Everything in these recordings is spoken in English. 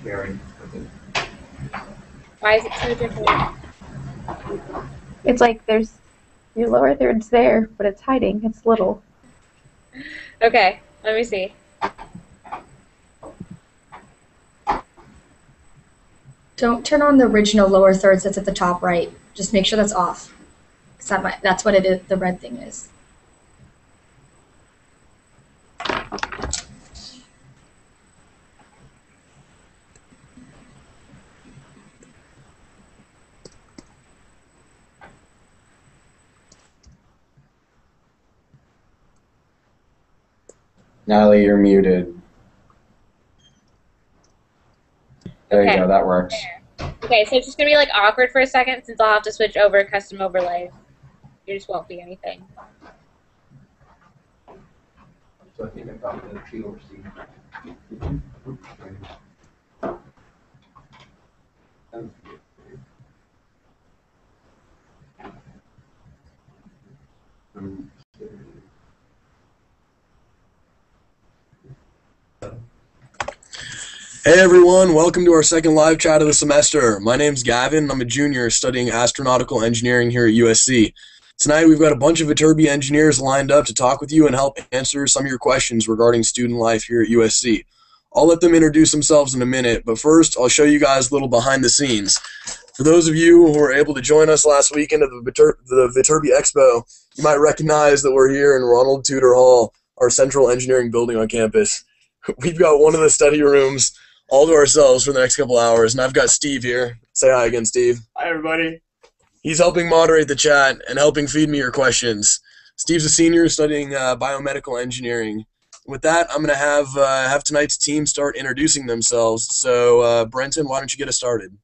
Very. Why is it so different? It's like there's your lower third's there, but it's hiding. It's little. Okay, let me see. Don't turn on the original lower thirds that's at the top right. Just make sure that's off. 'Cause that's what it is, the red thing is. Natalie, you're muted. There you go, that works. Okay, so it's just gonna be like awkward for a second since I'll have to switch over custom overlays. There just won't be anything. So I think I got the T over C. Hey everyone, welcome to our second live chat of the semester. My name's Gavin, and I'm a junior studying astronautical engineering here at USC. Tonight we've got a bunch of Viterbi engineers lined up to talk with you and help answer some of your questions regarding student life here at USC. I'll let them introduce themselves in a minute, but first I'll show you guys a little behind the scenes. For those of you who were able to join us last weekend at the Viterbi Expo, you might recognize that we're here in Ronald Tudor Hall, our central engineering building on campus. We've got one of the study rooms all to ourselves for the next couple hours, and I've got Steve here. Say hi again, Steve. Hi, everybody. He's helping moderate the chat and helping feed me your questions. Steve's a senior studying biomedical engineering. With that, I'm going to have tonight's team start introducing themselves. So, Brenton, why don't you get us started?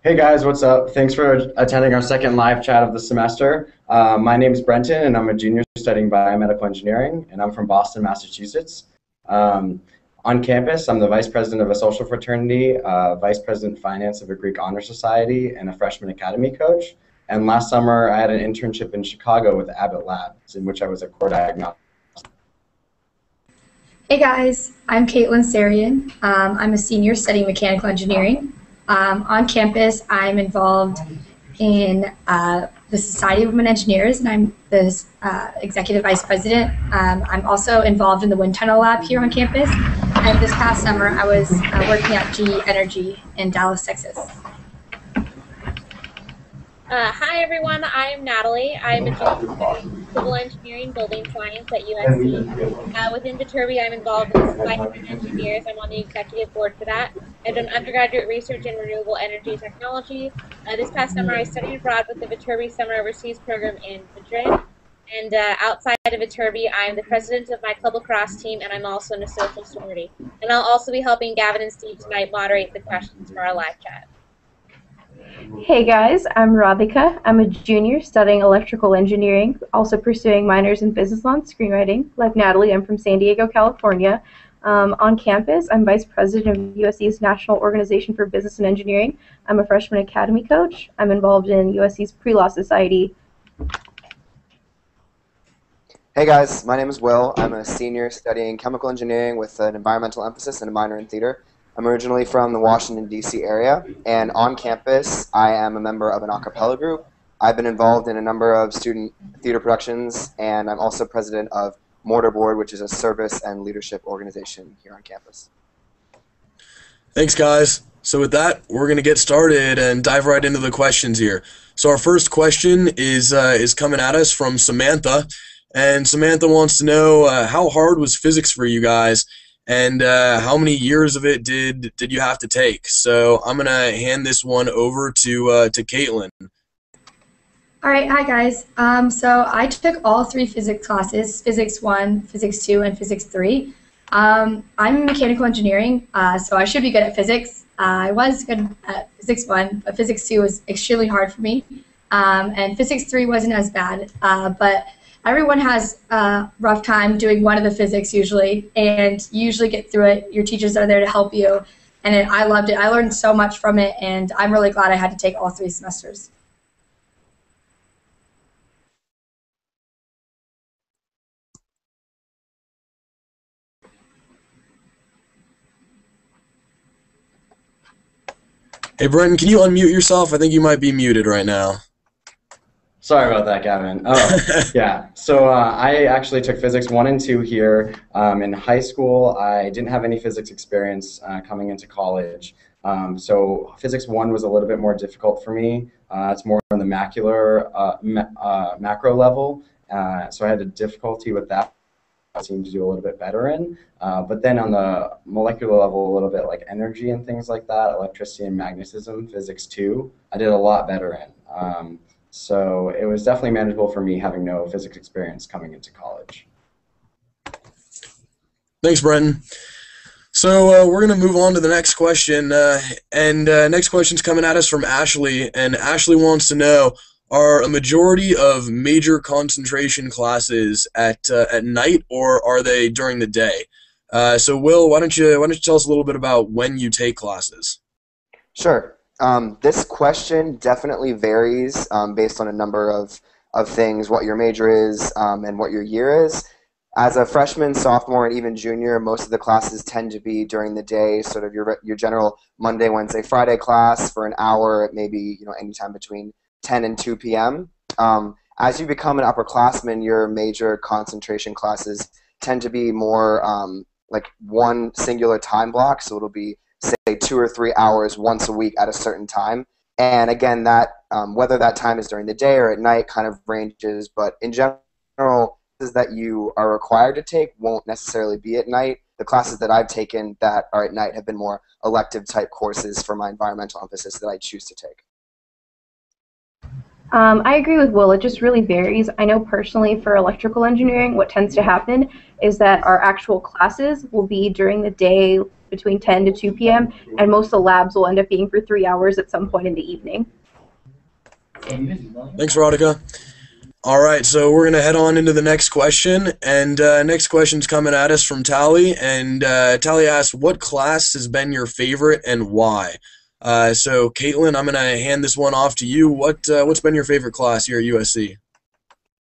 Hey guys, what's up? Thanks for attending our second live chat of the semester. My name is Brenton, and I'm a junior studying biomedical engineering, and I'm from Boston, Massachusetts. On campus, I'm the vice president of a social fraternity, vice president finance of a Greek honor society, and a freshman academy coach. And last summer, I had an internship in Chicago with Abbott Labs, in which I was a core diagnostic. Hey guys, I'm Caitlyn Sarian. I'm a senior studying mechanical engineering. On campus, I'm involved in the Society of Women Engineers, and I'm the executive vice president. I'm also involved in the wind tunnel lab here on campus. And this past summer, I was working at GE Energy in Dallas, Texas. Hi everyone, I'm Natalie. I'm a junior in civil engineering building science at USC. Within Viterbi, I'm involved in the Society of Engineers. I'm on the executive board for that. I've done undergraduate research in renewable energy technology. This past summer, I studied abroad with the Viterbi Summer Overseas Program in Madrid. And outside of Viterbi, I'm the president of my club lacrosse team, and I'm also in a social sorority. And I'll also be helping Gavin and Steve tonight moderate the questions for our live chat. Hey guys, I'm Radhika. I'm a junior studying electrical engineering, also pursuing minors in business law and screenwriting. Like Natalie, I'm from San Diego, California. On campus, I'm vice president of USC's National Organization for Business and Engineering. I'm a freshman academy coach. I'm involved in USC's Pre-Law Society. Hey guys, my name is Will. I'm a senior studying chemical engineering with an environmental emphasis and a minor in theater. I'm originally from the Washington, D.C. area, and on campus, I am a member of an a cappella group. I've been involved in a number of student theater productions, and I'm also president of Mortarboard, which is a service and leadership organization here on campus. Thanks, guys. So with that, we're going to get started and dive right into the questions here. So our first question is coming at us from Samantha. And Samantha wants to know how hard was physics for you guys, and how many years of it did you have to take? So I'm gonna hand this one over to Caitlyn. All right, hi guys. So I took all three physics classes: Physics 1, Physics 2, and Physics 3. I'm in mechanical engineering, so I should be good at physics. I was good at Physics 1, but Physics 2 was extremely hard for me, and Physics 3 wasn't as bad, but everyone has a rough time doing one of the physics usually, and you usually get through it. Your teachers are there to help you, and I loved it. I learned so much from it, and I'm really glad I had to take all 3 semesters. Hey, Brenton, can you unmute yourself? I think you might be muted right now. Sorry about that, Gavin. Oh, yeah. So I actually took Physics 1 and 2 here. In high school, I didn't have any physics experience coming into college. So Physics 1 was a little bit more difficult for me. It's more on the macro level. So I had a difficulty with that. I seemed to do a little bit better in. But then on the molecular level, a little bit like energy and things like that, electricity and magnetism, Physics 2, I did a lot better in. So it was definitely manageable for me having no physics experience coming into college. Thanks, Brenton. So we're going to move on to the next question. Next question's coming at us from Ashley. And Ashley wants to know, are a majority of major concentration classes at night, or are they during the day? So Will, why don't you tell us a little bit about when you take classes? Sure. This question definitely varies based on a number of things, what your major is and what your year is. As a freshman, sophomore, and even junior, most of the classes tend to be during the day, sort of your general Monday, Wednesday, Friday class for an hour, maybe anytime between 10 and 2 p.m. As you become an upperclassman, your major concentration classes tend to be more like one singular time block, so it'll be say 2 or 3 hours once a week at a certain time. And again, that whether that time is during the day or at night kind of ranges, but in general, classes that you are required to take won't necessarily be at night. The classes that I've taken that are at night have been more elective type courses for my environmental emphasis that I choose to take. I agree with Will. It just really varies. I know personally for electrical engineering, what tends to happen is that our actual classes will be during the day between 10 to 2 p.m., and most of the labs will end up being for 3 hours at some point in the evening. Thanks, Radhika. All right, so we're going to head on into the next question, and next question's coming at us from Tally, and Tally asks, what class has been your favorite and why? So, Caitlyn, I'm going to hand this one off to you. What's been your favorite class here at USC?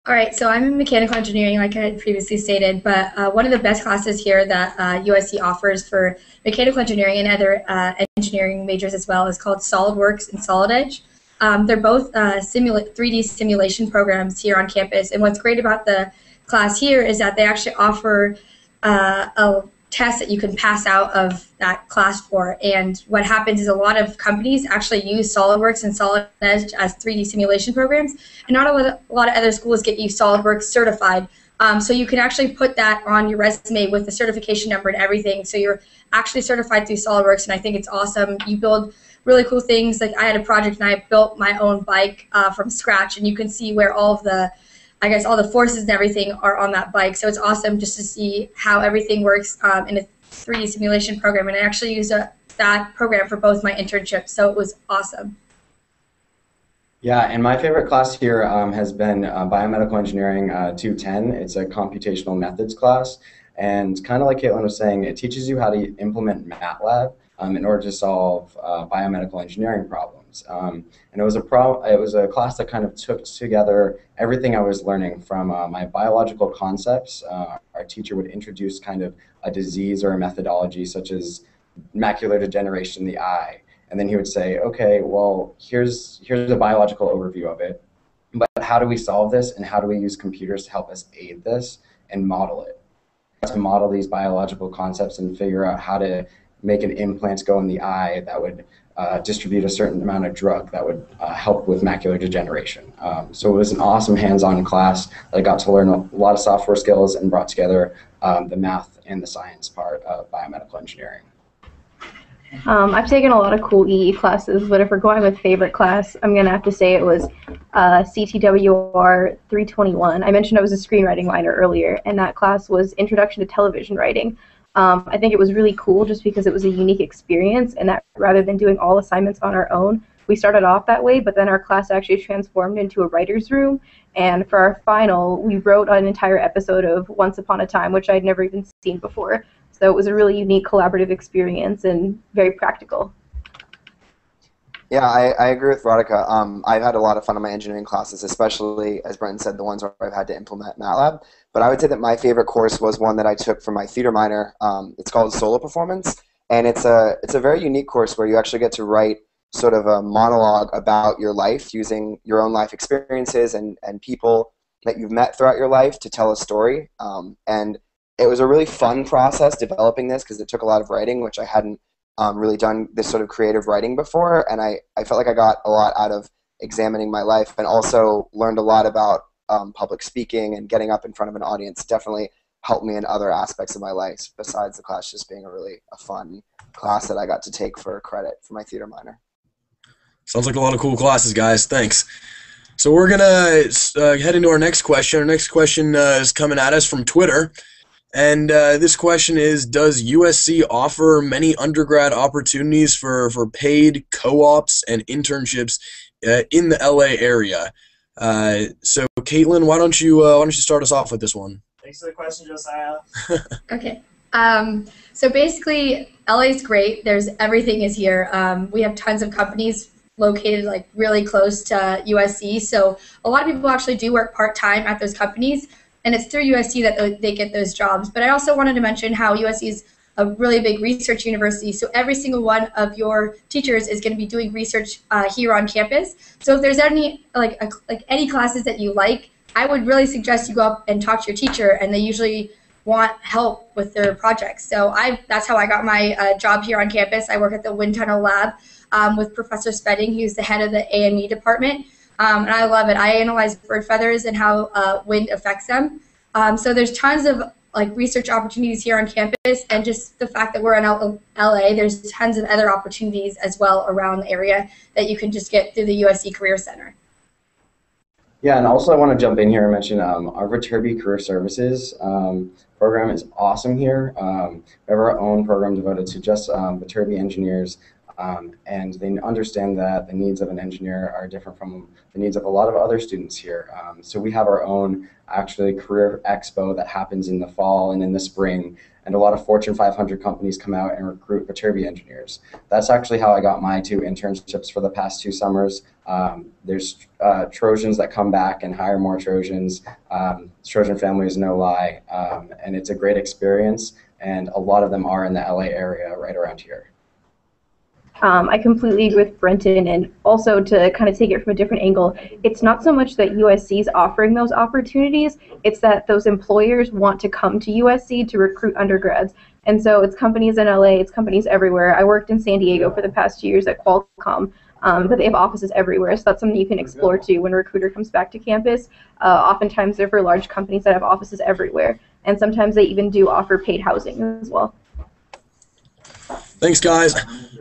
All right, so I'm in mechanical engineering, like I had previously stated, but one of the best classes here that USC offers for mechanical engineering and other engineering majors as well is called SolidWorks and SolidEdge. They're both 3D simulation programs here on campus, and what's great about the class here is that they actually offer a test that you can pass out of that class for, and what happens is a lot of companies actually use SolidWorks and SolidEdge as 3D simulation programs, and not a lot of other schools get you SolidWorks certified, so you can actually put that on your resume with the certification number and everything, so you're actually certified through SolidWorks, and I think it's awesome. You build really cool things. Like I had a project and I built my own bike from scratch, and you can see where all of the, I guess, all the forces and everything are on that bike. So it's awesome just to see how everything works in a 3D simulation program. And I actually used that program for both my internships, so it was awesome. Yeah, and my favorite class here has been Biomedical Engineering 210. It's a computational methods class. And kind of like Caitlyn was saying, it teaches you how to implement MATLAB in order to solve biomedical engineering problems. And it was a class that kind of took together everything I was learning from my biological concepts. Our teacher would introduce kind of a disease or a methodology such as macular degeneration in the eye. And then he would say, okay, well, here's a biological overview of it, but how do we solve this, and how do we use computers to help us aid this and model it? To model these biological concepts and figure out how to make an implant go in the eye that would distribute a certain amount of drug that would help with macular degeneration. So it was an awesome hands-on class that I got to learn a lot of software skills and brought together the math and the science part of biomedical engineering. I've taken a lot of cool EE classes, but if we're going with favorite class, I'm going to have to say it was CTWR 321. I mentioned I was a screenwriting minor earlier, and that class was Introduction to Television Writing. I think it was really cool just because it was a unique experience, and that rather than doing all assignments on our own, we started off that way, but then our class actually transformed into a writer's room, and for our final, we wrote an entire episode of Once Upon a Time, which I'd never even seen before. So it was a really unique collaborative experience and very practical. Yeah, I agree with Radhika. I've had a lot of fun in my engineering classes, especially, as Brenton said, the ones where I've had to implement MATLAB. But I would say that my favorite course was one that I took for my theater minor. It's called Solo Performance, and it's a very unique course where you actually get to write sort of a monologue about your life using your own life experiences and people that you've met throughout your life to tell a story. And it was a really fun process developing this because it took a lot of writing, which I hadn't really done this sort of creative writing before. And I felt like I got a lot out of examining my life and also learned a lot about public speaking and getting up in front of an audience. Definitely helped me in other aspects of my life besides the class just being a fun class that I got to take for credit for my theater minor. Sounds like a lot of cool classes, guys. Thanks. So we're going to head into our next question. Our next question is coming at us from Twitter. And this question is, does USC offer many undergrad opportunities for paid co-ops and internships in the LA area? So Caitlyn, why don't you start us off with this one? Thanks for the question, Josiah. Okay. So basically, LA is great. There's everything is here. We have tons of companies located like really close to USC. So a lot of people actually do work part-time at those companies, and it's through USC that they get those jobs. But I also wanted to mention how USC is a really big research university. So every single one of your teachers is going to be doing research here on campus. So if there's any any classes that you like, I would really suggest you go up and talk to your teacher, and they usually want help with their projects. So that's how I got my job here on campus. I work at the Wind Tunnel Lab with Professor Spedding, who's the head of the A&E department, and I love it. I analyze bird feathers and how wind affects them. So there's tons of research opportunities here on campus, and just the fact that we're in LA, there's tons of other opportunities as well around the area that you can just get through the USC Career Center. Yeah, and also I want to jump in here and mention our Viterbi Career Services program is awesome here. We have our own program devoted to just Viterbi engineers, and they understand that the needs of an engineer are different from the needs of a lot of other students here. So we have our own actually career expo that happens in the fall and in the spring, and a lot of Fortune 500 companies come out and recruit Viterbi engineers. That's actually how I got my 2 internships for the past 2 summers. There's Trojans that come back and hire more Trojans. Trojan families, no lie, and it's a great experience, and a lot of them are in the LA area right around here. I completely agree with Brenton, and also to kind of take it from a different angle, it's not so much that USC is offering those opportunities, it's that those employers want to come to USC to recruit undergrads. And so it's companies in LA, it's companies everywhere. I worked in San Diego for the past 2 years at Qualcomm, but they have offices everywhere, so that's something you can explore too when a recruiter comes back to campus. Oftentimes they're for large companies that have offices everywhere, and sometimes they even do offer paid housing as well. Thanks, guys.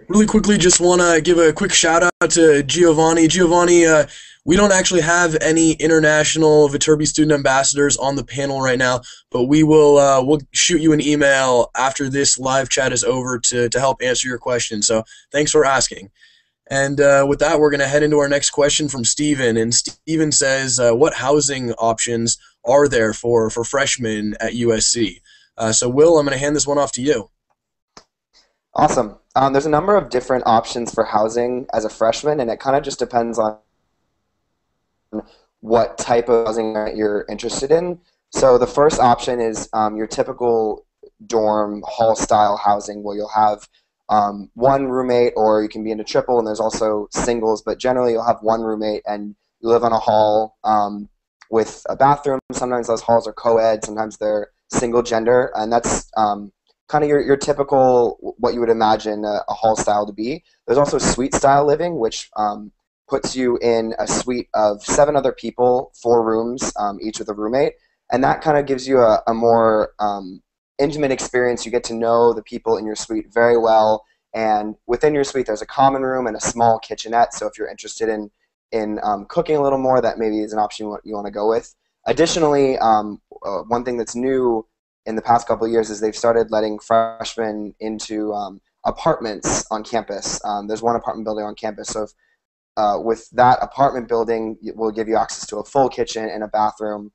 Really quickly, just want to give a quick shout out to Giovanni. Giovanni, we don't actually have any international Viterbi student ambassadors on the panel right now, but we will we'll shoot you an email after this live chat is over to help answer your question. So thanks for asking. And with that, we're going to head into our next question from Steven. And Steven says, what housing options are there for freshmen at USC? So Will, I'm going to hand this one off to you. Awesome. There's a number of different options for housing as a freshman, and it kind of just depends on what type of housing that you're interested in. So the first option is your typical dorm hall-style housing, where you'll have one roommate, or you can be in a triple, and there's also singles, but generally you'll have one roommate, and you live on a hall with a bathroom. Sometimes those halls are co-ed, sometimes they're single gender, and that's kind of your typical, what you would imagine a hall style to be. There's also suite style living, which puts you in a suite of 7 other people, 4 rooms, each with a roommate, and that kind of gives you a more intimate experience. You get to know the people in your suite very well, and within your suite there's a common room and a small kitchenette, so if you're interested in cooking a little more, that maybe is an option you want to go with. Additionally, one thing that's new in the past couple of years is they've started letting freshmen into apartments on campus. There's one apartment building on campus, so if, with that apartment building, it will give you access to a full kitchen and a bathroom.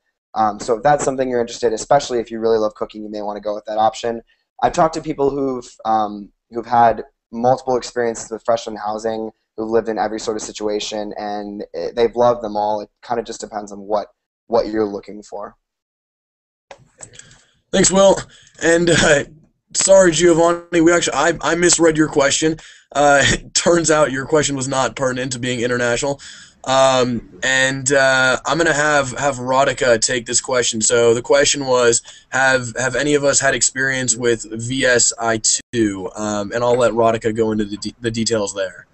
So if that's something you're interested in, especially if you really love cooking, you may want to go with that option. I've talked to people who've had multiple experiences with freshman housing, who've lived in every sort of situation, and they've loved them all. It kind of just depends on what you're looking for. Thanks, Will. And Sorry, Giovanni. I misread your question. It turns out your question was not pertinent to being international. And I'm gonna have Radhika take this question. So the question was, have any of us had experience with VSI2? And I'll let Radhika go into the details there.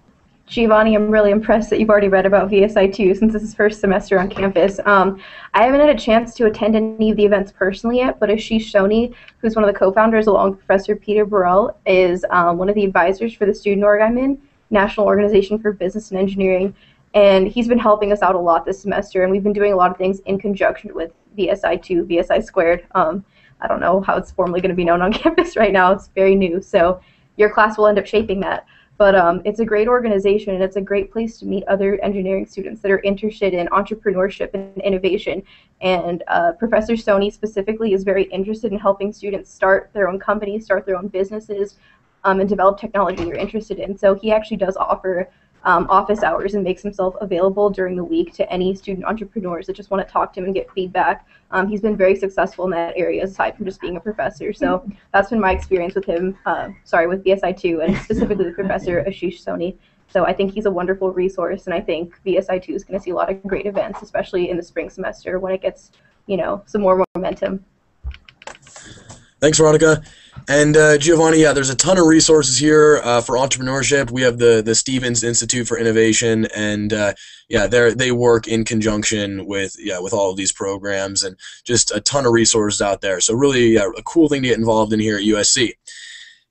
Giovanni, I'm really impressed that you've already read about VSI2 since this is first semester on campus. I haven't had a chance to attend any of the events personally yet, but Ashish Soni, who's one of the co-founders along with Professor Peter Burrell, is one of the advisors for the student org I'm in, National Organization for Business and Engineering, and he's been helping us out a lot this semester, and we've been doing a lot of things in conjunction with VSI2, VSI squared. I don't know how it's formally going to be known on campus right now. It's very new, so your class will end up shaping that. But it's a great organization, and it's a great place to meet other engineering students that are interested in entrepreneurship and innovation. And Professor Soni specifically is very interested in helping students start their own companies, start their own businesses, and develop technology they're interested in. So he actually does offer office hours and makes himself available during the week to any student entrepreneurs that just want to talk to him and get feedback. He's been very successful in that area aside from just being a professor. So that's been my experience with him, with VSI2 and specifically with Professor Ashish Soni. So I think he's a wonderful resource, and I think VSI2 is going to see a lot of great events, especially in the spring semester when it gets, some more momentum. Thanks, Radhika. And Giovanni, yeah, there's a ton of resources here for entrepreneurship. We have the Stevens Institute for Innovation, and they work in conjunction with all of these programs, and just a ton of resources out there. So really, a cool thing to get involved in here at USC.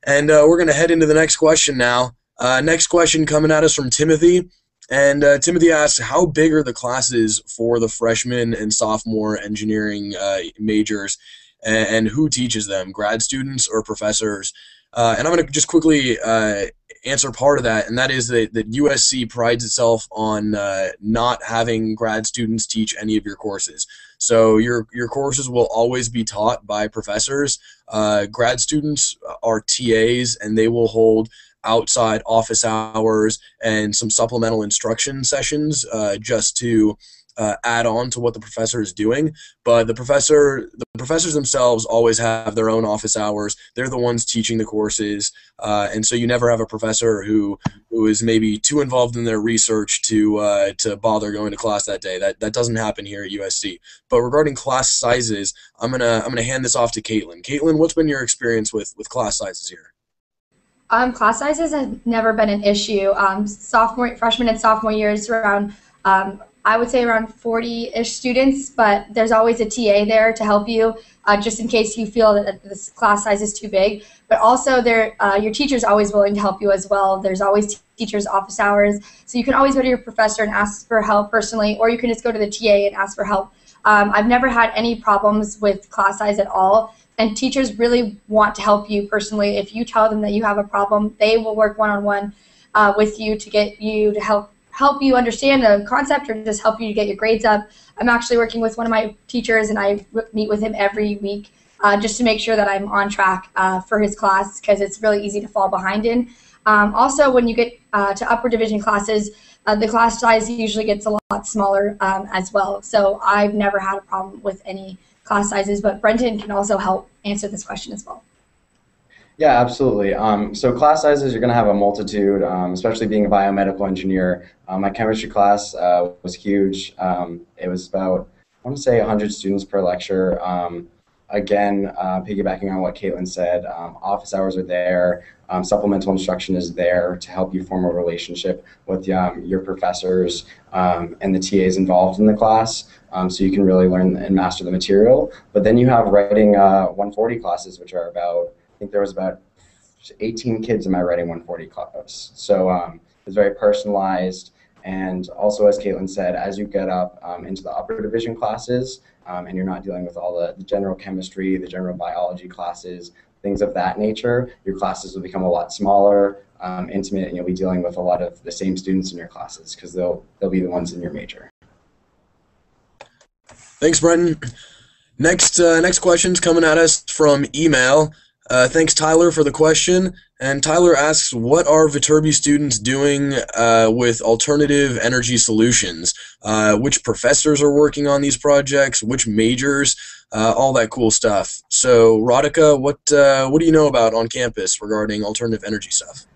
And we're going to head into the next question now. Next question coming at us from Timothy. And Timothy asks, how big are the classes for the freshman and sophomore engineering majors? And who teaches them, grad students or professors? And I'm going to just quickly answer part of that, and that is that USC prides itself on not having grad students teach any of your courses. So your courses will always be taught by professors. Grad students are TAs, and they will hold outside office hours and some supplemental instruction sessions just to add on to what the professor is doing. But the professors themselves always have their own office hours. They're the ones teaching the courses, and so you never have a professor who is maybe too involved in their research to bother going to class that day. That doesn't happen here at USC. But regarding class sizes, I'm gonna hand this off to Caitlyn. Caitlyn, what's been your experience with class sizes here? Class sizes have never been an issue. Freshman and sophomore years around. I would say around 40-ish students, but there's always a TA there to help you just in case you feel that this class size is too big. But also your teacher's always willing to help you as well. There's always teachers' office hours. So you can always go to your professor and ask for help personally, or you can just go to the TA and ask for help. I've never had any problems with class size at all. And teachers really want to help you personally. If you tell them that you have a problem, they will work one-on-one with you to get you to help you understand the concept or just help you to get your grades up. I'm actually working with one of my teachers, and I meet with him every week just to make sure that I'm on track for his class, because it's really easy to fall behind in. Also, when you get to upper division classes, the class size usually gets a lot smaller as well. So I've never had a problem with any class sizes, but Brenton can also help answer this question as well. Yeah, absolutely. So class sizes, you're going to have a multitude, especially being a biomedical engineer. My chemistry class was huge. It was about, I want to say, 100 students per lecture. Again, piggybacking on what Caitlyn said, office hours are there. Supplemental instruction is there to help you form a relationship with your professors and the TAs involved in the class, so you can really learn and master the material. But then you have writing 140 classes, which are about, I think there was about 18 kids in my writing 140 class. So it's very personalized. And also, as Caitlyn said, as you get up into the upper division classes, and you're not dealing with all the general chemistry, the general biology classes, things of that nature, your classes will become a lot smaller, intimate, and you'll be dealing with a lot of the same students in your classes because they'll be the ones in your major. Thanks, Brenton. Next question's coming at us from email. Thanks, Tyler, for the question. And Tyler asks, what are Viterbi students doing with alternative energy solutions? Which professors are working on these projects? Which majors? All that cool stuff. So, Radhika, what do you know about on campus regarding alternative energy stuff?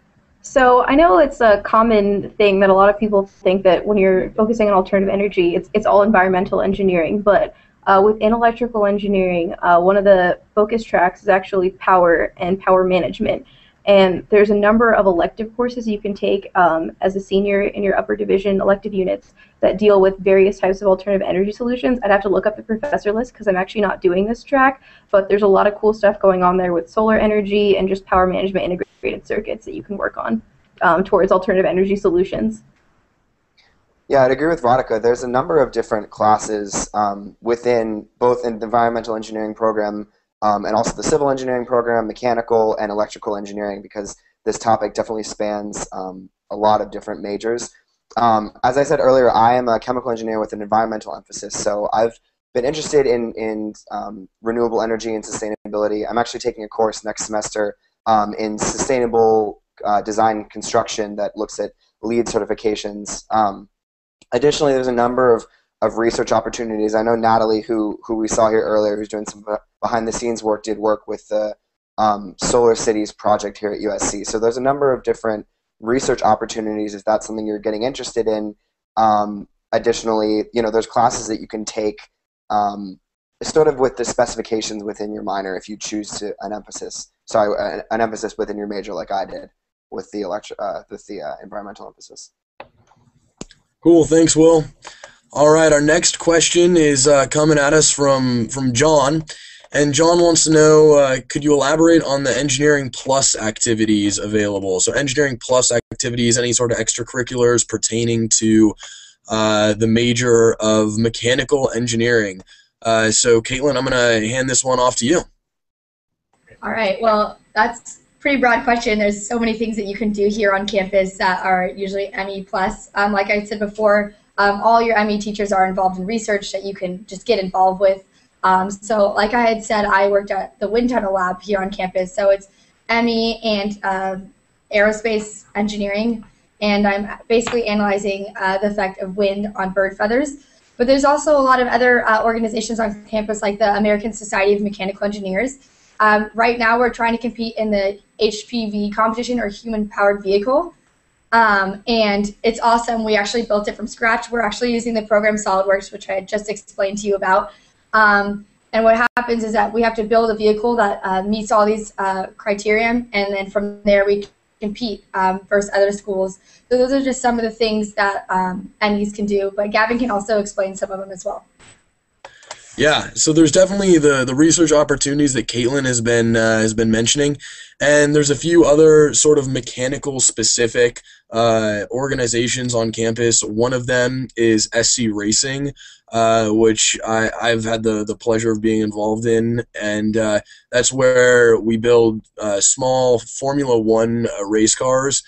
So I know it's a common thing that a lot of people think that when you're focusing on alternative energy, it's all environmental engineering. But within electrical engineering, one of the focus tracks is actually power and power management. And there's a number of elective courses you can take as a senior in your upper division elective units that deal with various types of alternative energy solutions. I'd have to look up the professor list because I'm actually not doing this track, but there's a lot of cool stuff going on there with solar energy and just power management integrated circuits that you can work on towards alternative energy solutions. Yeah, I'd agree with Radhika. There's a number of different classes within both in the environmental engineering program and also the civil engineering program, mechanical and electrical engineering, because this topic definitely spans a lot of different majors. As I said earlier, I am a chemical engineer with an environmental emphasis, so I've been interested in renewable energy and sustainability. I'm actually taking a course next semester in sustainable design and construction that looks at LEED certifications. Additionally, there's a number of research opportunities. I know Natalie, who we saw here earlier, who's doing some behind-the-scenes work, did work with the Solar Cities project here at USC. So there's a number of different research opportunities if that's something you're getting interested in. Additionally, there's classes that you can take sort of with the specifications within your minor if you choose to an emphasis within your major like I did with the environmental emphasis. Cool, thanks, Will. All right, our next question is coming at us from John, and John wants to know, could you elaborate on the Engineering Plus activities available? So Engineering Plus activities, any sort of extracurriculars pertaining to the major of mechanical engineering. So Caitlyn, I'm going to hand this one off to you. All right, well, that's a pretty broad question. There's so many things that you can do here on campus that are usually ME+. Like I said before, all your ME teachers are involved in research that you can just get involved with. So like I had said, I worked at the wind tunnel lab here on campus, so it's ME and aerospace engineering, and I'm basically analyzing the effect of wind on bird feathers. But there's also a lot of other organizations on campus, like the American Society of Mechanical Engineers. Right now we're trying to compete in the HPV competition, or Human Powered Vehicle. And it's awesome. We actually built it from scratch. We're actually using the program SolidWorks, which I had just explained to you about. And what happens is that we have to build a vehicle that meets all these criteria, and then from there we compete versus other schools. So those are just some of the things that MEs can do, but Gavin can also explain some of them as well. Yeah, so there's definitely the research opportunities that Caitlyn has been mentioning, and there's a few other sort of mechanical specific organizations on campus. One of them is SC Racing, which I've had the pleasure of being involved in, and that's where we build small Formula One race cars.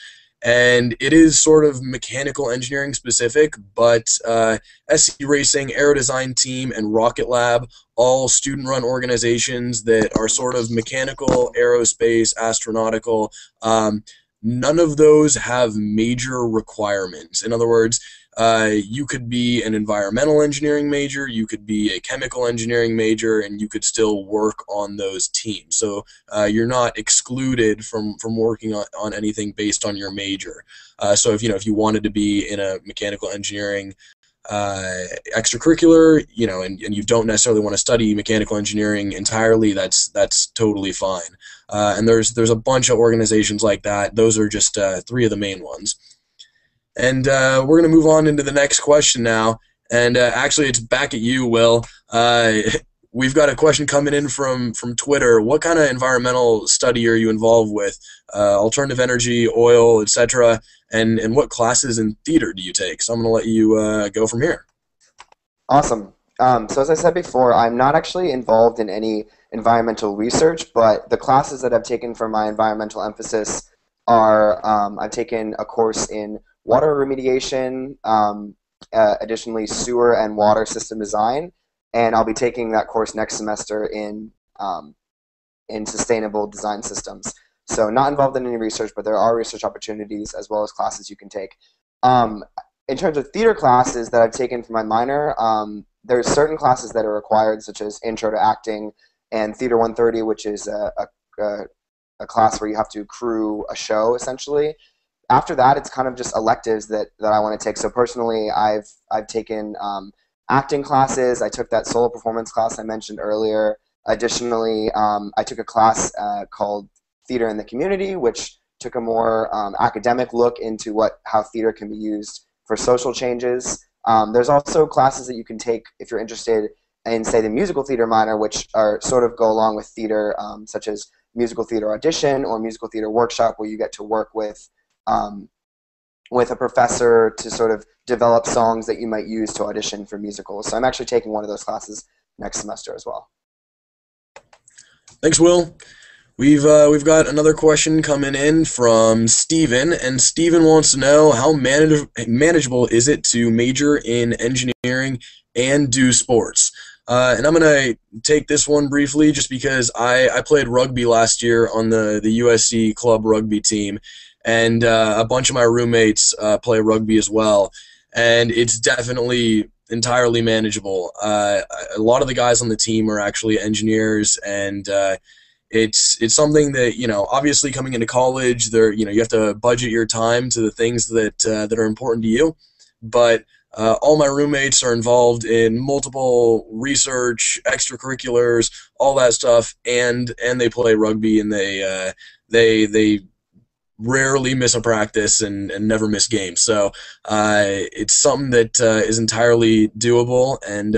And it is sort of mechanical engineering specific, but SC Racing, Aero Design Team, and Rocket Lab, all student-run organizations that are sort of mechanical, aerospace, astronautical. None of those have major requirements. In other words, you could be an environmental engineering major, you could be a chemical engineering major, and you could still work on those teams. So you're not excluded from working on anything based on your major. So if you wanted to be in a mechanical engineering extracurricular, and you don't necessarily want to study mechanical engineering entirely, that's totally fine. And there's a bunch of organizations like that. Those are just three of the main ones. And we're going to move on into the next question now. And actually, it's back at you, Will. We've got a question coming in from Twitter. What kind of environmental study are you involved with? Alternative energy, oil, etc. And what classes in theater do you take? So I'm going to let you go from here. Awesome. So as I said before, I'm not actually involved in any environmental research, but the classes that I've taken for my environmental emphasis are I've taken a course in water remediation, additionally sewer and water system design, and I'll be taking that course next semester in sustainable design systems. So not involved in any research, but there are research opportunities as well as classes you can take. In terms of theater classes that I've taken for my minor, there's certain classes that are required, such as Intro to Acting and Theater 130, which is a class where you have to crew a show, essentially. After that, it's kind of just electives that I want to take. So personally, I've taken acting classes. I took that solo performance class I mentioned earlier. Additionally, I took a class called Theater in the Community, which took a more academic look into how theater can be used for social changes. There's also classes that you can take if you're interested in, say, the musical theater minor, which are sort of go along with theater, such as musical theater audition or musical theater workshop, where you get to work with a professor to sort of develop songs that you might use to audition for musicals. So I'm actually taking one of those classes next semester as well. Thanks, Will. We've got another question coming in from Steven, and Steven wants to know how manageable is it to major in engineering and do sports? And I'm going to take this one briefly just because I played rugby last year on the USC club rugby team, and a bunch of my roommates play rugby as well, and it's definitely entirely manageable. A lot of the guys on the team are actually engineers, and it's something that, obviously coming into college, you have to budget your time to the things that are important to you, but all my roommates are involved in multiple research, extracurriculars, all that stuff, and they play rugby, and they rarely miss a practice and never miss games. So it's something that is entirely doable, and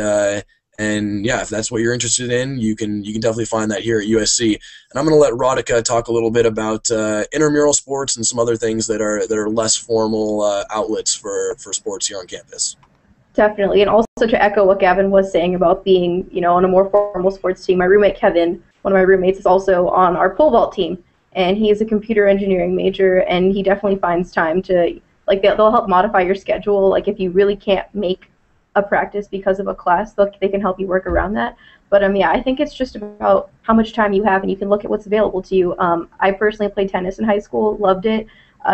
yeah, if that's what you're interested in, you can definitely find that here at USC. And I'm going to let Radhika talk a little bit about intramural sports and some other things that are less formal outlets for sports here on campus. Definitely, and also to echo what Gavin was saying about being, on a more formal sports team, my roommate Kevin, one of my roommates, is also on our pole vault team, and he's a computer engineering major, and he definitely finds time to, they'll help modify your schedule. Like, if you really can't make a practice because of a class, they can help you work around that. But yeah, I think it's just about how much time you have, and you can look at what's available to you. I personally played tennis in high school, loved it.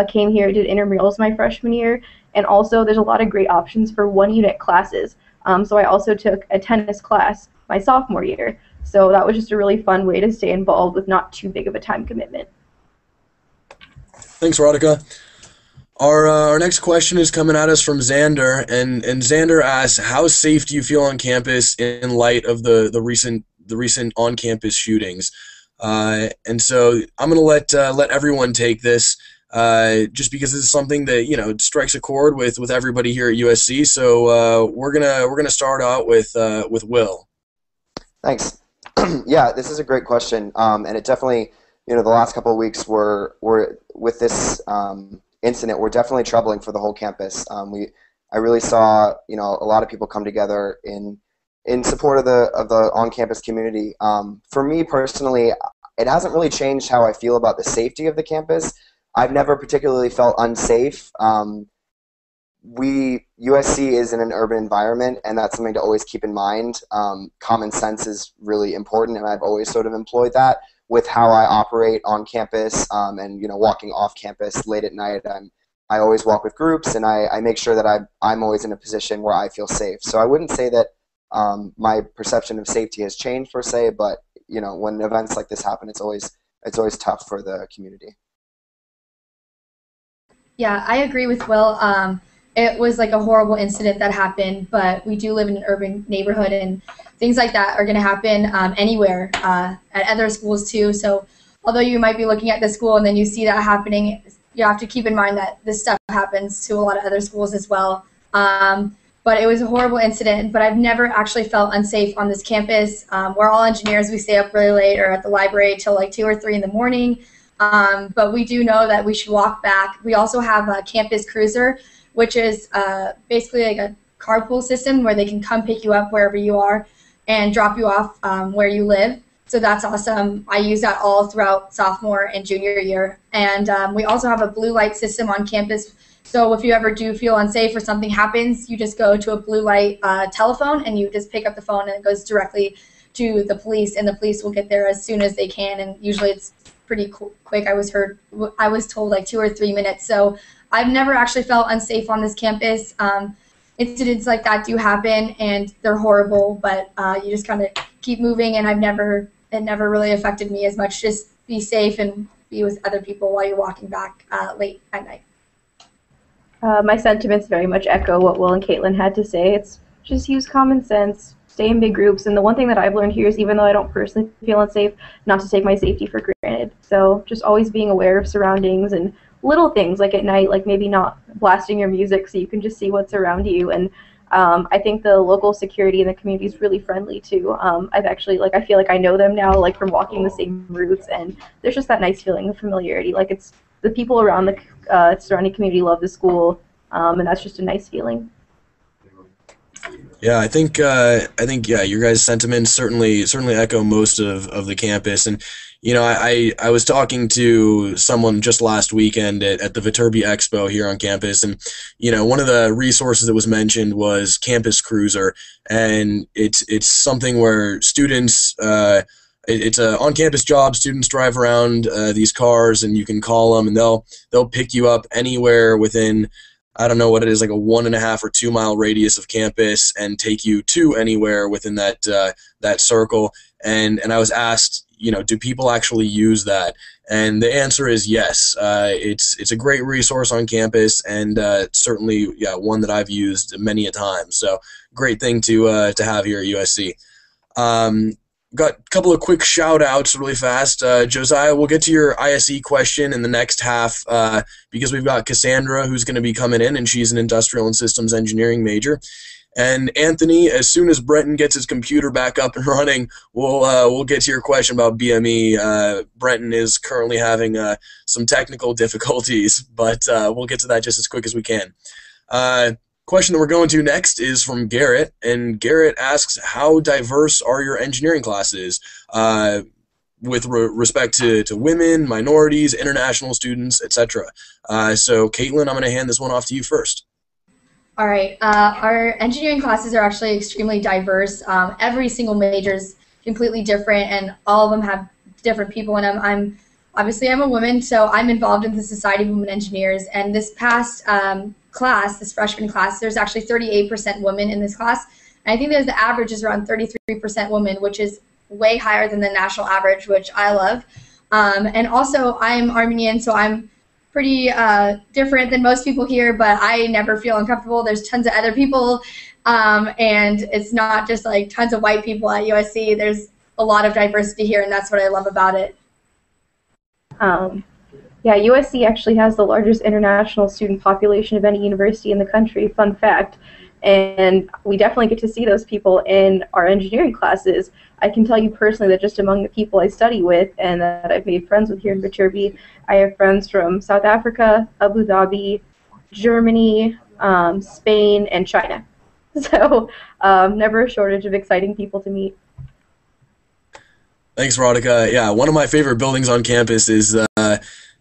Came here, did intramurals my freshman year, and also there's a lot of great options for one-unit classes. So I also took a tennis class my sophomore year. So that was just a really fun way to stay involved with not too big of a time commitment. Thanks, Radhika. Our next question is coming at us from Xander, and Xander asks, how safe do you feel on campus in light of the recent on-campus shootings? And so I'm going to let everyone take this, just because this is something that strikes a chord with everybody here at USC. So we're gonna start out with Will. Thanks. Yeah, this is a great question, and it definitely, the last couple of weeks were with this incident were definitely troubling for the whole campus. I really saw a lot of people come together in support of the on-campus community. For me personally, it hasn't really changed how I feel about the safety of the campus. I've never particularly felt unsafe. USC is in an urban environment, and that's something to always keep in mind. Common sense is really important, and I've always sort of employed that with how I operate on campus, and walking off campus late at night. I always walk with groups, and I make sure that I'm always in a position where I feel safe. So I wouldn't say that my perception of safety has changed per se, but when events like this happen, it's always tough for the community. Yeah, I agree with Will. It was like a horrible incident that happened, but we do live in an urban neighborhood, and things like that are going to happen anywhere, at other schools too. So although you might be looking at the school and then you see that happening, you have to keep in mind that this stuff happens to a lot of other schools as well. But it was a horrible incident, but I've never actually felt unsafe on this campus. We're all engineers. We stay up really late or at the library till like 2 or 3 in the morning. But we do know that we should walk back. We also have a campus cruiser, which is basically like a carpool system where they can come pick you up wherever you are and drop you off where you live. So that's awesome. I use that all throughout sophomore and junior year. And we also have a blue light system on campus. So if you ever do feel unsafe or something happens, you just go to a blue light telephone, and you just pick up the phone, and it goes directly to the police, and the police will get there as soon as they can. And usually it's pretty quick. I was told like 2 or 3 minutes. So I've never actually felt unsafe on this campus. Incidents like that do happen, and they're horrible, but you just kind of keep moving, and it never really affected me as much. Just be safe and be with other people while you're walking back late at night. My sentiments very much echo what Will and Caitlyn had to say. It's just use common sense, stay in big groups, and the one thing that I've learned here is even though I don't personally feel unsafe, not to take my safety for granted. So just always being aware of surroundings and little things like at night, like maybe not blasting your music so you can just see what's around you. And I think the local security in the community is really friendly too. I've actually, like, I feel like I know them now, like from walking the same routes, and there's just that nice feeling of familiarity. Like it's the people around the surrounding community love the school, and that's just a nice feeling. Yeah, I think yeah, your guys' sentiments certainly echo most of the campus. And I was talking to someone just last weekend at the Viterbi Expo here on campus, and one of the resources that was mentioned was Campus Cruiser, and it's something where students it's a on-campus job. Students drive around these cars, and you can call them, and they'll pick you up anywhere within, I don't know what it is, like a 1.5 or 2 mile radius of campus, and take you to anywhere within that circle. And I was asked, do people actually use that? And the answer is yes. It's a great resource on campus, and certainly, yeah, one that I've used many a time. So great thing to have here at USC. Got a couple of quick shout-outs really fast. Josiah, we'll get to your ISE question in the next half because we've got Cassandra who's going to be coming in, and she's an industrial and systems engineering major. And Anthony, as soon as Brenton gets his computer back up and running, we'll get to your question about BME. Brenton is currently having some technical difficulties, but we'll get to that just as quick as we can. Question that we're going to next is from Garrett, and Garrett asks, how diverse are your engineering classes with respect to women, minorities, international students, etc.? So Caitlyn, I'm going to hand this one off to you first. All right. Our engineering classes are actually extremely diverse. Every single major is completely different, and all of them have different people in them. Obviously, I'm a woman, so I'm involved in the Society of Women Engineers, and this past class, this freshman class, there's actually 38% women in this class. And I think the average is around 33% women, which is way higher than the national average, which I love. And also, I'm Armenian, so I'm pretty different than most people here, but I never feel uncomfortable. There's tons of other people, and it's not just like tons of white people at USC. There's a lot of diversity here, and that's what I love about it. Yeah, USC actually has the largest international student population of any university in the country, fun fact, and we definitely get to see those people in our engineering classes. I can tell you personally that just among the people I study with and that I've made friends with here in Viterbi, I have friends from South Africa, Abu Dhabi, Germany, Spain, and China. So never a shortage of exciting people to meet. Thanks, Radhika. Yeah, one of my favorite buildings on campus is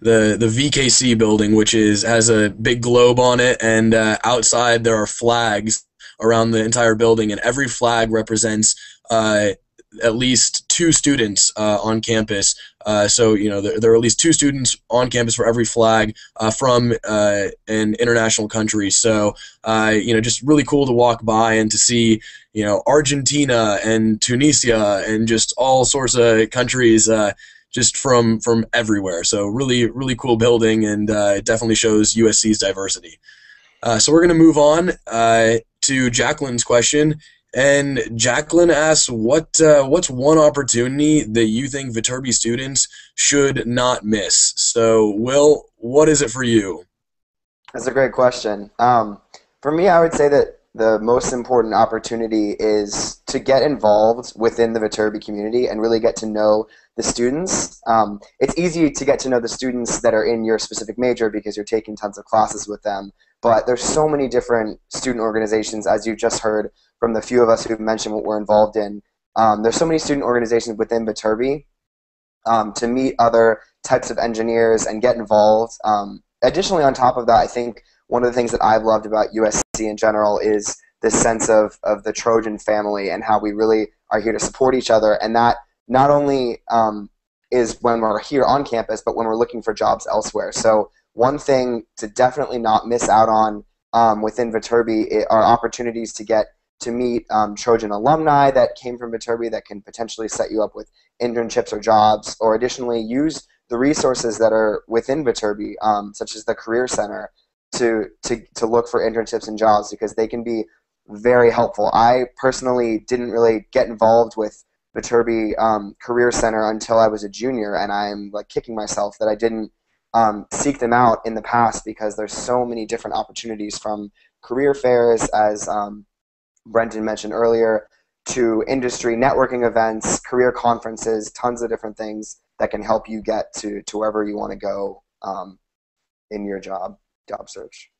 the VKC building, which has a big globe on it, and outside there are flags around the entire building, and every flag represents at least 2 students on campus. So there are at least 2 students on campus for every flag from an international country. So just really cool to walk by and to see Argentina and Tunisia and just all sorts of countries just from everywhere. So really cool building, and it definitely shows USC's diversity. So we're going to move on to Jacqueline's question. And Jacqueline asks, what's one opportunity that you think Viterbi students should not miss? So, Will, what is it for you? That's a great question. For me, I would say that the most important opportunity is to get involved within the Viterbi community and really get to know the students. It's easy to get to know the students that are in your specific major because you're taking tons of classes with them, but there's so many different student organizations, as you just heard from the few of us who mentioned what we're involved in. There's so many student organizations within Viterbi to meet other types of engineers and get involved. Additionally, on top of that, I think one of the things that I've loved about USC in general is this sense of the Trojan family and how we really are here to support each other, and that not only is when we're here on campus, but when we're looking for jobs elsewhere. So one thing to definitely not miss out on within Viterbi are opportunities to get to meet Trojan alumni that came from Viterbi that can potentially set you up with internships or jobs, or additionally use the resources that are within Viterbi, such as the Career Center, to look for internships and jobs, because they can be very helpful. I personally didn't really get involved with Viterbi Career Center until I was a junior, and I'm like kicking myself that I didn't seek them out in the past, because there's so many different opportunities, from career fairs, as Brenton mentioned earlier, to industry networking events, career conferences, tons of different things that can help you get to wherever you want to go in your job search.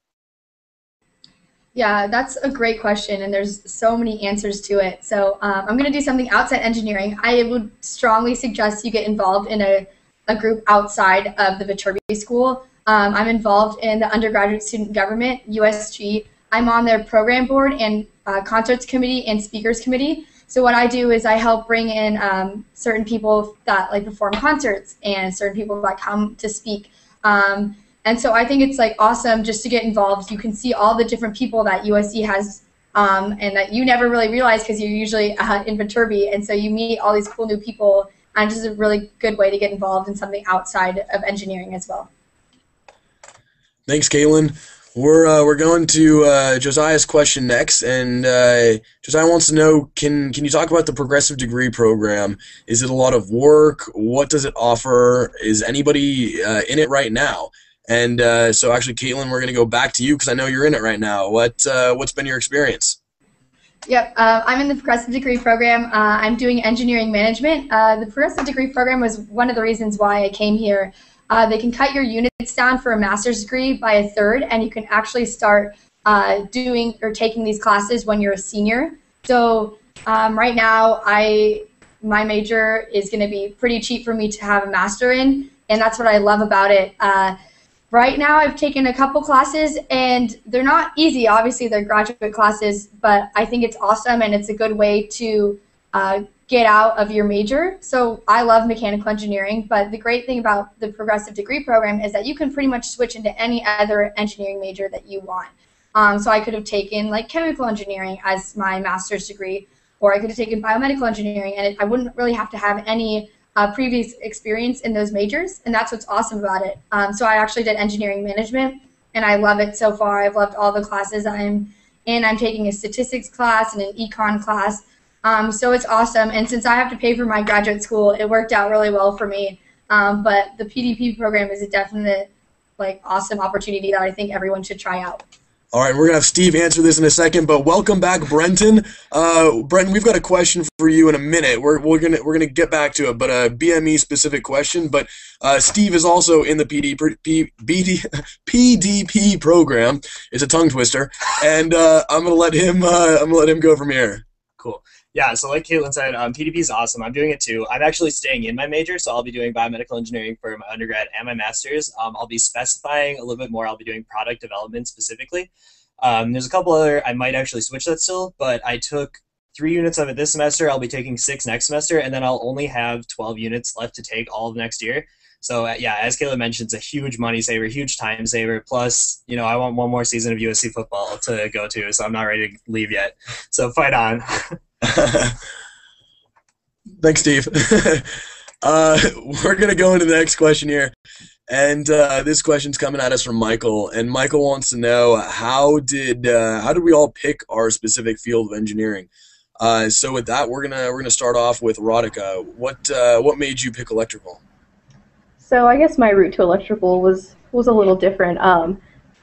Yeah, that's a great question, and there's so many answers to it. So I'm going to do something outside engineering. I would strongly suggest you get involved in a group outside of the Viterbi School. I'm involved in the undergraduate student government, USG. I'm on their program board and concerts committee and speakers committee. So what I do is I help bring in certain people that like perform concerts and certain people that come to speak. And so I think it's like awesome just to get involved. You can see all the different people that USC has and that you never really realize because you're usually in Viterbi. And so you meet all these cool new people, and just a really good way to get involved in something outside of engineering as well. Thanks, Caitlyn. We're going to Josiah's question next, and Josiah wants to know, can you talk about the progressive degree program? Is it a lot of work? What does it offer? Is anybody in it right now? And so actually, Caitlyn, we're going to go back to you because I know you're in it right now. What's been your experience? Yep, I'm in the progressive degree program. I'm doing engineering management. The progressive degree program was one of the reasons why I came here. They can cut your units down for a master's degree by 1/3, and you can actually start doing or taking these classes when you're a senior. So right now, my major is going to be pretty cheap for me to have a master in, and that's what I love about it. Right now, I've taken a couple classes, and they're not easy. Obviously, they're graduate classes, but I think it's awesome, and it's a good way to get out of your major. So I love mechanical engineering, but the great thing about the progressive degree program is that you can pretty much switch into any other engineering major that you want. So I could have taken like chemical engineering as my master's degree, or I could have taken biomedical engineering, and I wouldn't really have to have any previous experience in those majors, and that's what's awesome about it. So I actually did engineering management, and I love it so far. I've loved all the classes I'm in. I'm taking a statistics class and an econ class, so it's awesome. And since I have to pay for my graduate school, it worked out really well for me. But the PDP program is a definite, like, awesome opportunity that I think everyone should try out. All right, we're gonna have Steve answer this in a second, but welcome back, Brenton. Brenton, we've got a question for you in a minute. We're gonna get back to it, but a BME specific question. But Steve is also in the PDP program. It's a tongue twister, and I'm gonna let him go from here. Cool. Yeah, so like Caitlyn said, PDP is awesome. I'm doing it too. I'm actually staying in my major, so I'll be doing biomedical engineering for my undergrad and my master's. I'll be specifying a little bit more. I'll be doing product development specifically. There's a couple other, I might actually switch that still, but I took 3 units of it this semester. I'll be taking 6 next semester, and then I'll only have 12 units left to take all of next year. So yeah, as Caitlyn mentioned, it's a huge money saver, huge time saver. Plus, you know, I want one more season of USC football to go to, so I'm not ready to leave yet. So fight on. Thanks, Steve. We're going to go into the next question here. And this question's coming at us from Michael. And Michael wants to know, how did we all pick our specific field of engineering? So with that, we're gonna start off with Radhika. What made you pick electrical? So I guess my route to electrical was a little different.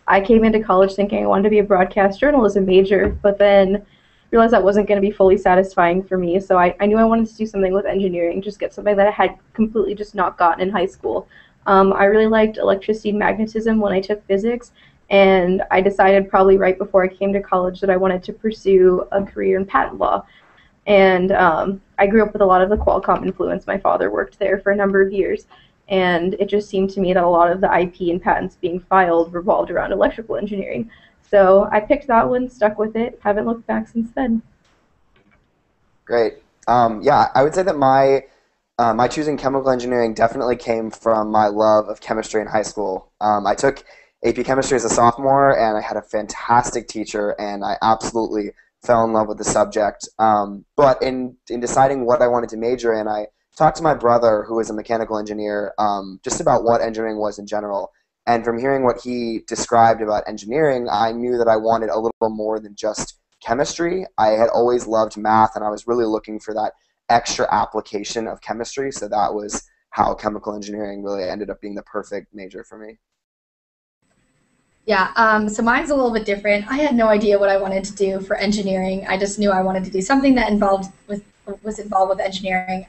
I came into college thinking I wanted to be a broadcast journalism major, but then realized that wasn't going to be fully satisfying for me. So I knew I wanted to do something with engineering, just get something that I had completely just not gotten in high school. I really liked electricity and magnetism when I took physics, and I decided probably right before I came to college that I wanted to pursue a career in patent law. And I grew up with a lot of the Qualcomm influence. My father worked there for a number of years, and it just seemed to me that a lot of the IP and patents being filed revolved around electrical engineering. So I picked that one, stuck with it, haven't looked back since then. Great. Yeah, I would say that my My choosing chemical engineering definitely came from my love of chemistry in high school. I took AP Chemistry as a sophomore, and I had a fantastic teacher, and I absolutely fell in love with the subject. But in deciding what I wanted to major in, I talked to my brother, who is a mechanical engineer, just about what engineering was in general. And from hearing what he described about engineering, I knew that I wanted a little more than just chemistry. I had always loved math, and I was really looking for that extra application of chemistry, so that was how chemical engineering really ended up being the perfect major for me. Yeah, so mine's a little bit different. I had no idea what I wanted to do for engineering. I just knew I wanted to do something that was involved with engineering.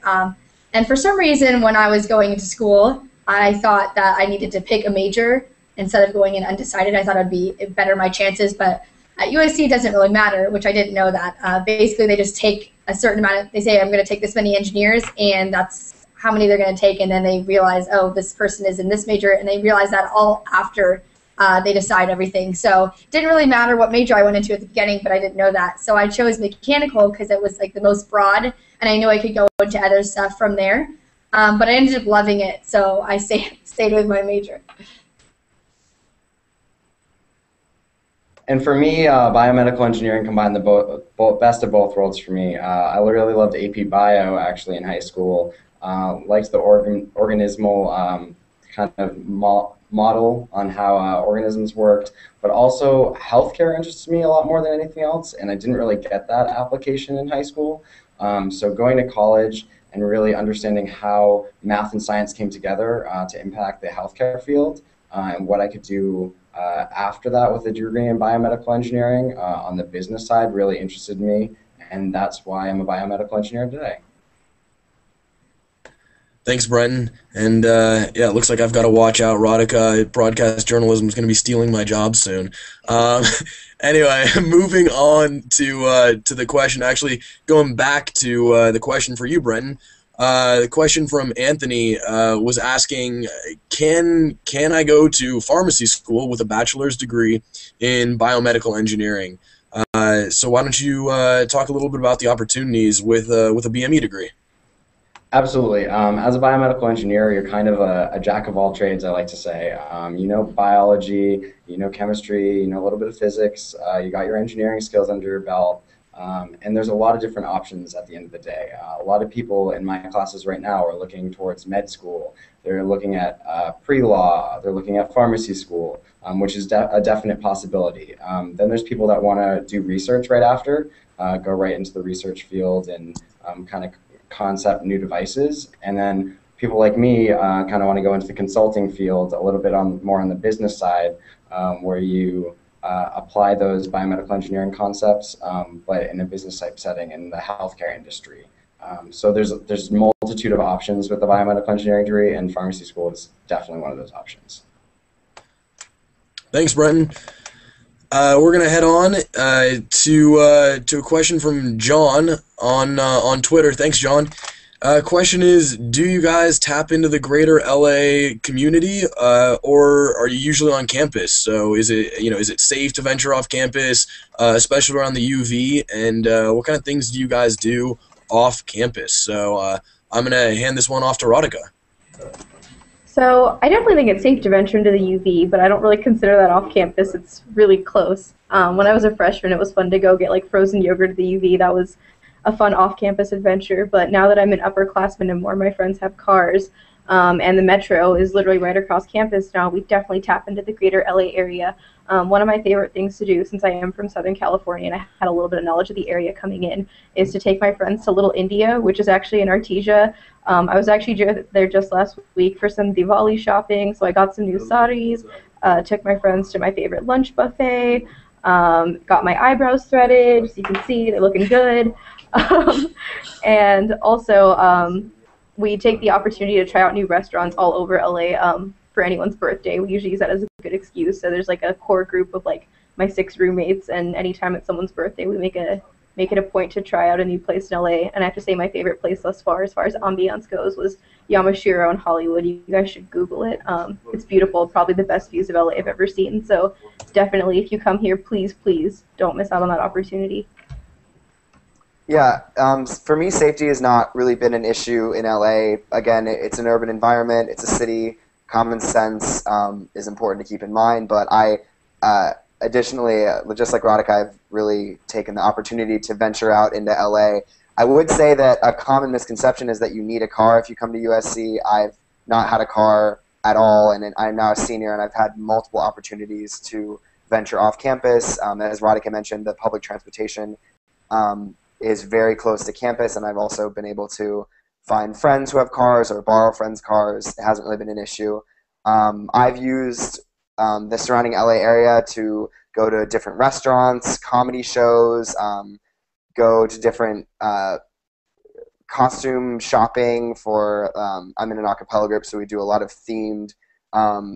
And for some reason, when I was going into school, I thought that I needed to pick a major instead of going in undecided. I thought it'd better my chances, but at USC it doesn't really matter, which I didn't know that. Basically, they just take a certain amount they say, I'm going to take this many engineers, and that's how many they're going to take, and then they realize, oh, this person is in this major, and they realize that all after they decide everything. So it didn't really matter what major I went into at the beginning, but I didn't know that. So I chose mechanical because it was like the most broad, and I knew I could go into other stuff from there. But I ended up loving it, so I stayed with my major. And for me, biomedical engineering combined the best of both worlds for me. I really loved AP Bio actually in high school. Liked the organismal kind of model on how organisms worked, but also healthcare interested me a lot more than anything else, and I didn't really get that application in high school. So going to college and really understanding how math and science came together to impact the healthcare field and what I could do after that with a degree in biomedical engineering on the business side really interested me, and that's why I'm a biomedical engineer today. Thanks, Brenton. And yeah, it looks like I've got to watch out. Radhika, broadcast journalism, is going to be stealing my job soon. Anyway, moving on to the question. Actually, going back to the question for you, Brenton. The question from Anthony was asking, can I go to pharmacy school with a bachelor's degree in biomedical engineering? So why don't you talk a little bit about the opportunities with a BME degree? Absolutely. As a biomedical engineer, you're kind of a jack of all trades, I like to say. You know biology, you know chemistry, you know a little bit of physics, you got your engineering skills under your belt, and there's a lot of different options at the end of the day. A lot of people in my classes right now are looking towards med school. They're looking at pre-law, they're looking at pharmacy school, which is a definite possibility. Then there's people that want to do research right after, go right into the research field and kind of concept new devices, and then people like me kind of want to go into the consulting field a little bit more on the business side, where you apply those biomedical engineering concepts, but in a business type setting in the healthcare industry. So there's a multitude of options with the biomedical engineering degree, and pharmacy school is definitely one of those options. Thanks, Brenton. We're gonna head on to a question from John on Twitter. Thanks, John. Question is, do you guys tap into the greater LA community, or are you usually on campus? So is it safe to venture off campus, especially around the UV? And what kind of things do you guys do off campus? So I'm gonna hand this one off to Radhika. So I definitely think it's safe to venture into the UV, but I don't really consider that off campus. It's really close. When I was a freshman, it was fun to go get like frozen yogurt at the UV. That was a fun off-campus adventure. But now that I'm an upperclassman and more of my friends have cars, and the metro is literally right across campus now, we definitely tap into the greater LA area. One of my favorite things to do, since I am from Southern California and I had a little bit of knowledge of the area coming in, is to take my friends to Little India, which is actually in Artesia. I was actually there just last week for some Diwali shopping, so I got some new saris, took my friends to my favorite lunch buffet, got my eyebrows threaded, so you can see they're looking good. And also, we take the opportunity to try out new restaurants all over LA for anyone's birthday. We usually use that as a good excuse. So there's like a core group of like my 6 roommates, and anytime it's someone's birthday, we make it a point to try out a new place in LA. And I have to say my favorite place thus far as ambiance goes, was Yamashiro in Hollywood. You guys should Google it. It's beautiful, probably the best views of LA I've ever seen. So definitely, if you come here, please don't miss out on that opportunity. Yeah, for me, safety has not really been an issue in LA. Again, it's an urban environment, it's a city. Common sense is important to keep in mind, but additionally, just like Radhika, I've really taken the opportunity to venture out into LA. I would say that a common misconception is that you need a car if you come to USC. I've not had a car at all, and I'm now a senior, and I've had multiple opportunities to venture off campus. As Radhika mentioned, the public transportation is very close to campus, and I've also been able to find friends who have cars or borrow friends' cars. It hasn't really been an issue. I've used the surrounding LA area to go to different restaurants, comedy shows, go to different costume shopping for, I'm in an a cappella group, so we do a lot of themed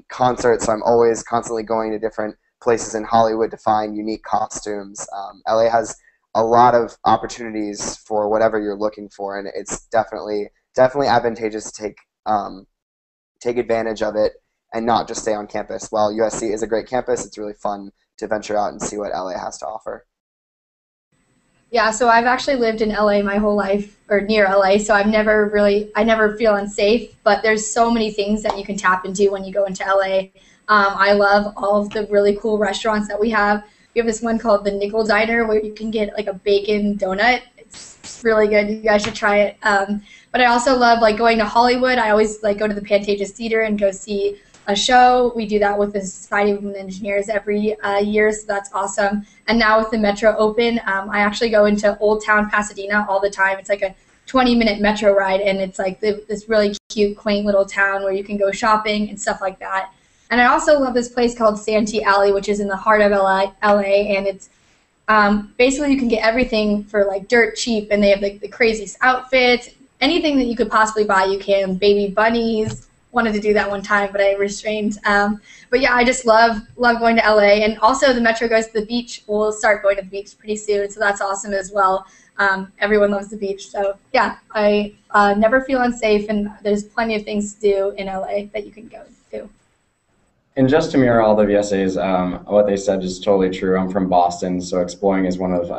concerts, so I'm always constantly going to different places in Hollywood to find unique costumes. LA has a lot of opportunities for whatever you're looking for, and it's definitely advantageous to take advantage of it and not just stay on campus. While USC is a great campus, it's really fun to venture out and see what LA has to offer. Yeah, so I've actually lived in LA my whole life, or near LA, so I never feel unsafe, but there's so many things that you can tap into when you go into LA. I love all of the really cool restaurants that we have. We have this one called the Nickel Diner where you can get like a bacon donut. It's really good. You guys should try it. But I also love like going to Hollywood. I always like go to the Pantages Theater and go see a show. We do that with the Society of Women Engineers every year, so that's awesome. And now with the Metro open, I actually go into Old Town Pasadena all the time. It's like a 20-minute Metro ride, and it's like this really cute, quaint little town where you can go shopping and stuff like that. And I also love this place called Santee Alley, which is in the heart of LA, and it's basically you can get everything for like dirt cheap, and they have like the craziest outfits. Anything that you could possibly buy, you can. Baby bunnies. Wanted to do that one time, but I restrained. But yeah, I just love going to LA, and also the Metro goes to the beach. We'll start going to the beach pretty soon, so that's awesome as well. Everyone loves the beach, so yeah, I never feel unsafe, and there's plenty of things to do in LA that you can go to. And just to mirror all the VSAs, what they said is totally true. I'm from Boston, so exploring is one of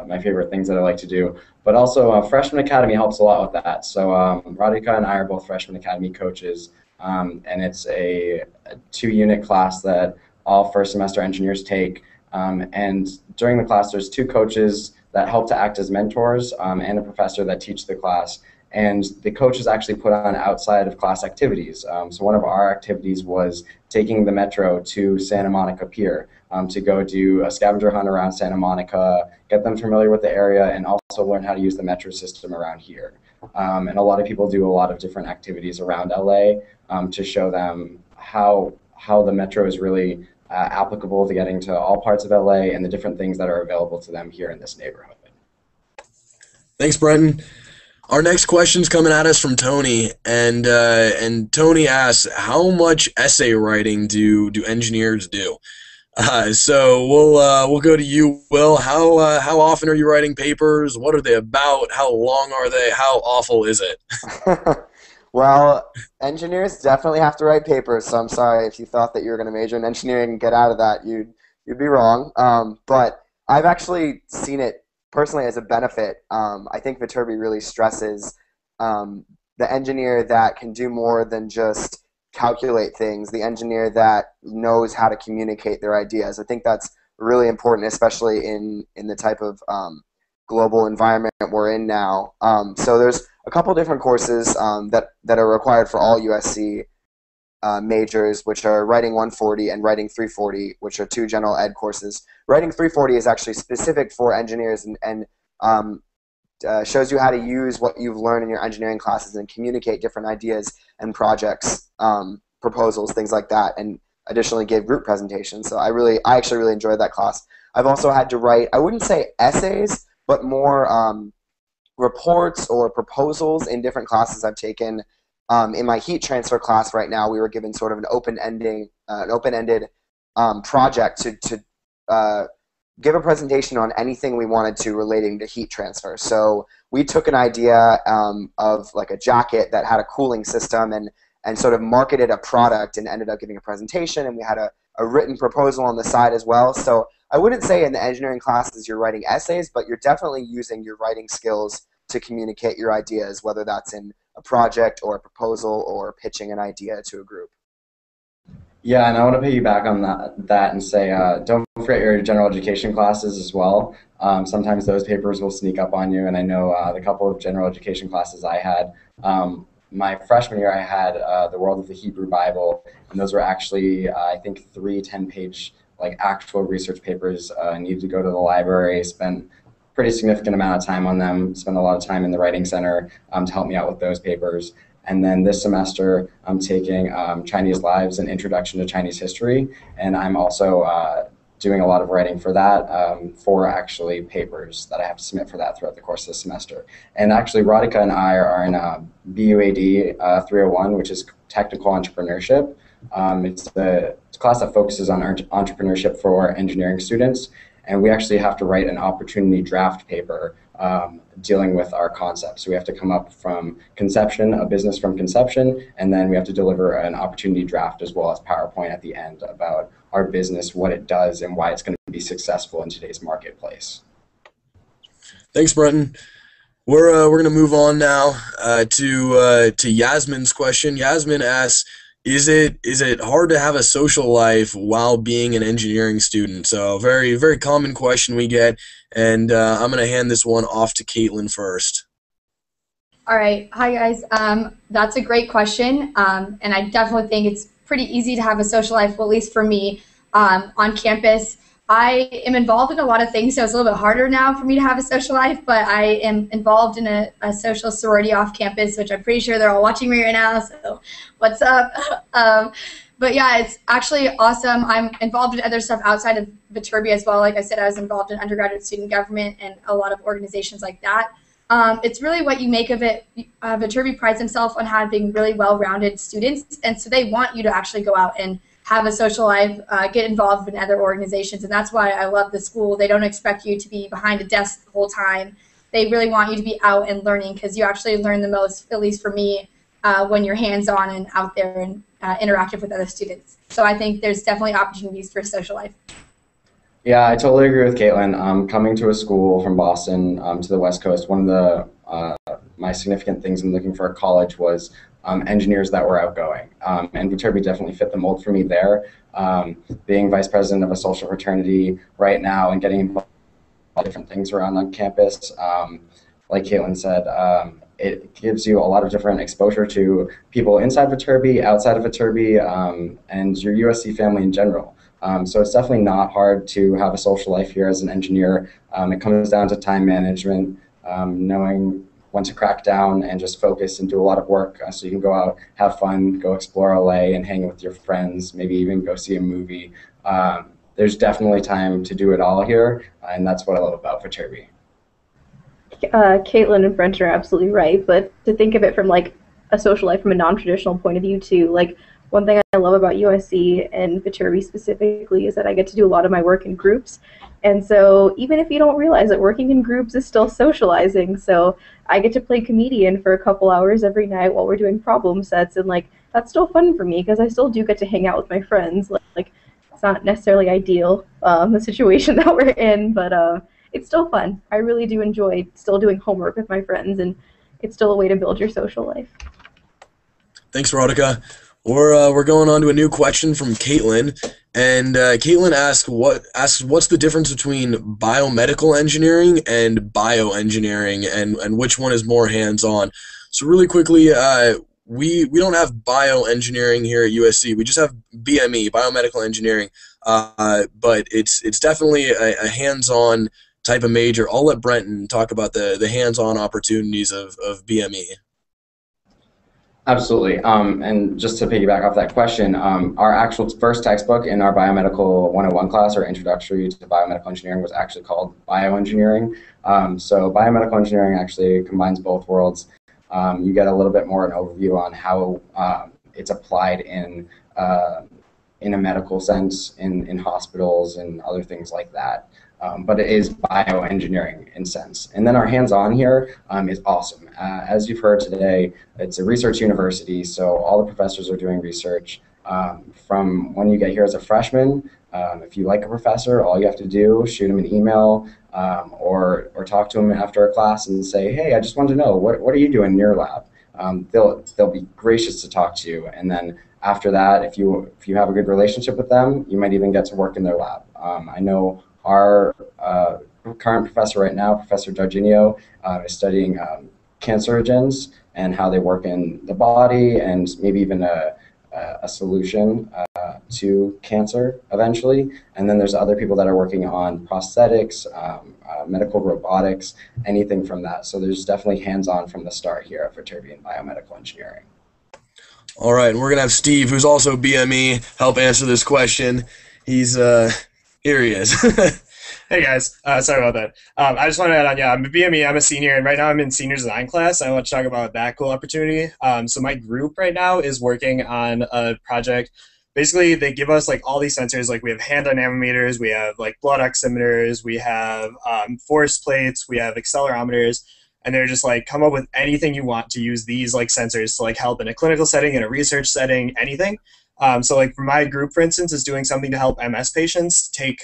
my favorite things that I like to do. But also, Freshman Academy helps a lot with that. So Radhika and I are both Freshman Academy coaches, and it's a 2-unit class that all first semester engineers take. And during the class, there's 2 coaches that help to act as mentors and a professor that teach the class. And the coaches actually put on outside of class activities. So one of our activities was taking the Metro to Santa Monica Pier to go do a scavenger hunt around Santa Monica, get them familiar with the area, and also learn how to use the Metro system around here. And a lot of people do a lot of different activities around LA to show them how the Metro is really applicable to getting to all parts of LA and the different things that are available to them here in this neighborhood. Thanks, Brenton. Our next question's coming at us from Tony, and Tony asks, how much essay writing do engineers do? So we'll go to you, Will. How often are you writing papers? What are they about? How long are they? How awful is it? Well, engineers definitely have to write papers, so I'm sorry if you thought that you were going to major in engineering and get out of that. You'd be wrong. But I've actually seen it personally as a benefit. I think Viterbi really stresses the engineer that can do more than just calculate things, the engineer that knows how to communicate their ideas. I think that's really important, especially in the type of global environment we're in now. So there's a couple different courses that are required for all USC majors, which are Writing 140 and Writing 340, which are 2 general ed courses. Writing 340 is actually specific for engineers and shows you how to use what you've learned in your engineering classes and communicate different ideas and projects, proposals, things like that, and additionally give group presentations. So I actually really enjoyed that class. I've also had to write, I wouldn't say essays, but more reports or proposals in different classes I've taken. In my heat transfer class right now, we were given sort of an open-ended project to give a presentation on anything we wanted to relating to heat transfer. So we took an idea of like a jacket that had a cooling system and sort of marketed a product and ended up giving a presentation, and we had a written proposal on the side as well. So I wouldn't say in the engineering classes you're writing essays, but you're definitely using your writing skills to communicate your ideas, whether that's in a project or a proposal or pitching an idea to a group. Yeah, and I want to piggyback on that and say, don't forget your general education classes as well. Sometimes those papers will sneak up on you, and I know the couple of general education classes I had, my freshman year I had The World of the Hebrew Bible, and those were actually, I think, 3 10-page like actual research papers. I needed to go to the library, spent a pretty significant amount of time on them, spent a lot of time in the writing center to help me out with those papers. And then this semester, I'm taking Chinese Lives and Introduction to Chinese History, and I'm also doing a lot of writing for that, for actually papers that I have to submit for that throughout the course of the semester. And actually, Radhika and I are in BUAD 301, which is Technical Entrepreneurship. It's a class that focuses on entrepreneurship for engineering students, and we actually have to write an opportunity draft paper dealing with our concepts. So we have to come up from conception, a business from conception, and then we have to deliver an opportunity draft as well as PowerPoint at the end about our business, what it does, and why it's going to be successful in today's marketplace. Thanks, Brenton. We're going to move on now to Yasmin's question. Yasmin asks, is it hard to have a social life while being an engineering student? So very, very common question we get, and I'm going to hand this one off to Caitlyn first. All right. Hi, guys. That's a great question, and I definitely think it's pretty easy to have a social life, well, at least for me, on campus. I am involved in a lot of things, so it's a little bit harder now for me to have a social life, but I am involved in a social sorority off campus, which I'm pretty sure they're all watching me right now, so what's up? But yeah, it's actually awesome. I'm involved in other stuff outside of Viterbi as well. Like I said, I was involved in undergraduate student government and a lot of organizations like that. It's really what you make of it. Viterbi prides himself on having really well-rounded students, and so they want you to actually go out and have a social life, get involved in other organizations, and that's why I love the school. They don't expect you to be behind a desk the whole time. They really want you to be out and learning, because you actually learn the most, at least for me, when you're hands-on and out there and interactive with other students. So I think there's definitely opportunities for social life. Yeah, I totally agree with Caitlyn. Coming to a school from Boston to the West Coast, one of the my significant things in looking for a college was engineers that were outgoing. And Viterbi definitely fit the mold for me there. Being vice president of a social fraternity right now and getting involved in different things around on campus, like Caitlyn said, it gives you a lot of different exposure to people inside Viterbi, outside of Viterbi, and your USC family in general. So it's definitely not hard to have a social life here as an engineer. It comes down to time management, knowing when to crack down and just focus and do a lot of work so you can go out, have fun, go explore LA and hang with your friends, maybe even go see a movie. There's definitely time to do it all here, and that's what I love about Viterbi. Caitlyn and Brenton are absolutely right, but to think of it from like a social life from a non-traditional point of view too, like one thing I love about USC and Viterbi specifically is that I get to do a lot of my work in groups. And so even if you don't realize it, working in groups is still socializing. So I get to play comedian for a couple hours every night while we're doing problem sets, and like that's still fun for me because I still do get to hang out with my friends. Like it's not necessarily ideal, the situation that we're in, but it's still fun. I really do enjoy still doing homework with my friends, and it's still a way to build your social life. Thanks, Radhika. We're going on to a new question from Caitlyn, and Caitlyn asks what's the difference between biomedical engineering and bioengineering, and which one is more hands-on. So really quickly, we don't have bioengineering here at USC. We just have BME, biomedical engineering, but it's definitely a hands-on type of major. I'll let Brenton talk about the hands-on opportunities of BME. Absolutely. And just to piggyback off that question, our actual first textbook in our Biomedical 101 class, or Introductory to Biomedical Engineering, was actually called Bioengineering. So biomedical engineering actually combines both worlds. You get a little bit more an overview on how it's applied in a medical sense, in hospitals and other things like that. But it is bioengineering in sense. And then our hands-on here is awesome. As you've heard today, it's a research university, so all the professors are doing research, From when you get here as a freshman, if you like a professor, all you have to do is shoot him an email or talk to him after a class and say, hey, I just wanted to know, what are you doing in your lab? They'll be gracious to talk to you. And then after that, if you have a good relationship with them, you might even get to work in their lab. I know our current professor right now, Professor Jorginho, is studying cancerogens and how they work in the body and maybe even a solution to cancer eventually. And then there's other people that are working on prosthetics, medical robotics, anything from that. So there's definitely hands-on from the start here at Viterbi in biomedical engineering. All right, and we're going to have Steve, who's also BME, help answer this question. He's, here he is. Hey guys, sorry about that. I just want to add on, I'm a BME, I'm a senior, and right now I'm in senior design class. I want to talk about that cool opportunity. So my group right now is working on a project. Basically, they give us like all these sensors, like we have hand dynamometers, we have like blood oximeters, we have force plates, we have accelerometers, and they're just like, come up with anything you want to use these like sensors to like help in a clinical setting, in a research setting, anything. So like for my group, for instance, is doing something to help MS patients take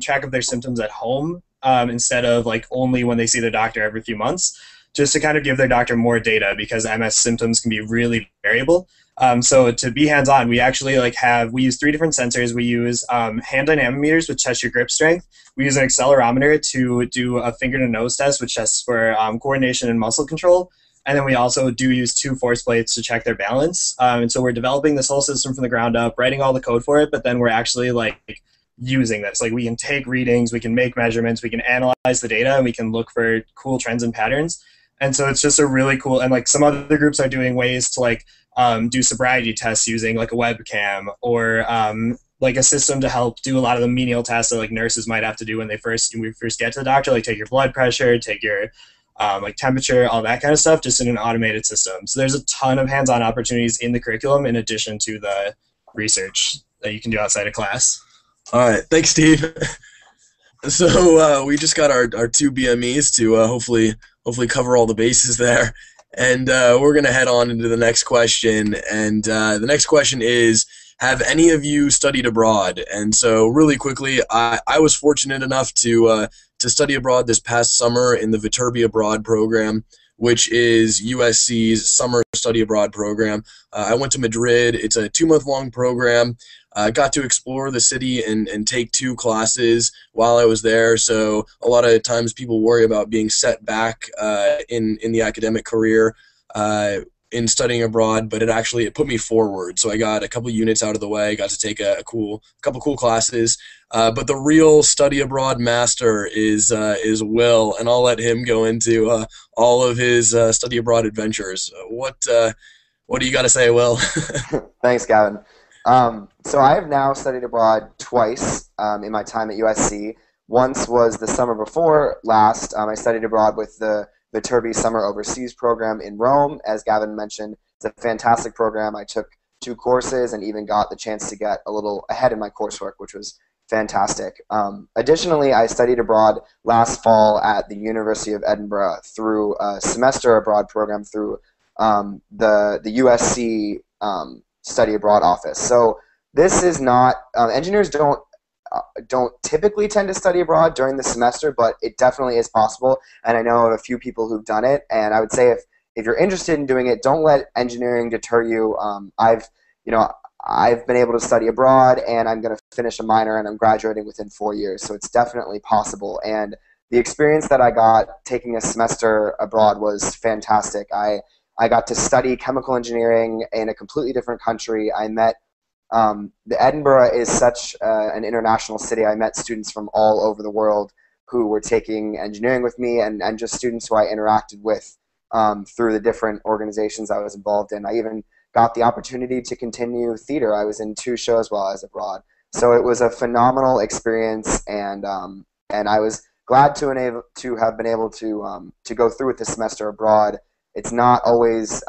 track of their symptoms at home instead of like only when they see their doctor every few months, just to kind of give their doctor more data because MS symptoms can be really variable. So to be hands-on, we actually we use 3 different sensors. We use hand dynamometers, which test your grip strength. We use an accelerometer to do a finger to nose test, which tests for coordination and muscle control. And then we also do use 2 force plates to check their balance. And so we're developing this whole system from the ground up, writing all the code for it, but then we're actually like using this. Like we can take readings, we can make measurements, we can analyze the data, and we can look for cool trends and patterns. And so it's just a really cool, and like some other groups are doing ways to like do sobriety tests using like a webcam or like a system to help do a lot of the menial tasks that like nurses might have to do when we first get to the doctor, like take your blood pressure, take your like temperature, all that kind of stuff, just in an automated system. So there's a ton of hands-on opportunities in the curriculum in addition to the research that you can do outside of class. All right, thanks, Steve. So we just got our 2 BMEs to hopefully cover all the bases there. And we're going to head on into the next question. And the next question is, have any of you studied abroad? And so really quickly, I was fortunate enough to study abroad this past summer in the Viterbi Abroad program, which is USC's summer study abroad program. I went to Madrid. It's a 2-month-long program. I got to explore the city and take 2 classes while I was there. So a lot of times people worry about being set back in the academic career in studying abroad, but it put me forward. So I got a couple units out of the way, got to take a couple cool classes. But the real study abroad master is Will, and I'll let him go into all of his study abroad adventures. What do you got to say, Will? Thanks, Gavin. So I have now studied abroad twice in my time at USC. Once was the summer before last. I studied abroad with the Viterbi Summer Overseas program in Rome. As Gavin mentioned, it's a fantastic program. I took 2 courses and even got the chance to get a little ahead in my coursework, which was fantastic. Additionally, I studied abroad last fall at the University of Edinburgh through a semester abroad program through the USC study abroad office. So this is not, engineers don't typically tend to study abroad during the semester, but it definitely is possible, and I know of a few people who've done it, and I would say if you're interested in doing it, don't let engineering deter you. I've been able to study abroad, and I'm going to finish a minor, and I'm graduating within 4 years, so it's definitely possible. And the experience that I got taking a semester abroad was fantastic. I got to study chemical engineering in a completely different country. I met the Edinburgh is such an international city. I met students from all over the world who were taking engineering with me, and just students who I interacted with through the different organizations I was involved in. I even got the opportunity to continue theater. I was in 2 shows while I was abroad. So it was a phenomenal experience, and I was glad to have been able to go through with the semester abroad. It's not always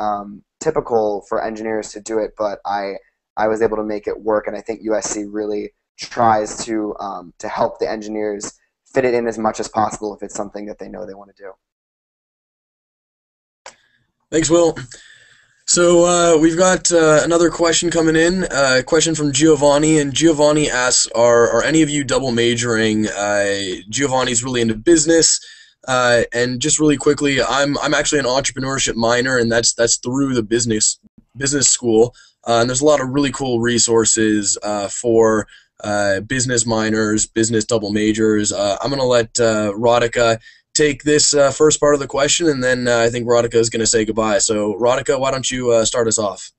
typical for engineers to do it, but I was able to make it work, and I think USC really tries to help the engineers fit it in as much as possible if it's something that they know they want to do. Thanks, Will. So we've got another question coming in, a question from Giovanni, and Giovanni asks, are any of you double majoring? Giovanni's really into business, and just really quickly, I'm actually an entrepreneurship minor, and that's through the business school, and there's a lot of really cool resources for business minors, business double majors. I'm gonna let Radhika take this first part of the question, and then I think Radhika is going to say goodbye. So, Radhika, why don't you start us off?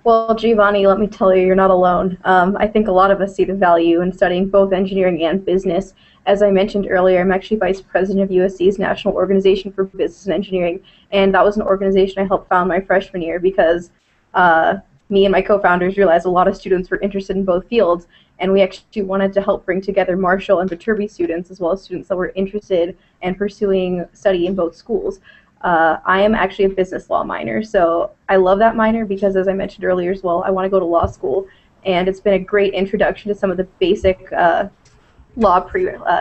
Well, Giovanni, let me tell you, you're not alone. I think a lot of us see the value in studying both engineering and business. As I mentioned earlier, I'm actually vice president of USC's National Organization for Business and Engineering, and that was an organization I helped found my freshman year because me and my co-founders realized a lot of students were interested in both fields, and we actually wanted to help bring together Marshall and Viterbi students, as well as students that were interested in pursuing study in both schools. I am actually a business law minor, so I love that minor because, as I mentioned earlier as well, I want to go to law school, and it's been a great introduction to some of the basic law,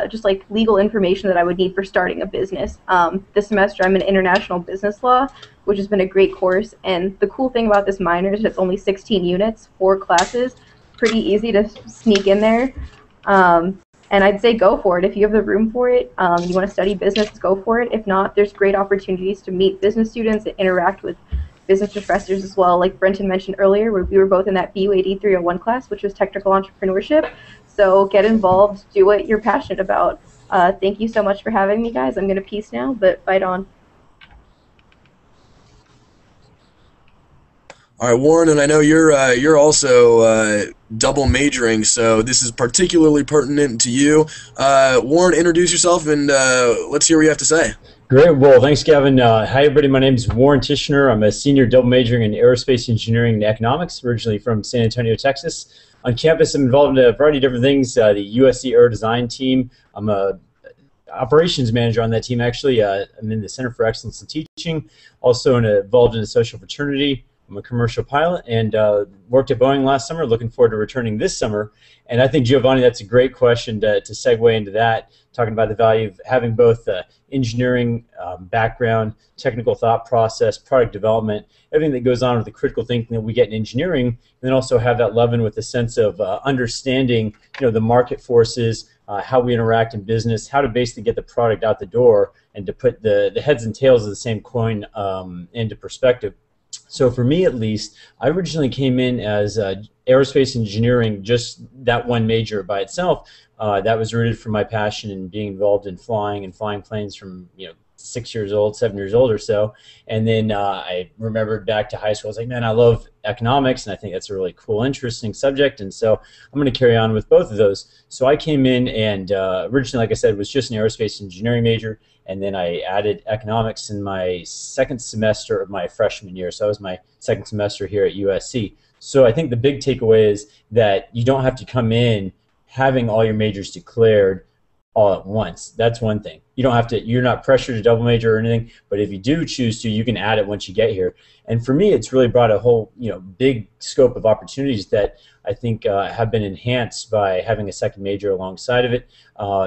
just like legal information that I would need for starting a business. This semester I'm in international business law, which has been a great course, and the cool thing about this minor is it's only 16 units, 4 classes, pretty easy to sneak in there. And I'd say go for it. If you have the room for it, you want to study business, go for it. If not, there's great opportunities to meet business students and interact with business professors as well. Like Brenton mentioned earlier, we were both in that BUAD 301 class, which was technical entrepreneurship. So get involved, do what you're passionate about. Thank you so much for having me, guys. I'm going to peace now, but fight on. All right, Warren, and I know you're also double majoring, so this is particularly pertinent to you. Warren, introduce yourself, and let's hear what you have to say. Great. Well, thanks, Gavin. Hi, everybody. My name is Warren Tishner. I'm a senior double majoring in aerospace engineering and economics, originally from San Antonio, Texas. On campus, I'm involved in a variety of different things. The USC Air Design team. I'm a operations manager on that team, actually. I'm in the Center for Excellence in Teaching, also involved in a social fraternity. I'm a commercial pilot and worked at Boeing last summer, looking forward to returning this summer. And I think, Giovanni, that's a great question to segue into that, talking about the value of having both engineering background, technical thought process, product development, everything that goes on with the critical thinking that we get in engineering, and then also have that leaven with a sense of understanding, the market forces, how we interact in business, how to basically get the product out the door, and to put the heads and tails of the same coin into perspective. So for me, at least, I originally came in as aerospace engineering, just that one major by itself. That was rooted from my passion in being involved in flying and flying planes from 6 years old, 7 years old or so. And then I remembered back to high school. I was like, man, I love economics, and I think that's a really cool, interesting subject. And so I'm going to carry on with both of those. So I came in and originally, like I said, was just an aerospace engineering major. And then I added economics in my second semester of my freshman year. So that was my second semester here at USC. So I think the big takeaway is that you don't have to come in having all your majors declared all at once. That's one thing. You don't have to, you're not pressured to double major or anything, but if you do choose to, you can add it once you get here. And for me, it's really brought a whole, big scope of opportunities that I think have been enhanced by having a second major alongside of it.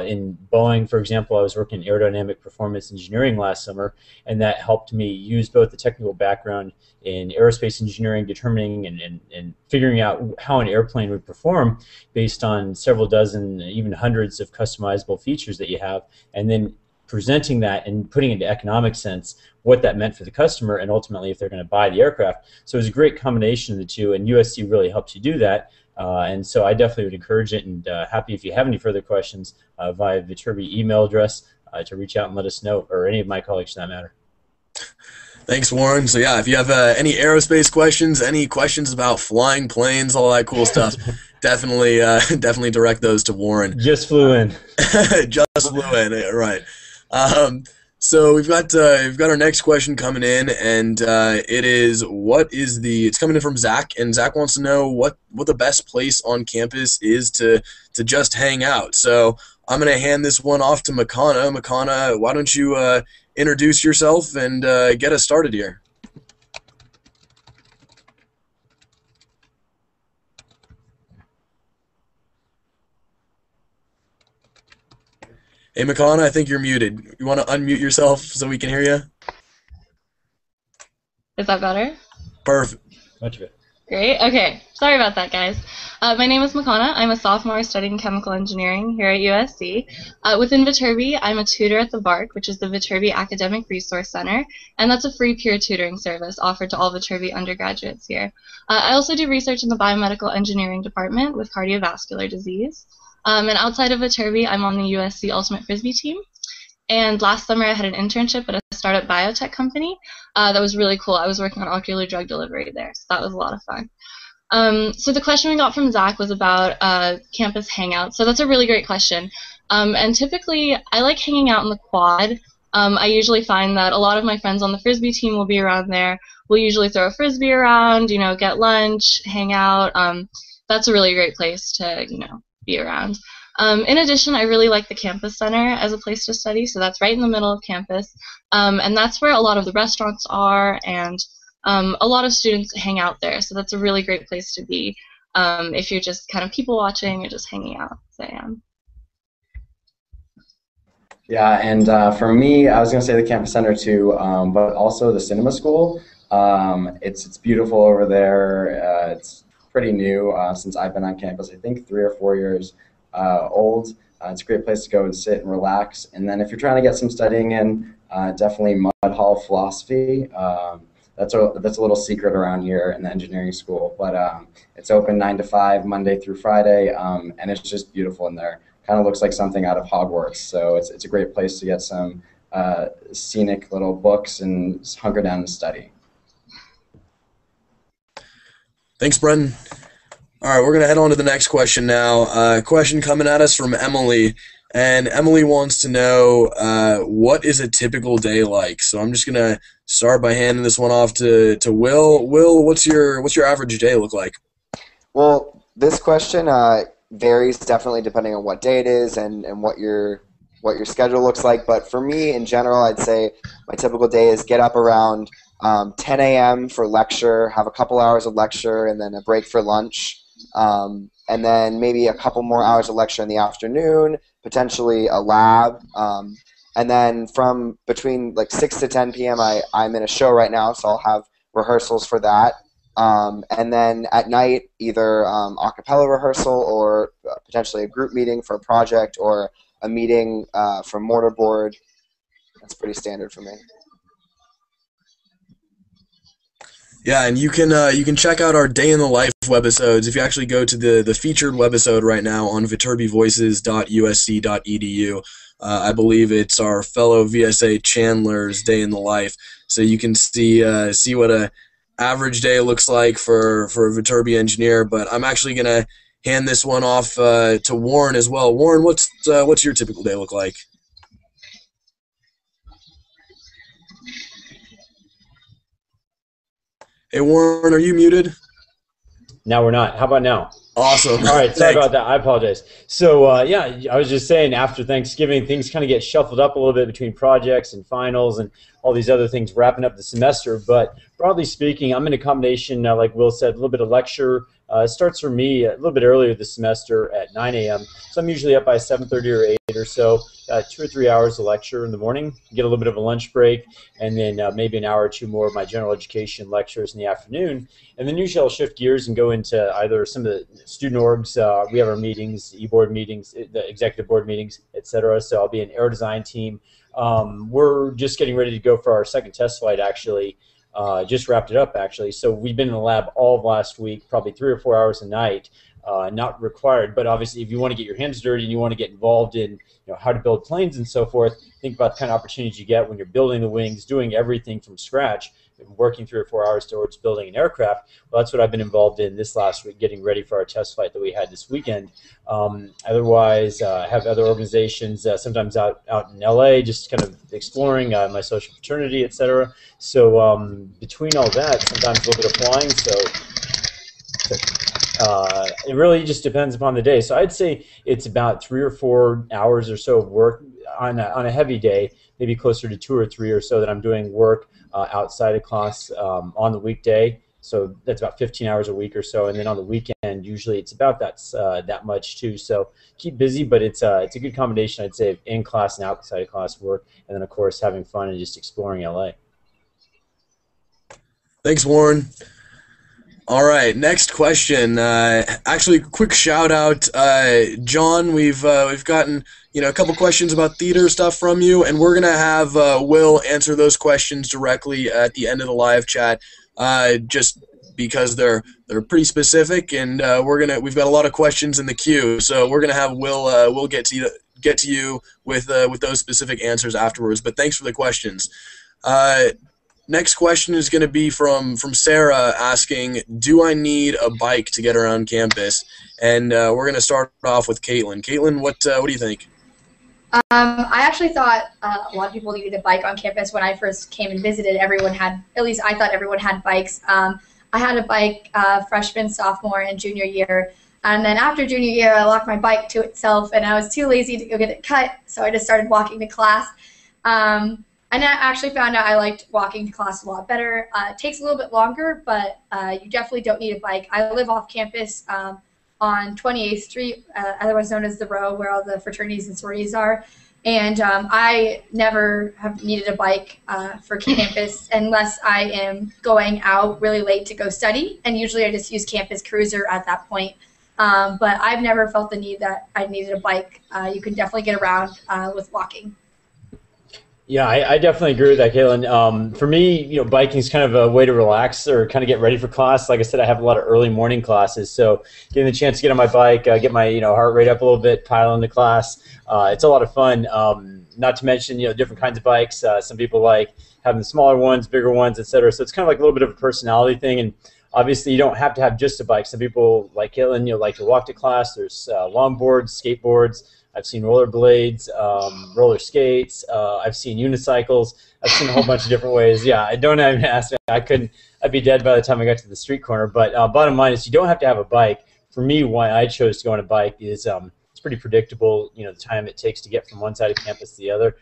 In Boeing, for example, I was working in aerodynamic performance engineering last summer, and that helped me use both the technical background in aerospace engineering, determining and figuring out how an airplane would perform based on several dozen, even hundreds of customizable features that you have, and then presenting that and putting into economic sense what that meant for the customer and ultimately if they're going to buy the aircraft. So it was a great combination of the two, and USC really helps you do that. And so I definitely would encourage it, and happy if you have any further questions via Viterbi email address to reach out and let us know, or any of my colleagues for that matter. Thanks, Warren. So yeah, if you have any aerospace questions, any questions about flying planes, all that cool stuff, definitely direct those to Warren. Just flew in. Just flew in, right. So we've got our next question coming in, and it is, it's coming in from Zach, and Zach wants to know what the best place on campus is to just hang out. So I'm going to hand this one off to Makana. Makana, why don't you introduce yourself and get us started here? Hey, Makana, I think you're muted. You want to unmute yourself so we can hear you? Is that better? Perfect. Much of it. Great. Okay. Sorry about that, guys. My name is Makana. I'm a sophomore studying chemical engineering here at USC. Within Viterbi, I'm a tutor at the VARC, which is the Viterbi Academic Resource Center, and that's a free peer tutoring service offered to all Viterbi undergraduates here. I also do research in the biomedical engineering department with cardiovascular disease. And outside of Viterbi, I'm on the USC Ultimate Frisbee team. And last summer, I had an internship at a startup biotech company that was really cool. I was working on ocular drug delivery there, so that was a lot of fun. So the question we got from Zach was about campus hangouts. So that's a really great question. And typically, I like hanging out in the quad. I usually find that a lot of my friends on the Frisbee team will be around there. We'll usually throw a Frisbee around, you know, get lunch, hang out. That's a really great place to, you know, be around. In addition, I really like the campus center as a place to study, so that's right in the middle of campus, and that's where a lot of the restaurants are, and a lot of students hang out there, so that's a really great place to be if you're just kind of people watching or just hanging out. So Yeah, and for me, I was going to say the campus center too, but also the cinema school. It's beautiful over there. It's pretty new since I've been on campus, I think 3 or 4 years old. It's a great place to go and sit and relax. And then if you're trying to get some studying in, definitely Mud Hall Philosophy. That's a little secret around here in the engineering school, but it's open 9 to 5, Monday through Friday, and it's just beautiful in there. Kind of looks like something out of Hogwarts, so it's a great place to get some scenic little books and hunker down and study. Thanks, Brenton. All right, we're going to head on to the next question now. A question coming at us from Emily, and Emily wants to know what is a typical day like. So I'm just going to start by handing this one off to Will. Will, what's your average day look like? Well, this question varies definitely depending on what day it is and what your schedule looks like. But for me, in general, I'd say my typical day is get up around 10 a.m. for lecture, have a couple hours of lecture, and then a break for lunch. And then maybe a couple more hours of lecture in the afternoon, potentially a lab. And then from between like 6 to 10 p.m. I'm in a show right now, so I'll have rehearsals for that. And then at night, either a cappella rehearsal or potentially a group meeting for a project or a meeting for mortarboard. That's pretty standard for me. Yeah, and you can check out our Day in the Life webisodes if you actually go to the featured webisode right now on viterbivoices.usc.edu. I believe it's our fellow VSA Chandler's Day in the Life, so you can see what a average day looks like for a Viterbi engineer. But I'm actually gonna hand this one off to Warren as well. Warren, what's your typical day look like? Hey, Warren, are you muted? Now we're not. How about now? Awesome. All right, sorry about that. I apologize. So, yeah, I was just saying after Thanksgiving, things kind of get shuffled up a little bit between projects and finals and all these other things wrapping up the semester. But broadly speaking, I'm in a combination, like Will said, a little bit of lecture. It starts for me a little bit earlier this semester at 9 a.m. So I'm usually up by 7:30 or 8 or so. 2 or 3 hours of lecture in the morning, get a little bit of a lunch break, and then maybe an hour or two more of my general education lectures in the afternoon. And then usually I'll shift gears and go into either some of the student orgs. We have our meetings, e-board meetings, the executive board meetings, etc. So I'll be an air design team. We're just getting ready to go for our second test flight, actually. Just wrapped it up, actually. So we've been in the lab all of last week, probably 3 or 4 hours a night. Not required, but obviously if you want to get your hands dirty and you want to get involved in how to build planes and so forth, think about the kind of opportunities you get when you're building the wings, doing everything from scratch, working 3 or 4 hours towards building an aircraft. Well, that's what I've been involved in this last week, getting ready for our test flight that we had this weekend. Otherwise, I have other organizations, sometimes out in LA, just kind of exploring my social fraternity, etc. So between all that, sometimes a little bit of flying, it really just depends upon the day. So I'd say it's about 3 or 4 hours or so of work on a heavy day, maybe closer to 2 or 3 or so that I'm doing work outside of class on the weekday. So that's about 15 hours a week or so, and then on the weekend usually it's about that much too. So keep busy, but it's a good combination, I'd say, of in class and outside of class work, and then of course having fun and just exploring LA. Thanks, Warren. All right, next question. Actually, quick shout out, John. We've gotten a couple questions about theater stuff from you, and we're gonna have Will answer those questions directly at the end of the live chat, just because they're pretty specific, and we've got a lot of questions in the queue, so we're gonna have Will get to you with those specific answers afterwards. But thanks for the questions. Next question is going to be from Sarah asking, do I need a bike to get around campus? And we're going to start off with Caitlyn. Caitlyn, what do you think? I actually thought a lot of people needed a bike on campus. When I first came and visited, everyone had, at least I thought everyone had bikes. I had a bike freshman, sophomore, and junior year. And then after junior year, I locked my bike to itself, and I was too lazy to go get it cut, so I just started walking to class. And I actually found out I liked walking to class a lot better. It takes a little bit longer, but you definitely don't need a bike. I live off campus on 28th Street, otherwise known as the Row, where all the fraternities and sororities are. And I never have needed a bike for campus unless I am going out really late to go study. And usually I just use Campus Cruiser at that point. But I've never felt the need that I needed a bike. You can definitely get around with walking. Yeah, I definitely agree with that, Caitlyn. For me, biking is kind of a way to relax or kind of get ready for class. Like I said, I have a lot of early morning classes, so getting the chance to get on my bike, get my heart rate up a little bit, pile into class, it's a lot of fun. Not to mention different kinds of bikes. Some people like having the smaller ones, bigger ones, etc. So it's kind of like a little bit of a personality thing. And obviously, you don't have to have just a bike. Some people, like Caitlyn, like to walk to class. There's longboards, skateboards. I've seen rollerblades, roller skates. I've seen unicycles. I've seen a whole bunch of different ways. Yeah, I don't even ask me. I'd be dead by the time I got to the street corner. But bottom line is you don't have to have a bike. For me, why I chose to go on a bike is it's pretty predictable, the time it takes to get from one side of campus to the other.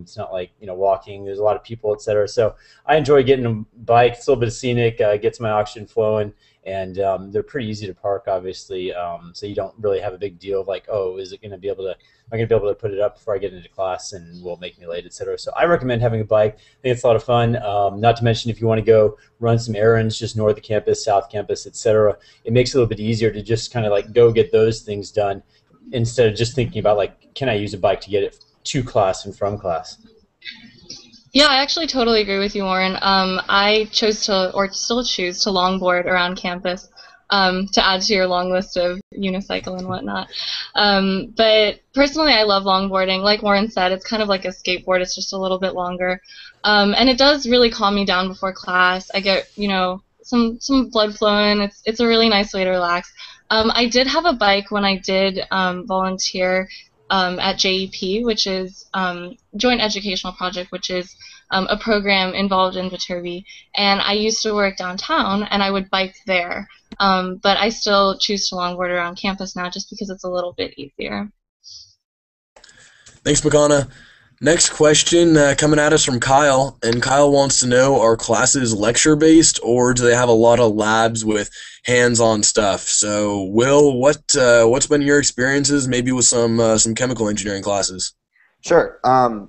It's not like, walking. There's a lot of people, et cetera. So I enjoy getting a bike. It's a little bit of scenic, gets my oxygen flowing. And they're pretty easy to park, obviously, so you don't really have a big deal of like, oh, am I going to be able to put it up before I get into class and will make me late, etc. So I recommend having a bike. I think it's a lot of fun. Not to mention if you want to go run some errands just north of campus, south campus, etc. It makes it a little bit easier to just kind of like go get those things done instead of just thinking about like, can I use a bike to get it to class and from class? Yeah, I actually totally agree with you, Warren. I chose to, or still choose to, longboard around campus to add to your long list of unicycle and whatnot. But personally, I love longboarding. Like Warren said, it's kind of like a skateboard. It's just a little bit longer. And it does really calm me down before class. I get, some blood flowing. It's a really nice way to relax. I did have a bike when I did volunteer at JEP, which is Joint Educational Project, which is a program involved in Viterbi. And I used to work downtown, and I would bike there. But I still choose to longboard around campus now just because it's a little bit easier. Thanks, Makana. Next question coming at us from Kyle, and Kyle wants to know, are classes lecture-based, or do they have a lot of labs with hands-on stuff? So, Will, what's been your experiences, maybe with some chemical engineering classes? Sure.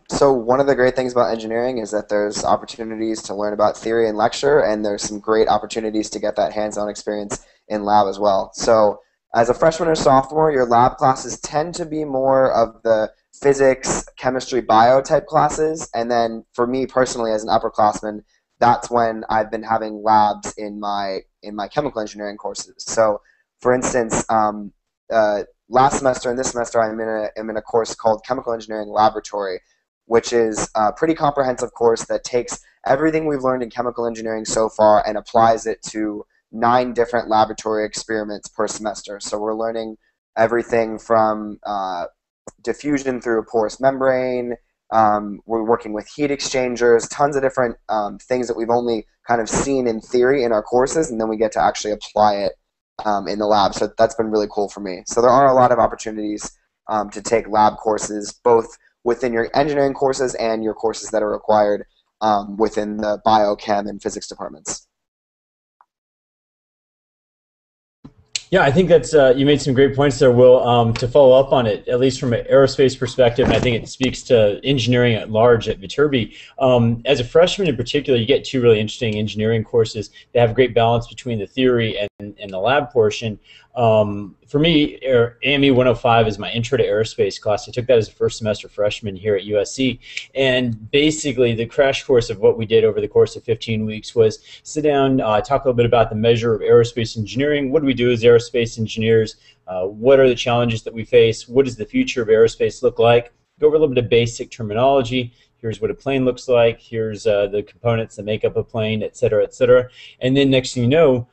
So one of the great things about engineering is that there's opportunities to learn about theory and lecture, and there's some great opportunities to get that hands-on experience in lab as well. So as a freshman or sophomore, your lab classes tend to be more of the physics, chemistry, bio type classes, and then for me personally as an upperclassman, that's when I've been having labs in my chemical engineering courses. So for instance, last semester and this semester I'm in a course called Chemical Engineering Laboratory, which is a pretty comprehensive course that takes everything we've learned in chemical engineering so far and applies it to 9 different laboratory experiments per semester. So we're learning everything from diffusion through a porous membrane. We're working with heat exchangers, tons of different things that we've only kind of seen in theory in our courses, and then we get to actually apply it in the lab. So that's been really cool for me. So there are a lot of opportunities to take lab courses, both within your engineering courses and your courses that are required within the biochem and physics departments. Yeah, I think that's you made some great points there, Will. To follow up on it, at least from an aerospace perspective, and I think it speaks to engineering at large at Viterbi. As a freshman in particular, you get two really interesting engineering courses that have great balance between the theory and the lab portion. For me, AME 105 is my intro to aerospace class. I took that as a first semester freshman here at USC. And basically, the crash course of what we did over the course of 15 weeks was sit down, talk a little bit about the measure of aerospace engineering. What do we do as aerospace engineers? What are the challenges that we face? What does the future of aerospace look like? Go over a little bit of basic terminology. Here's what a plane looks like. Here's the components that make up a plane, et cetera, et cetera. And then next thing you know,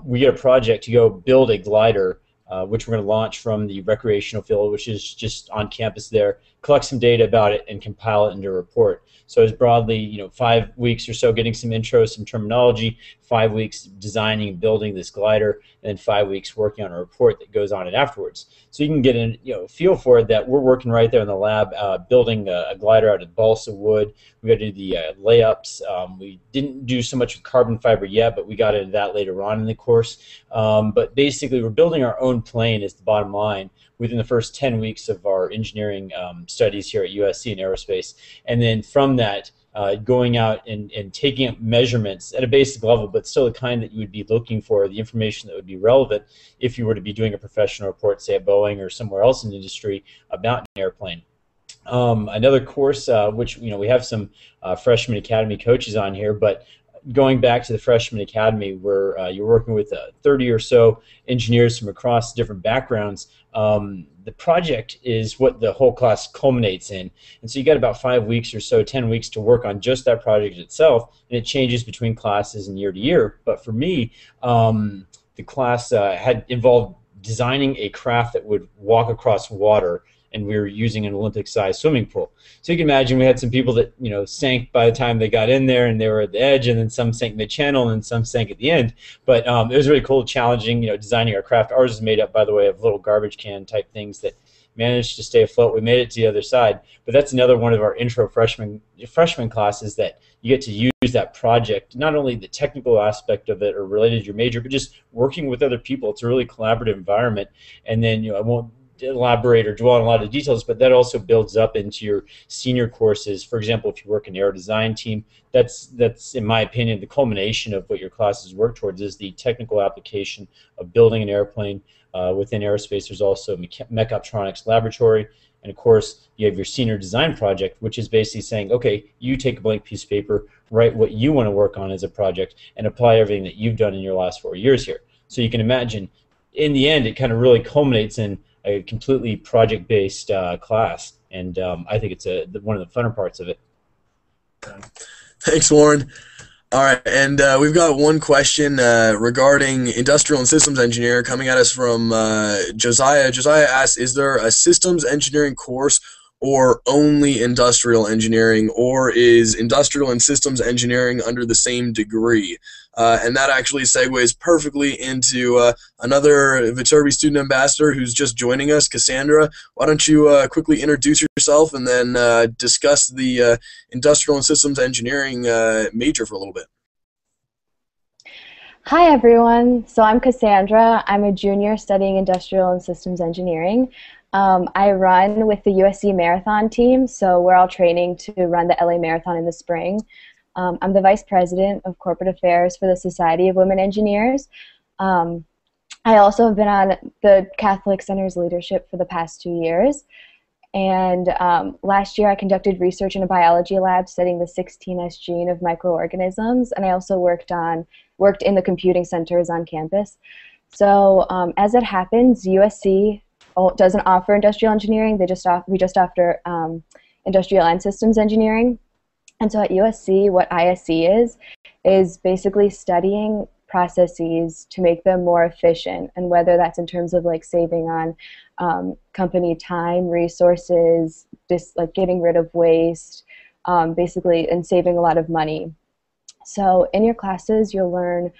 we get a project to go build a glider, which we're going to launch from the recreational field, which is just on campus there, collect some data about it, and compile it into a report. So it's broadly, 5 weeks or so getting some intro, some terminology, 5 weeks designing and building this glider, and then 5 weeks working on a report that goes on it afterwards. So you can get a feel for it that we're working right there in the lab, building a glider out of balsa wood. We got to do the layups. We didn't do so much with carbon fiber yet, but we got into that later on in the course. But basically, we're building our own plane is the bottom line within the first 10 weeks of our engineering studies here at USC in aerospace. And then from that, going out and taking up measurements at a basic level, but still the kind that you would be looking for, the information that would be relevant if you were to be doing a professional report, say at Boeing or somewhere else in the industry about an airplane. Another course, which we have some freshman academy coaches on here, but going back to the freshman academy where you're working with 30 or so engineers from across different backgrounds, the project is what the whole class culminates in. And so you got about 5 weeks or so, 10 weeks to work on just that project itself, and it changes between classes and year to year. But for me, the class had involved designing a craft that would walk across water, and we were using an Olympic-sized swimming pool. So you can imagine we had some people that sank by the time they got in there, and they were at the edge, and then some sank mid-channel, and then some sank at the end. But it was really cool, challenging, designing our craft. Ours is made up, by the way, of little garbage can type things that managed to stay afloat. We made it to the other side. But that's another one of our intro freshman classes that you get to use that project, not only the technical aspect of it or related to your major, but just working with other people. It's a really collaborative environment. And then I won't elaborate or dwell on a lot of details, but that also builds up into your senior courses. For example, if you work in an aero design team, that's in my opinion the culmination of what your classes work towards is the technical application of building an airplane. Within aerospace, there's also mechatronics laboratory, and of course you have your senior design project, which is basically saying, okay, you take a blank piece of paper, write what you want to work on as a project, and apply everything that you've done in your last 4 years here. So you can imagine in the end it kind of really culminates in a completely project-based class, and I think it's one of the funner parts of it. Thanks, Warren. All right, and we've got one question regarding industrial and systems engineer coming at us from Josiah. Josiah asks, is there a systems engineering course or only industrial engineering, or is industrial and systems engineering under the same degree? And that actually segues perfectly into another Viterbi student ambassador who's just joining us, Cassandra. Why don't you quickly introduce yourself and then discuss the industrial and systems engineering major for a little bit. Hi everyone, so I'm Cassandra. I'm a junior studying industrial and systems engineering. I run with the USC Marathon team, so we're all training to run the LA Marathon in the spring. I'm the Vice President of Corporate Affairs for the Society of Women Engineers. I also have been on the Catholic Center's leadership for the past 2 years. And last year I conducted research in a biology lab studying the 16S gene of microorganisms, and I also worked in the computing centers on campus. So as it happens, USC doesn't offer industrial engineering. We just offer industrial and systems engineering. And so at USC, what ISE is basically studying processes to make them more efficient, and whether that's in terms of like saving on company time, resources, just like getting rid of waste, basically, and saving a lot of money. So in your classes, you'll learn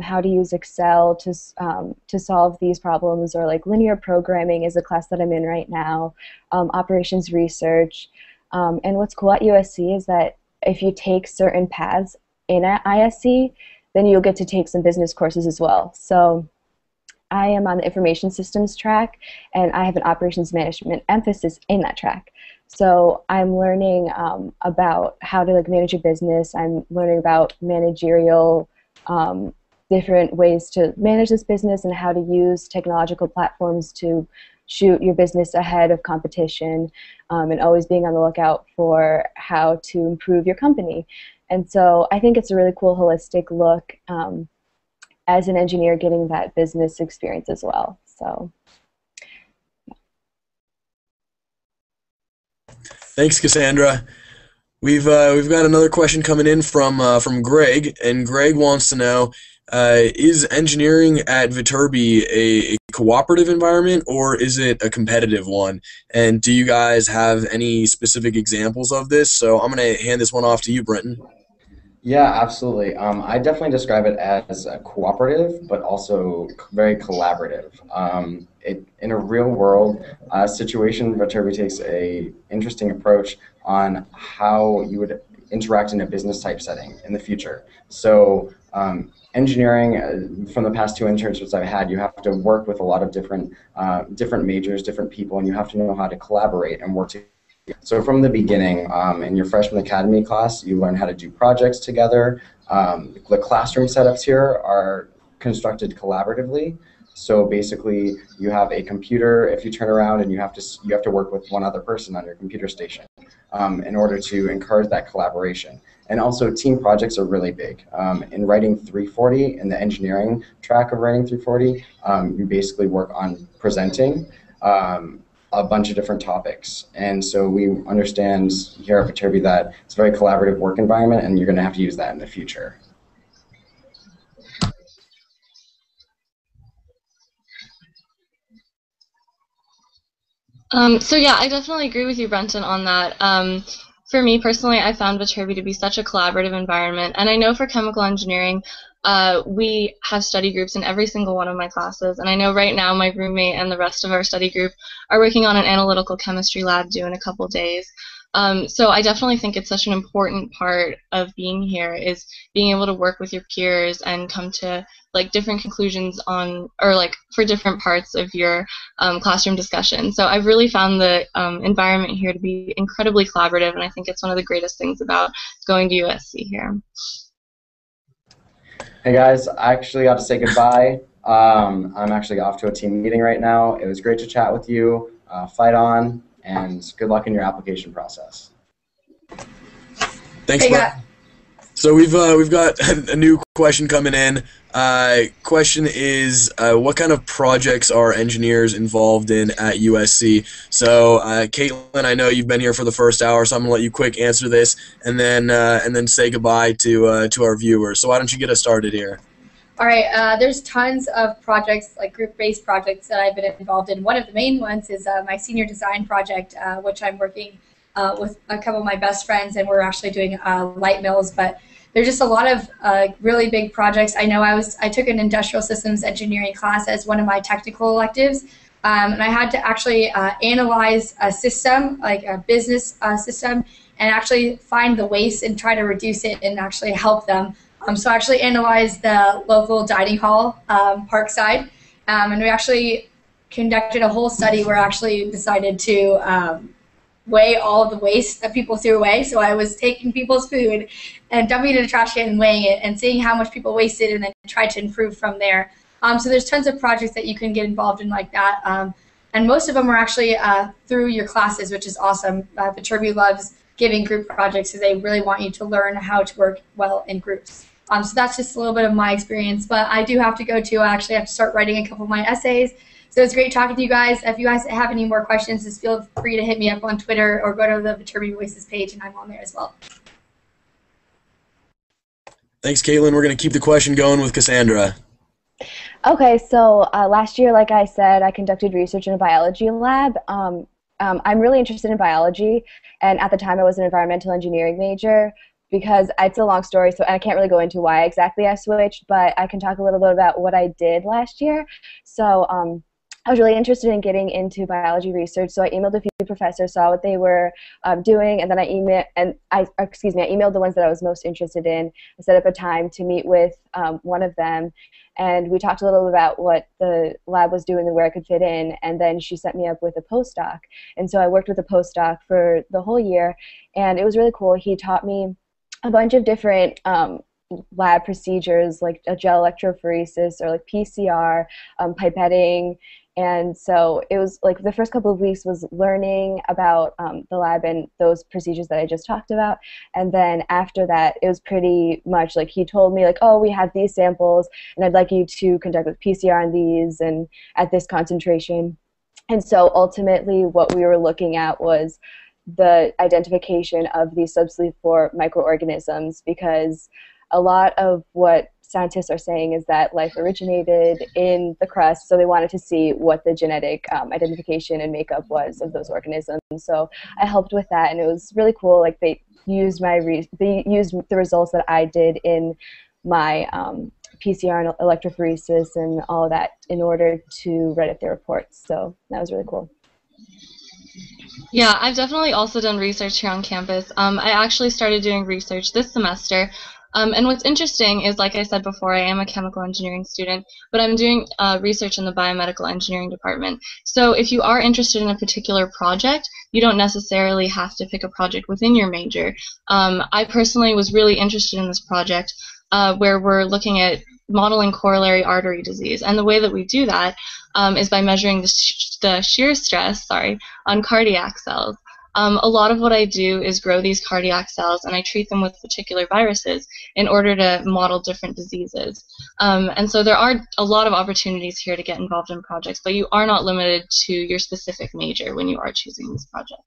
how to use Excel to solve these problems, or like linear programming is a class that I'm in right now, operations research. And what's cool at USC is that if you take certain paths in at ISC, then you'll get to take some business courses as well. So I am on the information systems track, and I have an operations management emphasis in that track. So I'm learning about how to manage your business. I'm learning about managerial different ways to manage this business and how to use technological platforms to shoot your business ahead of competition, and always being on the lookout for how to improve your company. And so I think it's a really cool holistic look as an engineer getting that business experience as well. So. Thanks, Cassandra. We've got another question coming in from Greg, and Greg wants to know, is engineering at Viterbi a cooperative environment, or is it a competitive one? And do you guys have any specific examples of this? So I'm going to hand this one off to you, Brenton. Yeah, absolutely. I definitely describe it as a cooperative, but also very collaborative. In a real world situation, Viterbi takes a interesting approach on how you would interact in a business type setting in the future. So engineering, from the past 2 internships I've had, you have to work with a lot of different majors, different people, and you have to know how to collaborate and work together. So from the beginning, in your freshman academy class, you learn how to do projects together. The classroom setups here are constructed collaboratively. So basically, you have a computer. If you turn around, and you have to work with one other person on your computer station in order to encourage that collaboration. And also, team projects are really big. In writing 340, in the engineering track of writing 340, you basically work on presenting a bunch of different topics. And so we understand here at Viterbi that it's a very collaborative work environment, and you're going to have to use that in the future. So yeah, I definitely agree with you, Brenton, on that. For me personally, I found Viterbi to be such a collaborative environment, and I know for chemical engineering, we have study groups in every single one of my classes, and I know right now my roommate and the rest of our study group are working on an analytical chemistry lab due in a couple days. So I definitely think it's such an important part of being here is being able to work with your peers and come to different conclusions on, or for different parts of your classroom discussion. So I've really found the environment here to be incredibly collaborative, and I think it's one of the greatest things about going to USC here. Hey guys, I actually got to say goodbye. I'm actually off to a team meeting right now. It was great to chat with you. Fight on, and good luck in your application process. Thanks, Brett. So we've got a new question coming in. Question is, what kind of projects are engineers involved in at USC? So Caitlyn, I know you've been here for the first hour, so I'm gonna let you quick answer this, and then say goodbye to our viewers. So why don't you get us started here? All right, there's tons of projects, group-based projects that I've been involved in. One of the main ones is my senior design project, which I'm working with a couple of my best friends, and we're actually doing light mills. But there's just a lot of really big projects. I know I took an industrial systems engineering class as one of my technical electives, and I had to actually analyze a system, like a business system, and actually find the waste and try to reduce it and actually help them. So I actually analyzed the local dining hall, Parkside, and we actually conducted a whole study where I actually decided to weigh all of the waste that people threw away. So I was taking people's food and dumping it in a trash can and weighing it and seeing how much people wasted and then try to improve from there. So there's tons of projects that you can get involved in like that. And most of them are actually through your classes, which is awesome. Viterbi loves giving group projects because they really want you to learn how to work well in groups. So that's just a little bit of my experience. But I do have to go to, I actually have to start writing a couple of my essays. So it's great talking to you guys. If you guys have any more questions, just feel free to hit me up on Twitter or go to the Viterbi Voices page, and I'm on there as well. Thanks, Caitlyn. We're going to keep the question going with Cassandra. Okay, so last year, like I said, I conducted research in a biology lab. I'm really interested in biology, and at the time I was an environmental engineering major. Because it's a long story, so I can't really go into why exactly I switched, but I can talk a little bit about what I did last year. So I was really interested in getting into biology research, so I emailed a few professors, saw what they were doing, and then I emailed the ones that I was most interested in. I set up a time to meet with one of them, and we talked a little about what the lab was doing and where I could fit in, and then she set me up with a postdoc. And so I worked with a postdoc for the whole year, and it was really cool. He taught me a bunch of different lab procedures, like a gel electrophoresis or like PCR, pipetting. And so it was like the first couple of weeks was learning about the lab and those procedures that I just talked about. And then after that, it was pretty much like he told me like, oh, we have these samples and I'd like you to conduct a PCR on these and at this concentration. And so ultimately what we were looking at was the identification of these subsleeve 4 microorganisms, because a lot of what scientists are saying is that life originated in the crust, so they wanted to see what the genetic identification and makeup was of those organisms. So I helped with that, and it was really cool. Like they used the results that I did in my PCR and electrophoresis and all of that in order to write up their reports. So that was really cool. Yeah, I've definitely also done research here on campus. I actually started doing research this semester. And what's interesting is, like I said before, I am a chemical engineering student, but I'm doing research in the biomedical engineering department. So if you are interested in a particular project, you don't necessarily have to pick a project within your major. I personally was really interested in this project where we're looking at modeling corollary artery disease. And the way that we do that is by measuring the shear stress on cardiac cells. A lot of what I do is grow these cardiac cells, and I treat them with particular viruses in order to model different diseases. And so there are a lot of opportunities here to get involved in projects, but you are not limited to your specific major when you are choosing these projects.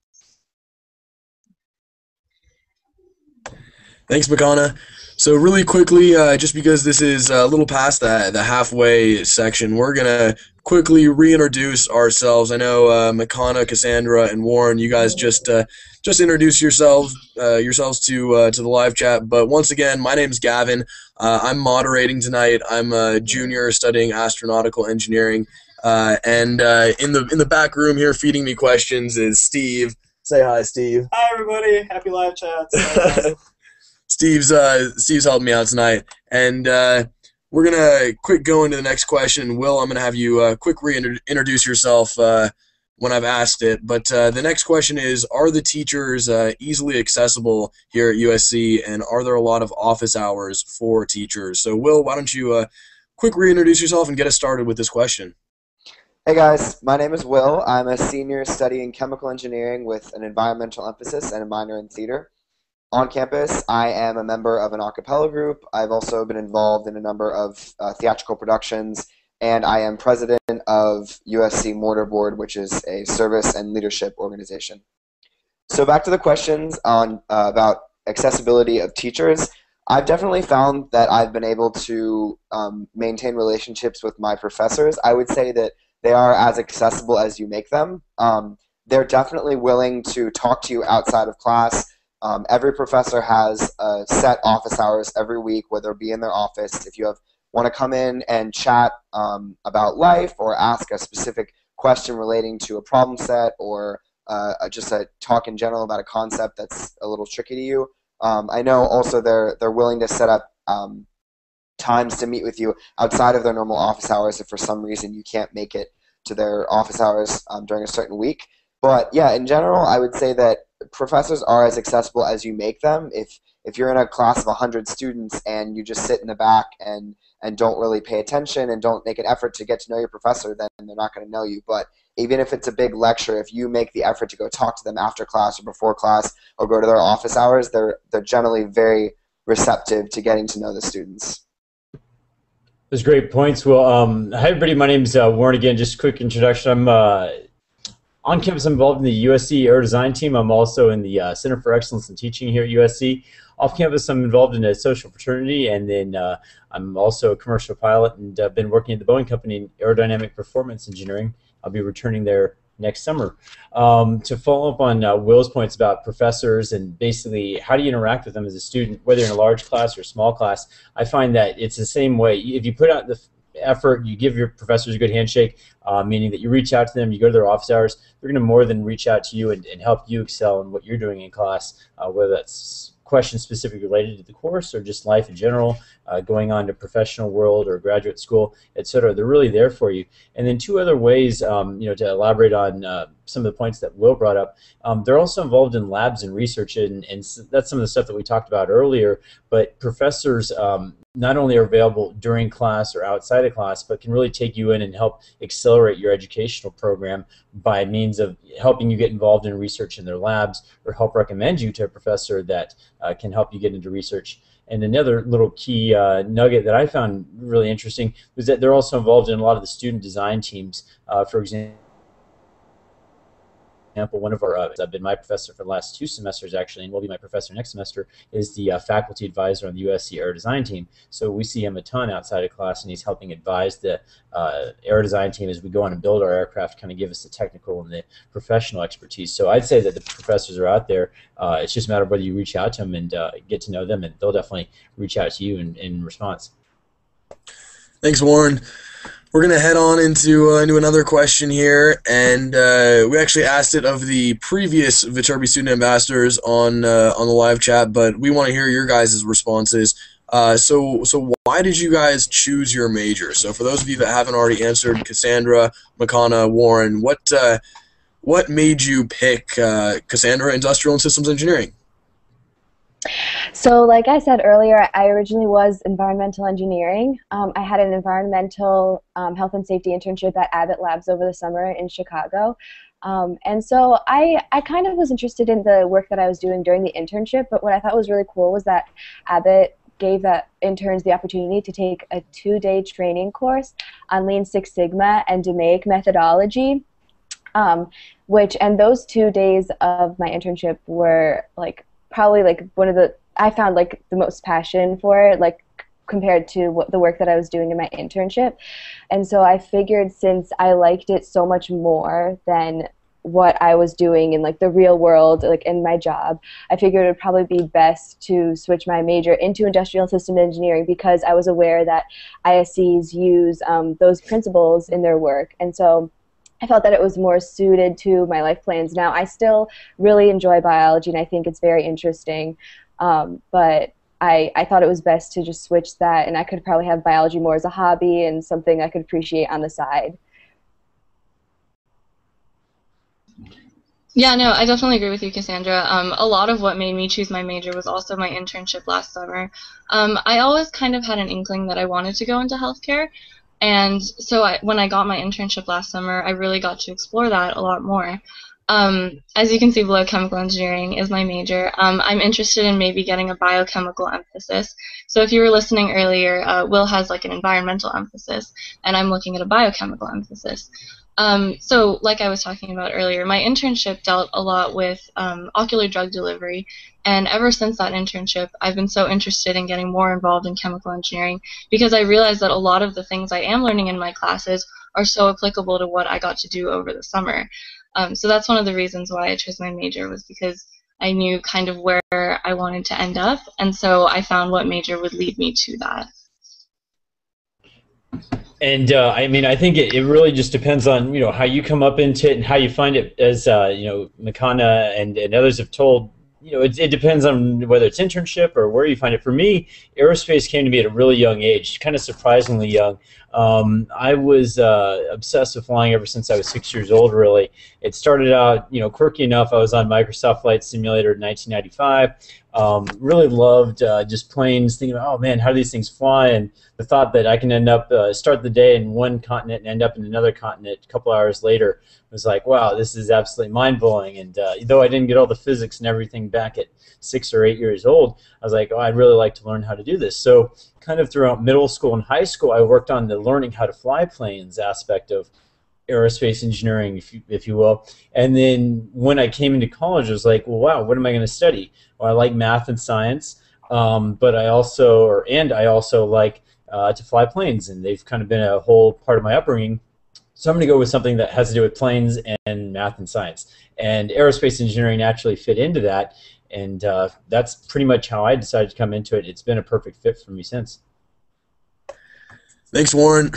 Thanks, Makana. So really quickly, just because this is a little past the halfway section, we're going to quickly reintroduce ourselves. I know Makana, Cassandra, and Warren, you guys just introduce yourselves to the live chat. But once again, my name's Gavin. I'm moderating tonight. I'm a junior studying astronautical engineering. And in the back room here feeding me questions is Steve. Say hi, Steve. Hi, everybody. Happy live chats. Steve's helping me out tonight, and we're gonna quick go into the next question. Will, I'm gonna have you quick reintroduce yourself when I've asked it. But the next question is: are the teachers easily accessible here at USC, and are there a lot of office hours for teachers? So, Will, why don't you quick reintroduce yourself and get us started with this question? Hey guys, my name is Will. I'm a senior studying chemical engineering with an environmental emphasis and a minor in theater. On campus, I am a member of an a cappella group. I've also been involved in a number of theatrical productions, and I am president of USC Mortar Board, which is a service and leadership organization. So back to the questions on about accessibility of teachers. I've definitely found that I've been able to maintain relationships with my professors. I would say that they are as accessible as you make them. They're definitely willing to talk to you outside of class. Every professor has set office hours every week, whether it be in their office. If you want to come in and chat about life or ask a specific question relating to a problem set or just a talk in general about a concept that's a little tricky to you, I know also they're willing to set up times to meet with you outside of their normal office hours if for some reason you can't make it to their office hours during a certain week. But yeah, in general, I would say that professors are as accessible as you make them. If you're in a class of 100 students and you just sit in the back and don't really pay attention and don't make an effort to get to know your professor, then they're not going to know you. But even if it's a big lecture, if you make the effort to go talk to them after class or before class or go to their office hours, they're generally very receptive to getting to know the students. Those great points. Well, hi everybody. My name's Warren again. Just a quick introduction. I'm on campus. I'm involved in the USC Air Design team. I'm also in the Center for Excellence in Teaching here at USC. Off campus, I'm involved in a social fraternity, and then I'm also a commercial pilot, and I've been working at the Boeing Company in aerodynamic performance engineering. I'll be returning there next summer. To follow up on Will's points about professors and basically how do you interact with them as a student, whether in a large class or small class, I find that it's the same way. If you put out the effort, you give your professors a good handshake, meaning that you reach out to them, you go to their office hours, they're going to more than reach out to you and help you excel in what you're doing in class, whether that's questions specifically related to the course or just life in general, going on to professional world or graduate school, etc. They're really there for you. And then two other ways, to elaborate on some of the points that Will brought up, they're also involved in labs and research, and that's some of the stuff that we talked about earlier. But professors not only are available during class or outside of class, but can really take you in and help accelerate your educational program by means of helping you get involved in research in their labs or help recommend you to a professor that can help you get into research. And another little key nugget that I found really interesting was that they're also involved in a lot of the student design teams. For example, one of our, I've been my professor for the last 2 semesters actually, and will be my professor next semester, is the faculty advisor on the USC Air Design team. So we see him a ton outside of class, and he's helping advise the air design team as we go on and build our aircraft, kind of give us the technical and the professional expertise. So I'd say that the professors are out there. It's just a matter of whether you reach out to them and get to know them, and they'll definitely reach out to you in response. Thanks, Warren. We're going to head on into another question here, and we actually asked it of the previous Viterbi student ambassadors on the live chat, but we want to hear your guys' responses. So why did you guys choose your major? So for those of you that haven't already answered, Cassandra, Makana, Warren, what made you pick Cassandra, Industrial and Systems Engineering? So like I said earlier, I originally was environmental engineering. I had an environmental health and safety internship at Abbott Labs over the summer in Chicago. And so I kind of was interested in the work that I was doing during the internship, but what I thought was really cool was that Abbott gave the interns the opportunity to take a 2-day training course on Lean Six Sigma and DMAIC methodology. And those 2 days of my internship were probably one of the, I found the most passion for it, compared to the work that I was doing in my internship. And so I figured, since I liked it so much more than what I was doing in the real world, in my job, I figured it would probably be best to switch my major into industrial system engineering, because I was aware that ISCs use those principles in their work. And so I felt that it was more suited to my life plans. Now, I still really enjoy biology, and I think it's very interesting, but I thought it was best to just switch that, and I could probably have biology more as a hobby and something I could appreciate on the side. Yeah, no, I definitely agree with you, Cassandra. A lot of what made me choose my major was also my internship last summer. I always kind of had an inkling that I wanted to go into healthcare. And so when I got my internship last summer, I really got to explore that a lot more. As you can see below, chemical engineering is my major. I'm interested in maybe getting a biochemical emphasis. So if you were listening earlier, Will has an environmental emphasis, and I'm looking at a biochemical emphasis. So like I was talking about earlier, my internship dealt a lot with ocular drug delivery, and ever since that internship, I've been so interested in getting more involved in chemical engineering, because I realized that a lot of the things I am learning in my classes are so applicable to what I got to do over the summer. So that's one of the reasons why I chose my major, was because I knew kind of where I wanted to end up, and so I found what major would lead me to that. And I mean, I think it really just depends on how you come up into it and how you find it. As Makana and others have told, it depends on whether it's internship or where you find it. For me, aerospace came to me at a really young age, kind of surprisingly young. I was obsessed with flying ever since I was 6 years old, really. It started out, quirky enough. I was on Microsoft Flight Simulator in 1995. Really loved just planes, thinking, oh man, how do these things fly? And the thought that I can end up, start the day in one continent and end up in another continent a couple hours later was like, wow, this is absolutely mind-blowing. And though I didn't get all the physics and everything back at 6 or 8 years old, I was like, oh, I'd really like to learn how to do this. So kind of throughout middle school and high school, I worked on the learning how to fly planes aspect of aerospace engineering, if you will. And then when I came into college, I was like, well, wow, what am I going to study? Well, I like math and science, but I also like to fly planes, and they've kind of been a whole part of my upbringing. So I'm going to go with something that has to do with planes and math and science. And aerospace engineering naturally fit into that, and that's pretty much how I decided to come into it. It's been a perfect fit for me since. Thanks, Warren.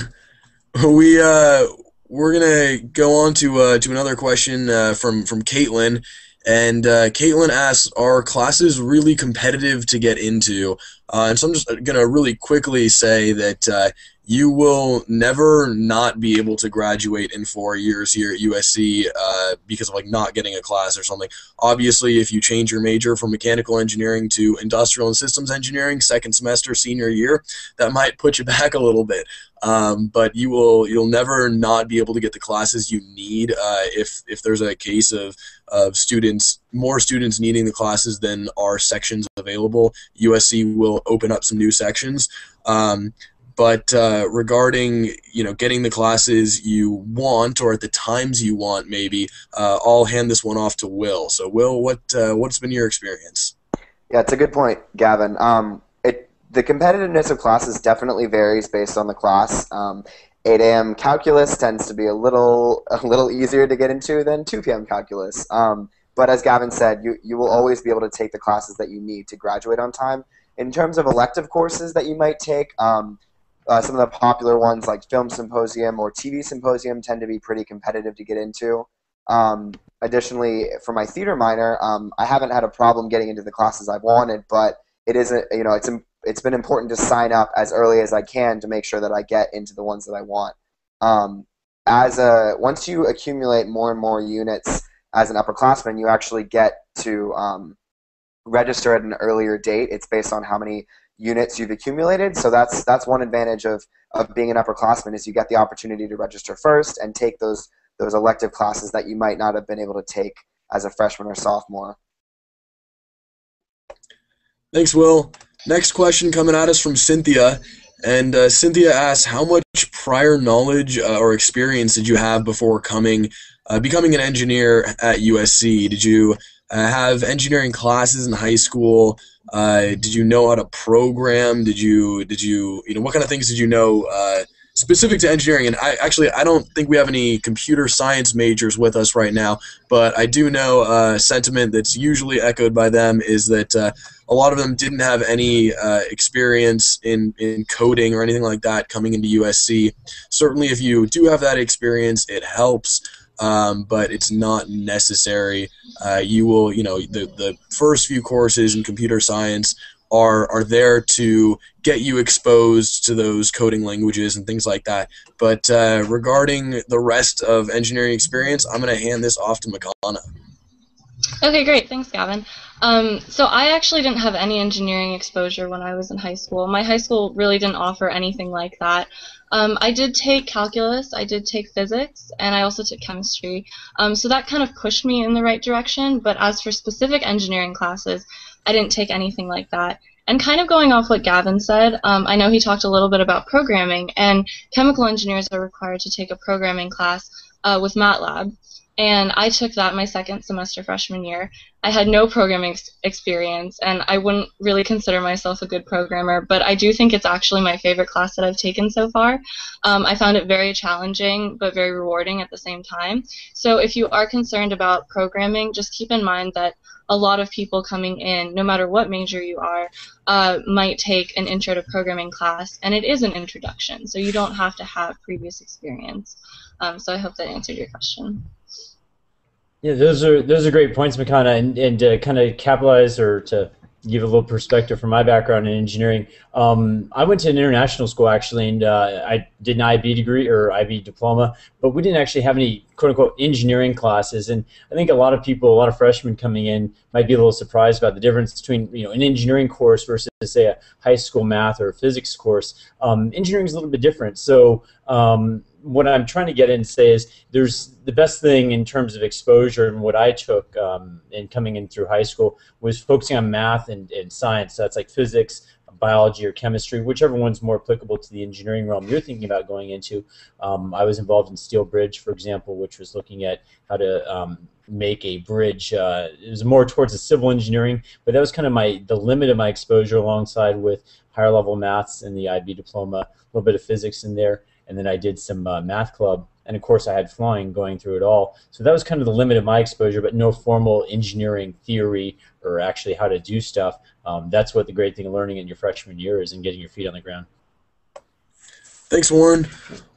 We're gonna go on to another question from Caitlyn, and Caitlyn asks, "Are classes really competitive to get into?" And so I'm just gonna really quickly say that you will never not be able to graduate in 4 years here at USC because of like not getting a class or something. Obviously, if you change your major from mechanical engineering to industrial and systems engineering second semester senior year, that might put you back a little bit. But you'll never not be able to get the classes you need if there's a case of more students needing the classes than are sections available. USC will open up some new sections. But regarding getting the classes you want or at the times you want, maybe I'll hand this one off to Will. So Will, what's been your experience? Yeah, it's a good point, Gavin. The competitiveness of classes definitely varies based on the class. 8 a.m. calculus tends to be a little easier to get into than 2 p.m. calculus. But as Gavin said, you will always be able to take the classes that you need to graduate on time. In terms of elective courses that you might take, some of the popular ones like Film Symposium or TV Symposium tend to be pretty competitive to get into. Additionally, for my theater minor, I haven't had a problem getting into the classes I've wanted, but it's been important to sign up as early as I can to make sure that I get into the ones that I want. Once you accumulate more and more units as an upperclassman, you actually get to register at an earlier date. It's based on how many units you've accumulated. So that's one advantage of being an upperclassman, is you get the opportunity to register first and take those elective classes that you might not have been able to take as a freshman or sophomore. Thanks, Will. Next question coming at us from Cynthia, and Cynthia asks, how much prior knowledge or experience did you have before becoming an engineer at USC? Did you have engineering classes in high school? Did you know how to program? Did you what kind of things did you know specific to engineering? And I don't think we have any computer science majors with us right now, but I do know a sentiment that's usually echoed by them is that a lot of them didn't have any experience in coding or anything like that coming into USC. Certainly if you do have that experience, it helps, but it's not necessary. The first few courses in computer science are there to get you exposed to those coding languages and things like that. But regarding the rest of engineering experience, I'm going to hand this off to Makana. Okay, great. Thanks, Gavin. So I actually didn't have any engineering exposure when I was in high school. My high school really didn't offer anything like that. I did take calculus, I did take physics, and I also took chemistry. So that kind of pushed me in the right direction, but as for specific engineering classes, I didn't take anything like that. And kind of going off what Gavin said, I know he talked a little bit about programming, and chemical engineers are required to take a programming class with MATLAB. And I took that my second semester freshman year. I had no programming experience, and I wouldn't really consider myself a good programmer, but I do think it's actually my favorite class that I've taken so far. I found it very challenging, but very rewarding at the same time. So if you are concerned about programming, just keep in mind that a lot of people coming in, no matter what major you are, might take an intro to programming class, and it is an introduction, so you don't have to have previous experience. So I hope that answered your question. Yeah, those are great points, Makana, and to kind of capitalize or to give a little perspective from my background in engineering. I went to an international school actually, and I did an IB degree or IB diploma, but we didn't actually have any quote-unquote engineering classes. And I think a lot of people, a lot of freshmen coming in might be a little surprised about the difference between an engineering course versus say a high school math or physics course. Engineering is a little bit different. So what I'm trying to get in and say is there's the best thing in terms of exposure, and what I took in coming in through high school was focusing on math and science. So that's like physics, biology, or chemistry, whichever one's more applicable to the engineering realm you're thinking about going into. I was involved in Steel Bridge, for example, which was looking at how to make a bridge. It was more towards the civil engineering, but that was kind of the limit of my exposure, alongside with higher level maths in the IB diploma, a little bit of physics in there. And then I did some math club, and of course I had flying going through it all. So that was kind of the limit of my exposure, but no formal engineering theory or actually how to do stuff. That's what the great thing of learning in your freshman year is, and getting your feet on the ground. Thanks, Warren.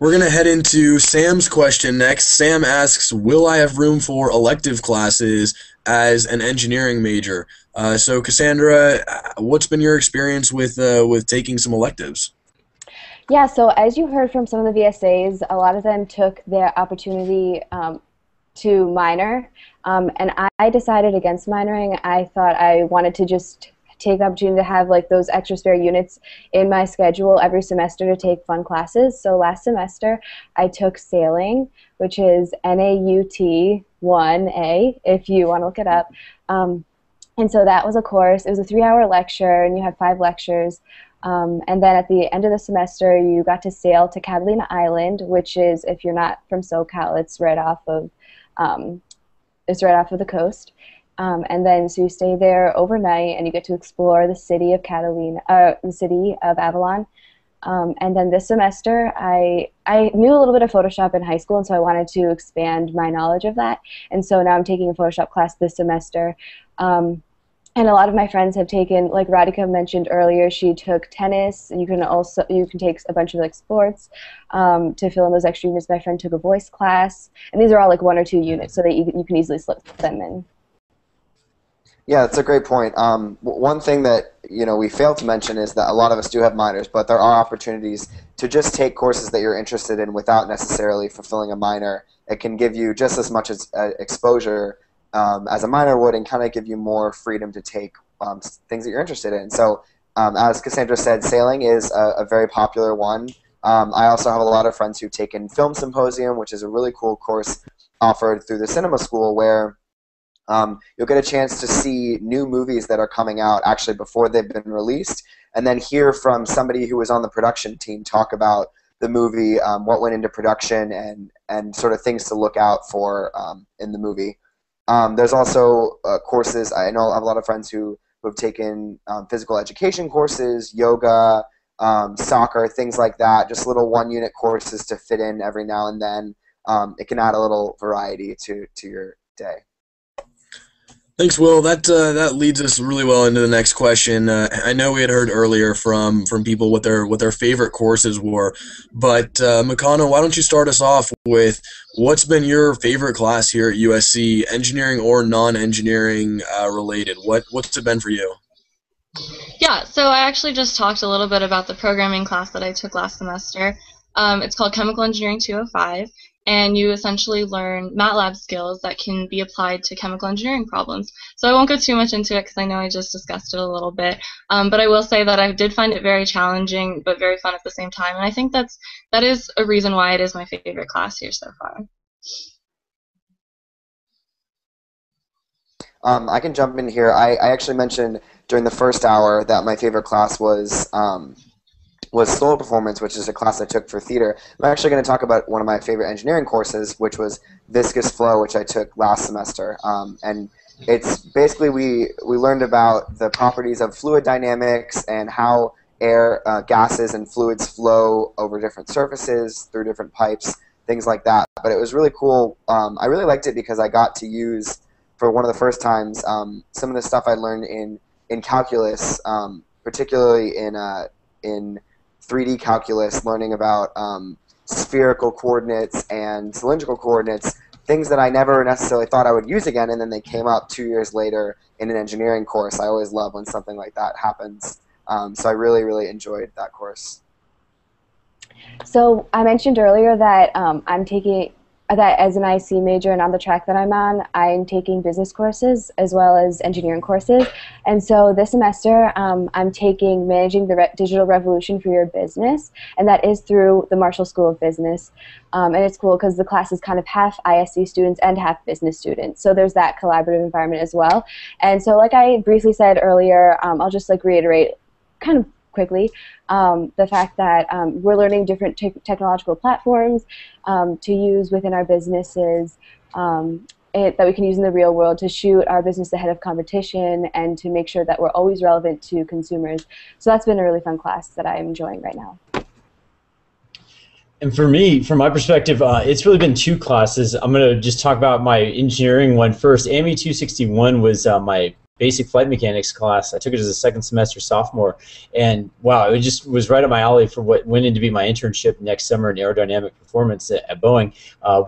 We're going to head into Sam's question next. Sam asks, will I have room for elective classes as an engineering major? So Cassandra, what's been your experience with taking some electives? Yeah, so as you heard from some of the VSAs, a lot of them took their opportunity to minor, and I decided against minoring. I thought I wanted to just take the opportunity to have like those extra spare units in my schedule every semester to take fun classes. So last semester I took sailing, which is NAUT 1A, if you want to look it up. And so that was a course. It was a 3-hour lecture, and you had 5 lectures. And then at the end of the semester, you got to sail to Catalina Island, which is, if you're not from SoCal, it's right off of the coast. And then so you stay there overnight, and you get to explore the city of Avalon. And then this semester, I knew a little bit of Photoshop in high school, and so I wanted to expand my knowledge of that. And so now I'm taking a Photoshop class this semester. And a lot of my friends have taken, like Radhika mentioned earlier, she took tennis. You can take a bunch of like sports to fill in those extra units. My friend took a voice class, and these are all like 1 or 2 units, so that you can easily slip them in. Yeah, that's a great point. One thing that we failed to mention is that a lot of us do have minors, but there are opportunities to just take courses that you're interested in without necessarily fulfilling a minor. It can give you just as much as exposure as a minor would, and kind of give you more freedom to take things that you're interested in. So as Cassandra said, sailing is a very popular one. I also have a lot of friends who've taken Film Symposium, which is a really cool course offered through the cinema school, where you'll get a chance to see new movies that are coming out actually before they've been released, and then hear from somebody who was on the production team talk about the movie, what went into production, and sort of things to look out for in the movie. There's also courses. I know I have a lot of friends who have taken physical education courses, yoga, soccer, things like that, just little 1-unit courses to fit in every now and then. It can add a little variety to your day. Thanks, Will. That leads us really well into the next question. I know we had heard earlier from people what their favorite courses were, but Makana, why don't you start us off with what's been your favorite class here at USC, engineering or non-engineering related? What's it been for you? Yeah, so I actually just talked a little bit about the programming class that I took last semester. It's called Chemical Engineering 205. And you essentially learn MATLAB skills that can be applied to chemical engineering problems. So I won't go too much into it because I know I just discussed it a little bit, but I will say that I did find it very challenging but very fun at the same time, and I think that is a reason why it is my favorite class here so far. I can jump in here. I actually mentioned during the first hour that my favorite class was Solar Performance, which is a class I took for theater. I'm actually going to talk about one of my favorite engineering courses, which was Viscous Flow, which I took last semester. And it's basically we learned about the properties of fluid dynamics and how air, gases, and fluids flow over different surfaces, through different pipes, things like that. But it was really cool. I really liked it because I got to use, for one of the first times, some of the stuff I learned in calculus, particularly in 3D calculus, learning about spherical coordinates and cylindrical coordinates, things that I never necessarily thought I would use again, and then they came up 2 years later in an engineering course. I always love when something like that happens. So I really, really enjoyed that course. So I mentioned earlier that I'm taking that as an IC major, and on the track that I'm on, I'm taking business courses as well as engineering courses. And so this semester, I'm taking Managing the Digital Revolution for Your Business, and that is through the Marshall School of Business. And it's cool because the class is kind of half ISC students and half business students. So there's that collaborative environment as well. And so like I briefly said earlier, I'll just like reiterate kind of quickly the fact that we're learning different technological platforms to use within our businesses that we can use in the real world to shoot our business ahead of competition and to make sure that we're always relevant to consumers. So that's been a really fun class that I'm enjoying right now. And for me, from my perspective, it's really been 2 classes. I'm going to just talk about my engineering one first. AME 261 was my basic flight mechanics class. I took it as a second semester sophomore, and wow, it just was right up my alley for what went into be my internship next summer in aerodynamic performance at Boeing.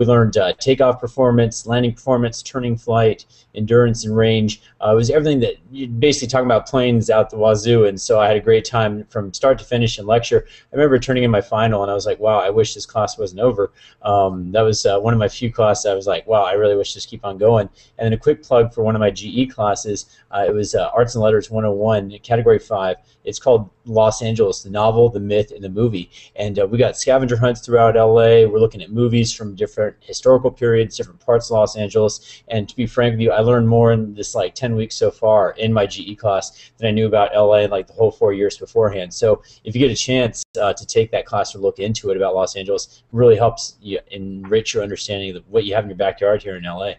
We learned takeoff performance, landing performance, turning flight, endurance and range. It was everything that you basically talking about planes out the wazoo, and so I had a great time from start to finish in lecture. I remember turning in my final, and I was like, wow, I wish this class wasn't over. That was one of my few classes I was like, wow, I really wish this keep on going. And then a quick plug for one of my GE classes. It was Arts and Letters 101, Category 5. It's called Los Angeles, the novel, the myth, and the movie. And we got scavenger hunts throughout LA. We're looking at movies from different historical periods, different parts of Los Angeles. And to be frank with you, I learned more in this like 10 weeks so far in my GE class than I knew about LA like the whole 4 years beforehand. So if you get a chance to take that class or look into it about Los Angeles, it really helps you enrich your understanding of what you have in your backyard here in LA.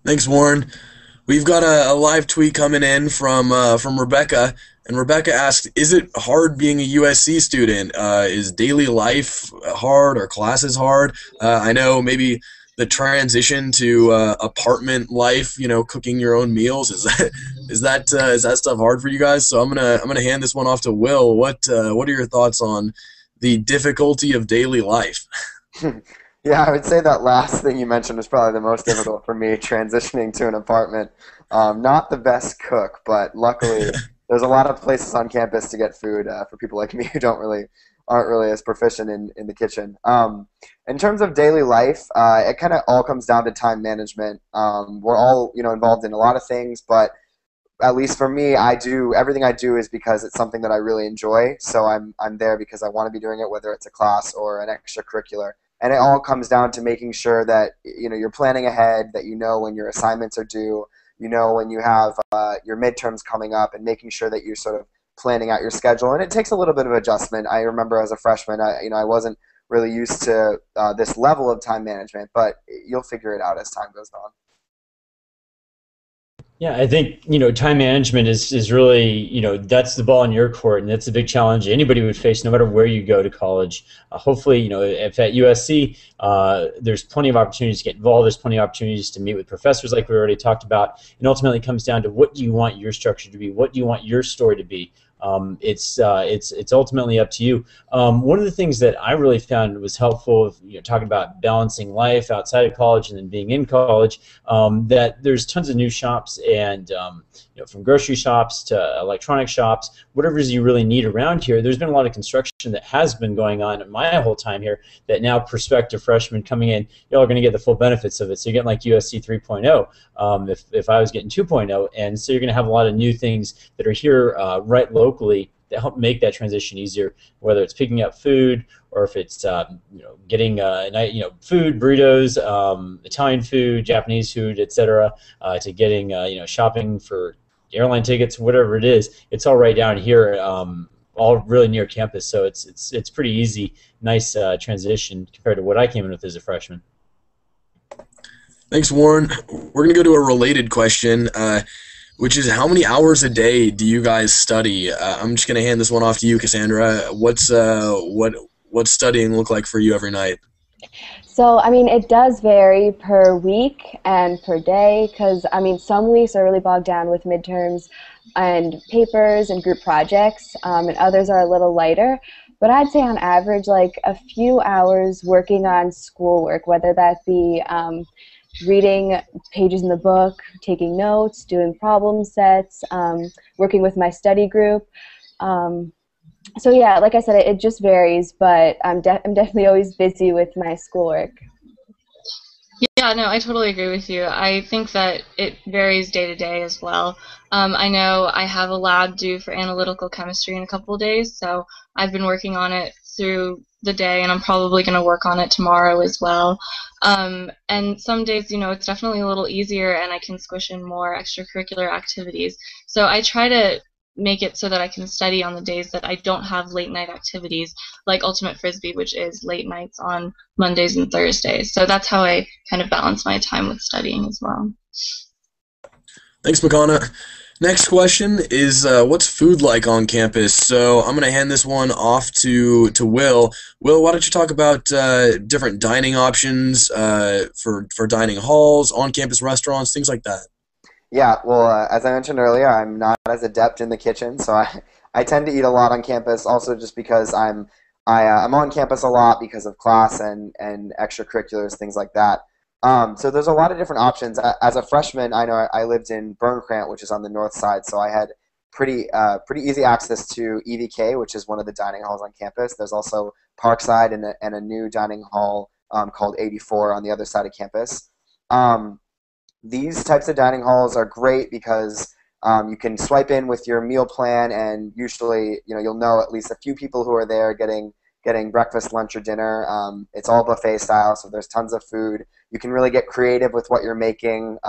Thanks, Warren. We've got a live tweet coming in from Rebecca, and Rebecca asked, is it hard being a USC student? Is daily life hard or classes hard? I know maybe the transition to apartment life, you know, cooking your own meals, is that stuff hard for you guys? So I'm gonna hand this one off to Will. What are your thoughts on the difficulty of daily life? Yeah, I would say that last thing you mentioned was probably the most difficult for me, transitioning to an apartment. Not the best cook, but luckily there's a lot of places on campus to get food for people like me who aren't really as proficient in the kitchen. In terms of daily life, it kind of all comes down to time management. We're all involved in a lot of things, but at least for me, everything I do is because it's something that I really enjoy. So I'm there because I want to be doing it, whether it's a class or an extracurricular. And it all comes down to making sure that you're planning ahead, that you know when your assignments are due, you know when you have your midterms coming up, and making sure that you're sort of planning out your schedule. And it takes a little bit of adjustment. I remember as a freshman, I wasn't really used to this level of time management, but you'll figure it out as time goes on. Yeah, I think time management is really that's the ball in your court, and that's a big challenge anybody would face, no matter where you go to college. Hopefully, if at USC, there's plenty of opportunities to get involved. There's plenty of opportunities to meet with professors, like we already talked about. And ultimately, it comes down to what do you want your structure to be? What do you want your story to be? It's ultimately up to you. One of the things that I really found was helpful, talking about balancing life outside of college and then being in college, that there's tons of new shops, and from grocery shops to electronic shops, whatever it is you really need around here. There's been a lot of construction that has been going on in my whole time here that now prospective freshmen coming in, y'all are going to get the full benefits of it. So you're getting like USC 3.0 if I was getting 2.0, and so you're going to have a lot of new things that are here right locally that help make that transition easier, whether it's picking up food or if it's getting food, burritos, Italian food, Japanese food, etc., to getting shopping for airline tickets, whatever it is. It's all right down here, all really near campus. So it's pretty easy, nice transition compared to what I came in with as a freshman. Thanks, Warren. We're gonna go to a related question, which is, how many hours a day do you guys study? I'm just gonna hand this one off to you, Cassandra. What's studying look like for you every night? So, I mean, it does vary per week and per day, because, I mean, some weeks are really bogged down with midterms and papers and group projects, and others are a little lighter. But I'd say on average, like a few hours working on schoolwork, whether that be reading pages in the book, taking notes, doing problem sets, working with my study group. So yeah, like I said, it just varies, but I'm definitely always busy with my schoolwork. Yeah, no, I totally agree with you. I think that it varies day to day as well. I know I have a lab due for analytical chemistry in a couple of days, so I've been working on it through the day, and I'm probably going to work on it tomorrow as well. And some days, it's definitely a little easier, and I can squish in more extracurricular activities. So I try to make it so that I can study on the days that I don't have late night activities, like Ultimate Frisbee, which is late nights on Mondays and Thursdays. So that's how I kind of balance my time with studying as well. Thanks, Makana. Next question is, what's food like on campus? So I'm going to hand this one off to Will. Will, why don't you talk about different dining options for dining halls, on-campus restaurants, things like that? Yeah, well, as I mentioned earlier, I'm not as adept in the kitchen, so I tend to eat a lot on campus. Also, just because I'm on campus a lot because of class and extracurriculars, things like that. So there's a lot of different options. As a freshman, I know I lived in Burncrant, which is on the north side, so I had pretty easy access to EVK, which is one of the dining halls on campus. There's also Parkside and a new dining hall called 84 on the other side of campus. These types of dining halls are great because you can swipe in with your meal plan, and usually, you'll know at least a few people who are there getting breakfast, lunch, or dinner. It's all buffet style, so there's tons of food. You can really get creative with what you're making.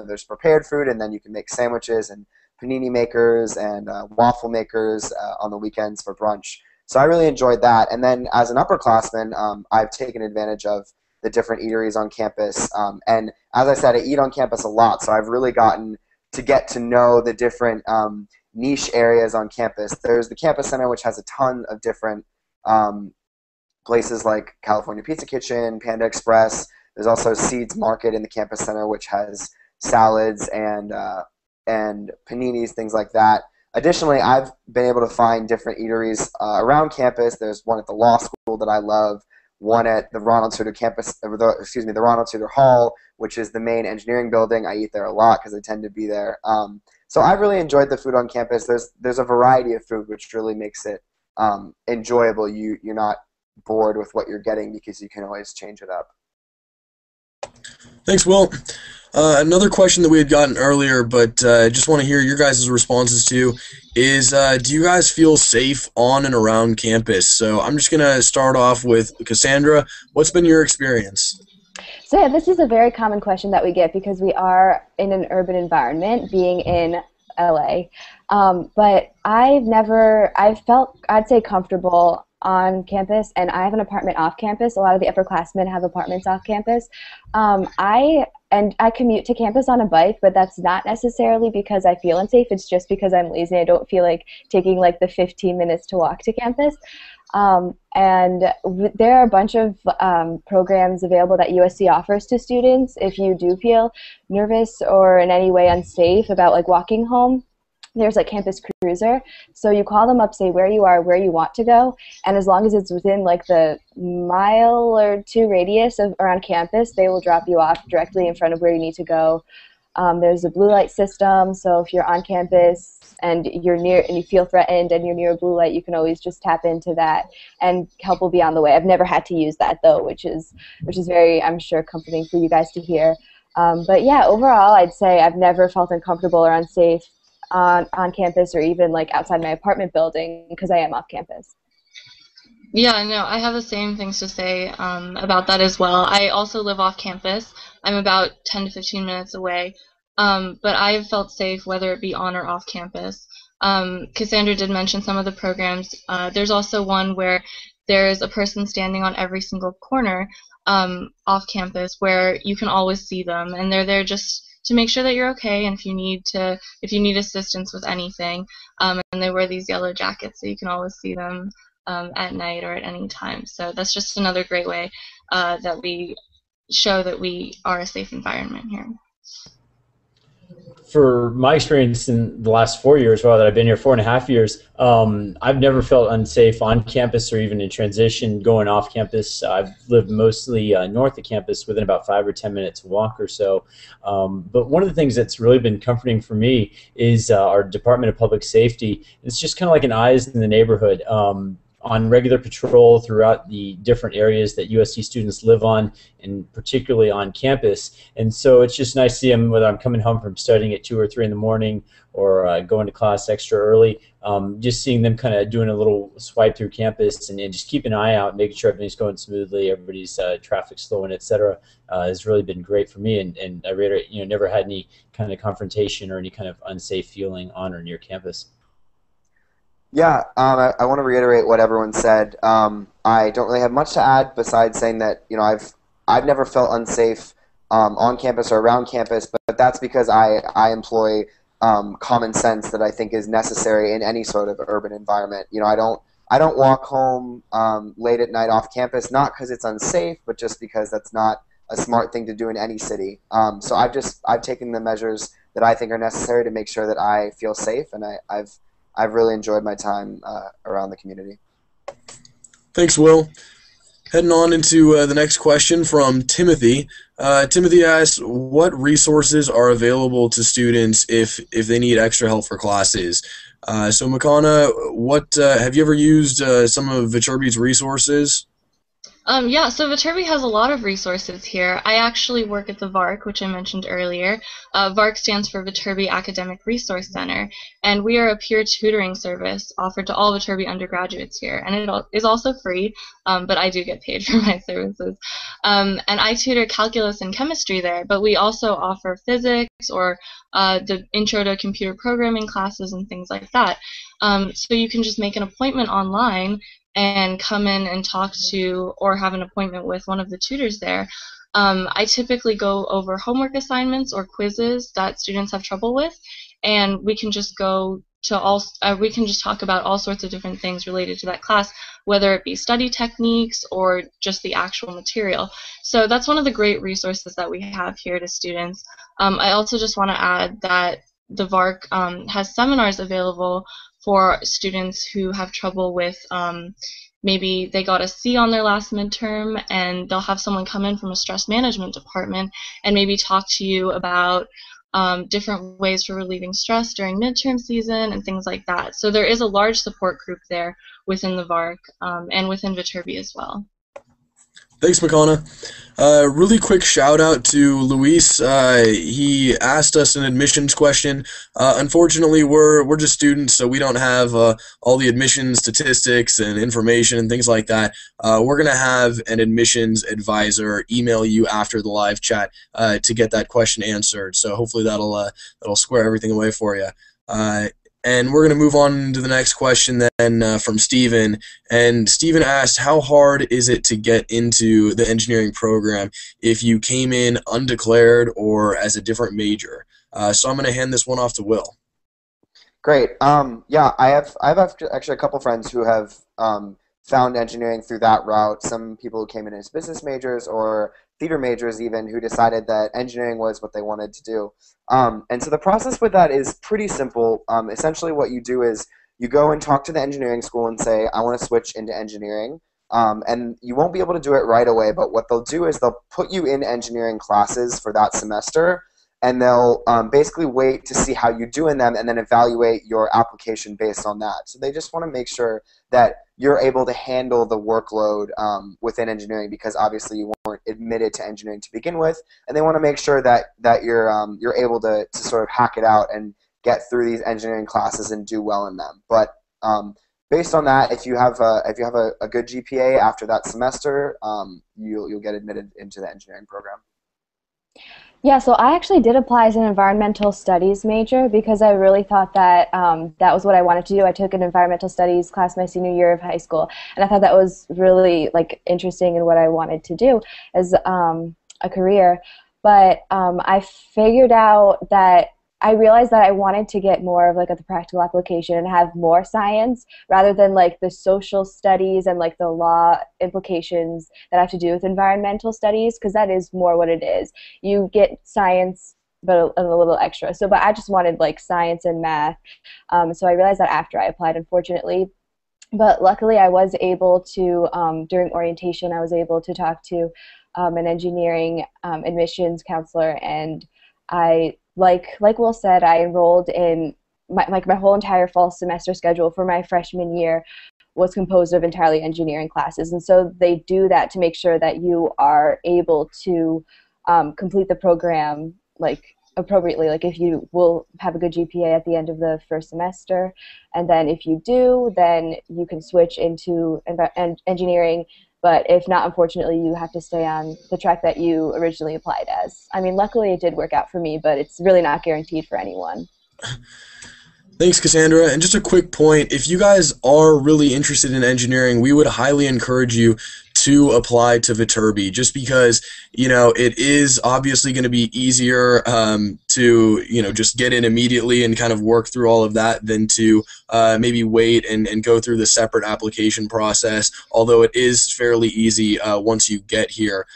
There's prepared food, and then you can make sandwiches and panini makers and waffle makers on the weekends for brunch. So I really enjoyed that. And then as an upperclassman, I've taken advantage of the different eateries on campus. And as I said, I eat on campus a lot, so I've really gotten to get to know the different niche areas on campus. There's the campus center, which has a ton of different places like California Pizza Kitchen, Panda Express. There's also Seeds Market in the campus center, which has salads and paninis, things like that. Additionally, I've been able to find different eateries around campus. There's one at the law school that I love, one at the Ronald Suter campus, the Ronald Suter Hall, which is the main engineering building. I eat there a lot because I tend to be there. So I really enjoyed the food on campus. There's a variety of food, which really makes it enjoyable. You're not bored with what you're getting because you can always change it up. Thanks, Will. Another question that we had gotten earlier, but I just want to hear your guys' responses to, is do you guys feel safe on and around campus? So I'm just going to start off with Cassandra. What's been your experience? So yeah, this is a very common question that we get because we are in an urban environment, being in LA. But I've felt, I'd say, comfortable on campus, and I have an apartment off campus. A lot of the upperclassmen have apartments off campus. I commute to campus on a bike, but that's not necessarily because I feel unsafe. It's just because I'm lazy. I don't feel like taking like the 15 minutes to walk to campus. There are a bunch of programs available that USC offers to students if you do feel nervous or in any way unsafe about like walking home. There's like Campus Cruiser, so you call them up, say where you are, where you want to go, and as long as it's within like the mile or two radius of around campus, they will drop you off directly in front of where you need to go. There's a blue light system, so if you're on campus and you're near and you feel threatened and you're near a blue light, you can always just tap into that and help will be on the way. I've never had to use that though, which is very, I'm sure, comforting for you guys to hear. But yeah, overall, I'd say I've never felt uncomfortable or unsafe on campus or even like outside my apartment building because I am off campus. Yeah, no, I have the same things to say about that as well. I also live off campus. I'm about 10 to 15 minutes away, but I've felt safe whether it be on or off campus. Cassandra did mention some of the programs. There's also one where there's a person standing on every single corner off campus where you can always see them, and they're there just to make sure that you're okay, and if you need assistance with anything, and they wear these yellow jackets so you can always see them at night or at any time. So that's just another great way that we show that we are a safe environment here. For my experience in the last 4 years, that I've been here 4.5 years, I've never felt unsafe on campus or even in transition going off campus. I've lived mostly north of campus within about 5 or 10 minutes walk or so. But one of the things that's really been comforting for me is our Department of Public Safety. It's just kind of like an eyes in the neighborhood. On regular patrol throughout the different areas that USC students live on, and particularly on campus. And so it's just nice to see them whether I'm coming home from studying at 2 or 3 in the morning or going to class extra early. Just seeing them kind of doing a little swipe through campus and just keep an eye out, making sure everything's going smoothly, everybody's traffic slowing, etc. Has really been great for me. And I reiterate, never had any kind of confrontation or any kind of unsafe feeling on or near campus. Yeah, I want to reiterate what everyone said. I don't really have much to add besides saying that I've never felt unsafe on campus or around campus, but that's because I employ common sense that I think is necessary in any sort of urban environment. I don't walk home late at night off campus, not because it's unsafe, but just because that's not a smart thing to do in any city. So I've taken the measures that I think are necessary to make sure that I feel safe, and I've really enjoyed my time around the community. Thanks, Will. Heading on into the next question from Timothy. Timothy asks, what resources are available to students if they need extra help for classes? So Makana, what have you ever used some of Viterbi's resources? Yeah, so Viterbi has a lot of resources here. I actually work at the VARC, which I mentioned earlier. VARC stands for Viterbi Academic Resource Center, and we are a peer tutoring service offered to all Viterbi undergraduates here, and it is also free, but I do get paid for my services. And I tutor calculus and chemistry there, but we also offer physics or the intro to computer programming classes and things like that. So you can just make an appointment online and come in and talk to or have an appointment with one of the tutors there. I typically go over homework assignments or quizzes that students have trouble with, and we can just go to we can just talk about all sorts of different things related to that class, whether it be study techniques or just the actual material. So that's one of the great resources that we have here to students. I also just want to add that the VARC has seminars available for students who have trouble with maybe they got a C on their last midterm, and they'll have someone come in from a stress management department and maybe talk to you about different ways for relieving stress during midterm season and things like that. So there is a large support group there within the VARC and within Viterbi as well. Thanks, Makana. Really quick shout out to Luis. He asked us an admissions question. Unfortunately, we're just students, so we don't have all the admissions statistics and information and things like that. We're gonna have an admissions advisor email you after the live chat to get that question answered. So hopefully that'll square everything away for you. And we're going to move on to the next question then from Steven. And Steven asked, how hard is it to get into the engineering program if you came in undeclared or as a different major? So I'm going to hand this one off to Will. Great. Yeah, I have actually a couple friends who have found engineering through that route. Some people who came in as business majors or theater majors even, who decided that engineering was what they wanted to do. And so the process with that is pretty simple. Essentially what you do is you go and talk to the engineering school and say, I want to switch into engineering. And you won't be able to do it right away, but what they'll do is they'll put you in engineering classes for that semester, and they'll basically wait to see how you do in them and then evaluate your application based on that. So they just want to make sure that you're able to handle the workload within engineering, because obviously you weren't admitted to engineering to begin with, and they want to make sure that you're able to sort of hack it out and get through these engineering classes and do well in them. But based on that, if you have a good GPA after that semester, you'll get admitted into the engineering program. Yeah, so I actually did apply as an environmental studies major because I really thought that that was what I wanted to do. I took an environmental studies class my senior year of high school, and I thought that was really interesting in what I wanted to do as a career. But I figured out that I realized that I wanted to get more of the practical application and have more science rather than the social studies and the law implications that have to do with environmental studies, because that is more what it is. You get science but a little extra. But I just wanted science and math. So I realized that after I applied, unfortunately. But luckily I was able to, during orientation, I was able to talk to an engineering admissions counselor, and like Will said, I enrolled in my whole entire fall semester schedule for my freshman year was composed of entirely engineering classes, and so they do that to make sure that you are able to complete the program appropriately. If you will have a good GPA at the end of the first semester, and then if you do, then you can switch into engineering. But if not, unfortunately, you have to stay on the track that you originally applied as. I mean, luckily it did work out for me, but it's really not guaranteed for anyone. Thanks, Cassandra. And just a quick point, if you guys are really interested in engineering, we would highly encourage you to apply to Viterbi, just because, you know, it is obviously going to be easier to, you know, just get in immediately and kind of work through all of that than to maybe wait and go through the separate application process, although it is fairly easy once you get here.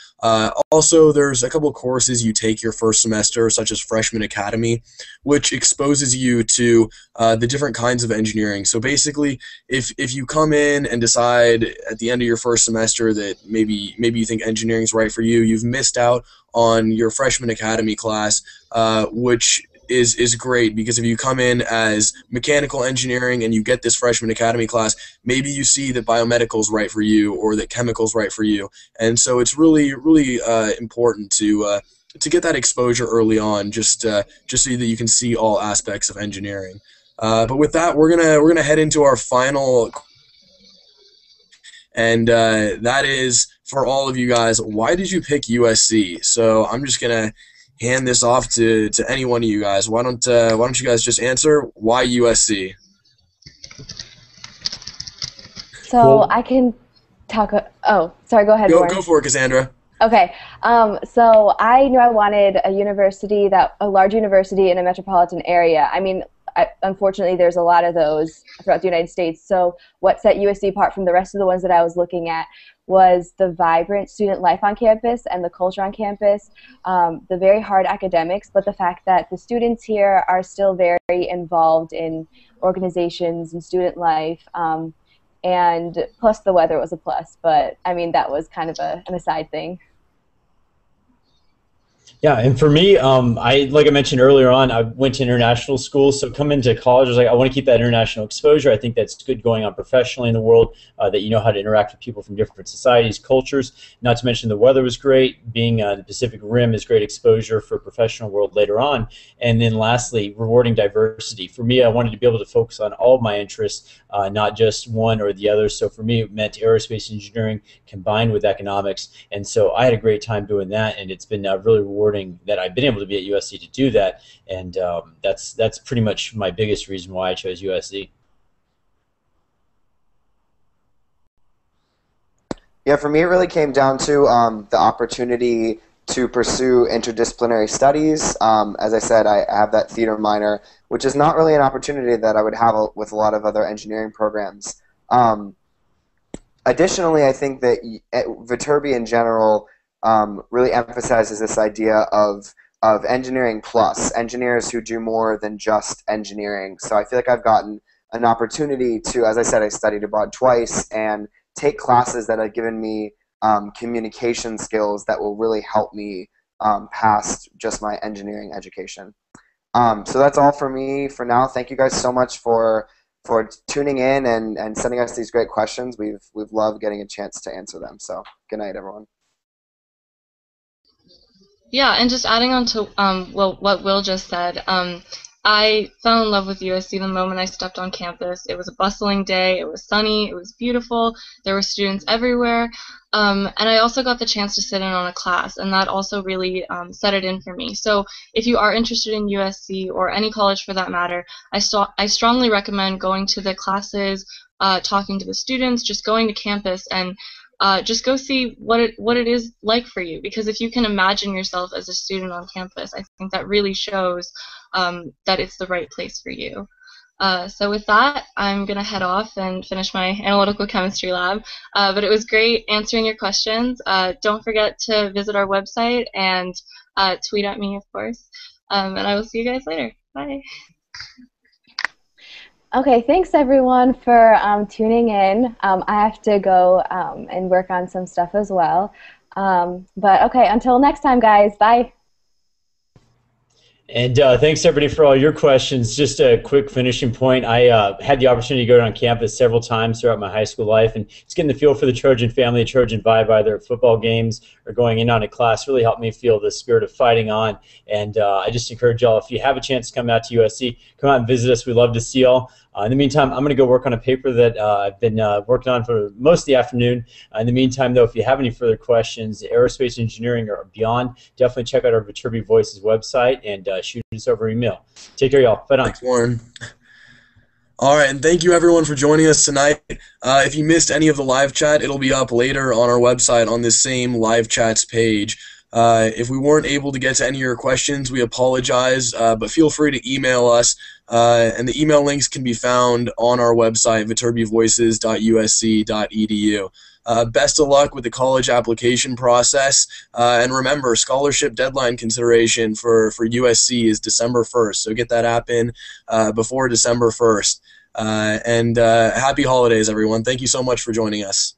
Also, there's a couple of courses you take your first semester, such as Freshman Academy, which exposes you to the different kinds of engineering. So basically, if you come in and decide at the end of your first semester that maybe you think engineering is right for you, you've missed out on your Freshman Academy class, which is great, because if you come in as mechanical engineering and you get this Freshman Academy class, maybe you see that biomedical is right for you or that chemical is right for you. And so it's really important to get that exposure early on, just so that you can see all aspects of engineering. But with that, we're gonna head into our final, and that is for all of you guys. Why did you pick USC? So I'm just gonna hand this off to any one of you guys. Why don't you guys just answer why USC? So cool. I can talk. Oh, sorry. Go ahead. Go for it, Cassandra. Okay. So I knew I wanted a large university in a metropolitan area. I mean, unfortunately, there's a lot of those throughout the United States. So what set USC apart from the rest of the ones that I was looking at was the vibrant student life on campus and the culture on campus, the very hard academics, but the fact that the students here are still very involved in organizations and student life, and plus the weather was a plus, but I mean that was kind of an aside thing. Yeah, and for me, like I mentioned earlier on, I went to international school, so coming to college, I was like, I want to keep that international exposure. I think that's good going on professionally in the world, that you know how to interact with people from different societies, cultures. Not to mention the weather was great. Being the Pacific Rim is great exposure for professional world later on. And then lastly, rewarding diversity. For me, I wanted to be able to focus on all of my interests, not just one or the other. So for me, it meant aerospace engineering combined with economics. And so I had a great time doing that, and it's been really rewarding that I've been able to be at USC to do that, and that's pretty much my biggest reason why I chose USC. Yeah, for me it really came down to the opportunity to pursue interdisciplinary studies. As I said, I have that theater minor, which is not really an opportunity that I would have with a lot of other engineering programs. Additionally, I think that Viterbi in general really emphasizes this idea of engineering plus, engineers who do more than just engineering. So I feel like I've gotten an opportunity to, as I said, I studied abroad twice, and take classes that have given me communication skills that will really help me past just my engineering education. So that's all for me for now. Thank you guys so much for tuning in and sending us these great questions. We've loved getting a chance to answer them. So good night, everyone. Yeah, and just adding on to what Will just said, I fell in love with USC the moment I stepped on campus. It was a bustling day, it was sunny, it was beautiful, there were students everywhere, and I also got the chance to sit in on a class, and that also really set it in for me. So if you are interested in USC, or any college for that matter, I strongly recommend going to the classes, talking to the students, just going to campus, and just go see what it is like for you, because if you can imagine yourself as a student on campus, I think that really shows that it's the right place for you. So with that, I'm going to head off and finish my analytical chemistry lab. But it was great answering your questions. Don't forget to visit our website and tweet at me, of course. And I will see you guys later. Bye. Okay, thanks everyone for tuning in. I have to go and work on some stuff as well. But okay, until next time, guys. Bye. And thanks everybody for all your questions. Just a quick finishing point. I had the opportunity to go on campus several times throughout my high school life, and just getting the feel for the Trojan family, Trojan vibe, either at football games or going in on a class, really helped me feel the spirit of fighting on. And I just encourage y'all, if you have a chance to come out to USC, come out and visit us. We'd love to see y'all. In the meantime, I'm going to go work on a paper that I've been working on for most of the afternoon. In the meantime, though, if you have any further questions, aerospace engineering or beyond, definitely check out our Viterbi Voices website and shoot us over email. Take care, y'all. Bye. Thanks, Warren. All right, and thank you everyone for joining us tonight. If you missed any of the live chat, it'll be up later on our website on this same live chats page. If we weren't able to get to any of your questions, we apologize, but feel free to email us, and the email links can be found on our website, viterbivoices.usc.edu. Best of luck with the college application process, and remember, scholarship deadline consideration for USC is December 1st, so get that app in before December 1st. And happy holidays, everyone. Thank you so much for joining us.